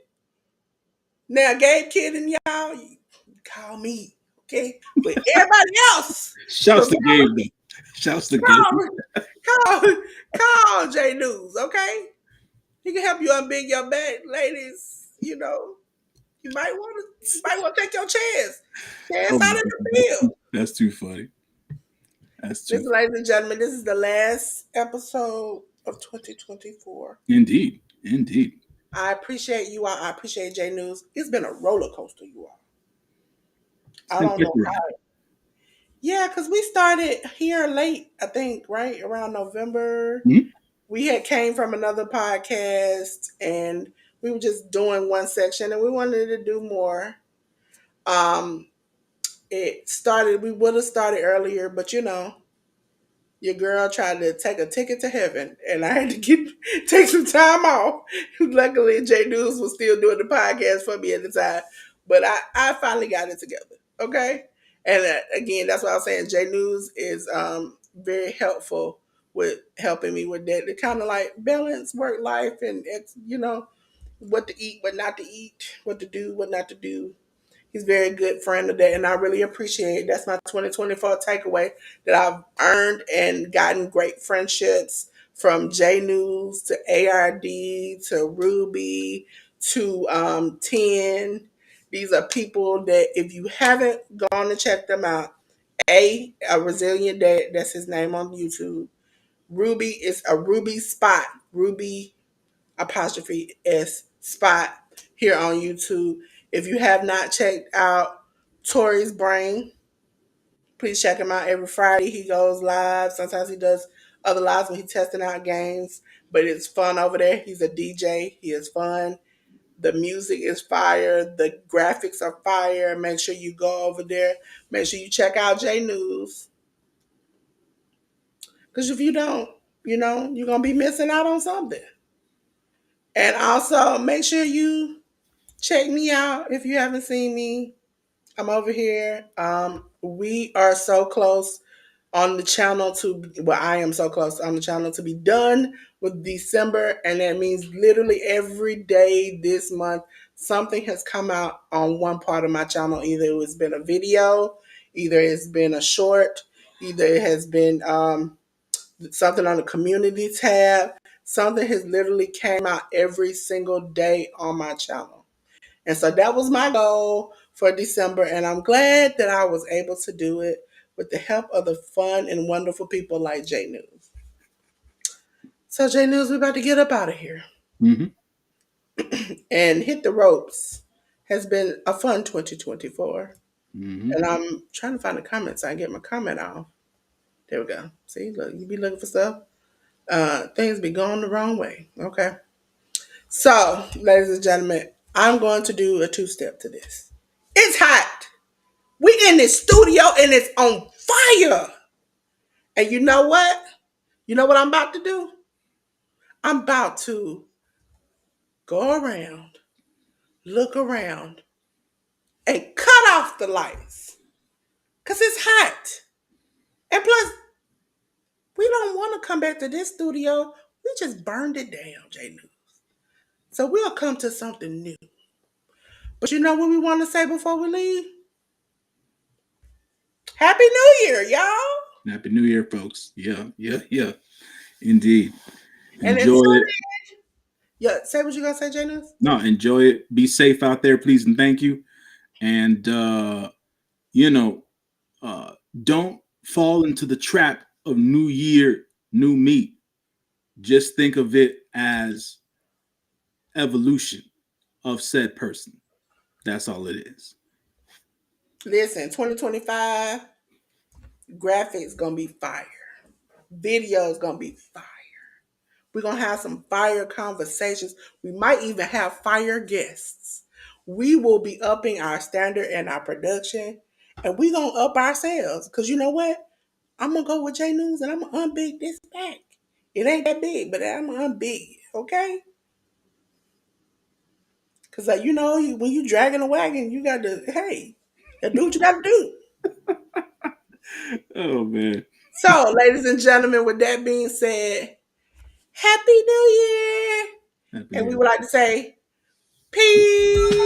Now, Gabe Kid and y'all, you call me, okay? But everybody else, Shouts to Savannah, Gabe though. Shouts to Gabe. call, call J News, okay? He can help you unbig your back, ladies. You might want to take your chance Oh out my in God, the field. that's too funny. That's too Listen, ladies and gentlemen, this is the last episode of 2024. indeed, indeed. I appreciate you all. I appreciate J News. It's been a roller coaster, you all. It's I been don't quick know around. how. Yeah, because we started here late, I think, right around November. Mhm. We had came from another podcast and we were just doing one section and we wanted to do more. Um, we would have started earlier, but Your girl tried to take a ticket to heaven, and I had to take some time off. Luckily, J News was still doing the podcast for me at the time, but I finally got it together. Okay, and again, that's what I was saying. J News is very helpful with helping me with that. It kind of like balance work life, and it's what to eat, what not to eat, what to do, what not to do. He's a very good friend of that, and I really appreciate it. That's my 2024 takeaway, that I've earned and gotten great friendships from J News to ARD to Ruby to 10. These are people that if you haven't gone to check them out, a Resilient Dad, that's his name on YouTube. Ruby is a Ruby Spot. Ruby apostrophe S spot here on YouTube. If you have not checked out Tori's Brain, please check him out every Friday. He goes live. Sometimes he does other lives when he's testing out games, but it's fun over there. He's a DJ. He is fun. The music is fire. The graphics are fire. Make sure you go over there. Make sure you check out J News. Because if you don't, you're going to be missing out on something. And also make sure you check me out if you haven't seen me. I'm over here. We are so close on the channel to, well, I am so close on the channel to be done with December. And that means literally every day this month, something has come out on one part of my channel. Either it's been a video, either it's been a short, either it has been something on the community tab. Something has literally came out every single day on my channel. And so that was my goal for December. And I'm glad that I was able to do it with the help of the fun and wonderful people like J News. So, J News, we're about to get up out of here Mm-hmm. and hit the ropes. Has been a fun 2024. Mm-hmm. And I'm trying to find the comments so I can get my comment off. There we go. See, look, you be looking for stuff. Things be going the wrong way. Okay. So, ladies and gentlemen, I'm going to do a two-step to this. It's hot. We in this studio and it's on fire. And you know what? You know what I'm about to do? I'm about to go around, look around, and cut off the lights. Because it's hot. And plus, we don't want to come back to this studio. We just burned it down, J News. So we'll come to something new. But you know what we want to say before we leave? Happy New Year, y'all. Happy New Year, folks. Yeah, yeah, yeah. Indeed. And Enjoy until it. yeah, say what you gonna say, J News. No, enjoy it. Be safe out there, please, and thank you. And you know, don't fall into the trap of New Year, new me. Just think of it as evolution of said person. That's all it is. Listen, 2025 graphics gonna be fire. Videos gonna be fire. We're gonna have some fire conversations. We might even have fire guests. We will be upping our standard and our production, and we gonna up ourselves. Cause you know what? I'm gonna go with J News and I'm gonna unbig this back. It ain't that big, but I'm gonna unbig it, okay? Cause when you dragging a wagon, you got to do what you got to do. Oh man. So, ladies and gentlemen, with that being said, Happy New Year! Happy And New we Year. would like to say, peace.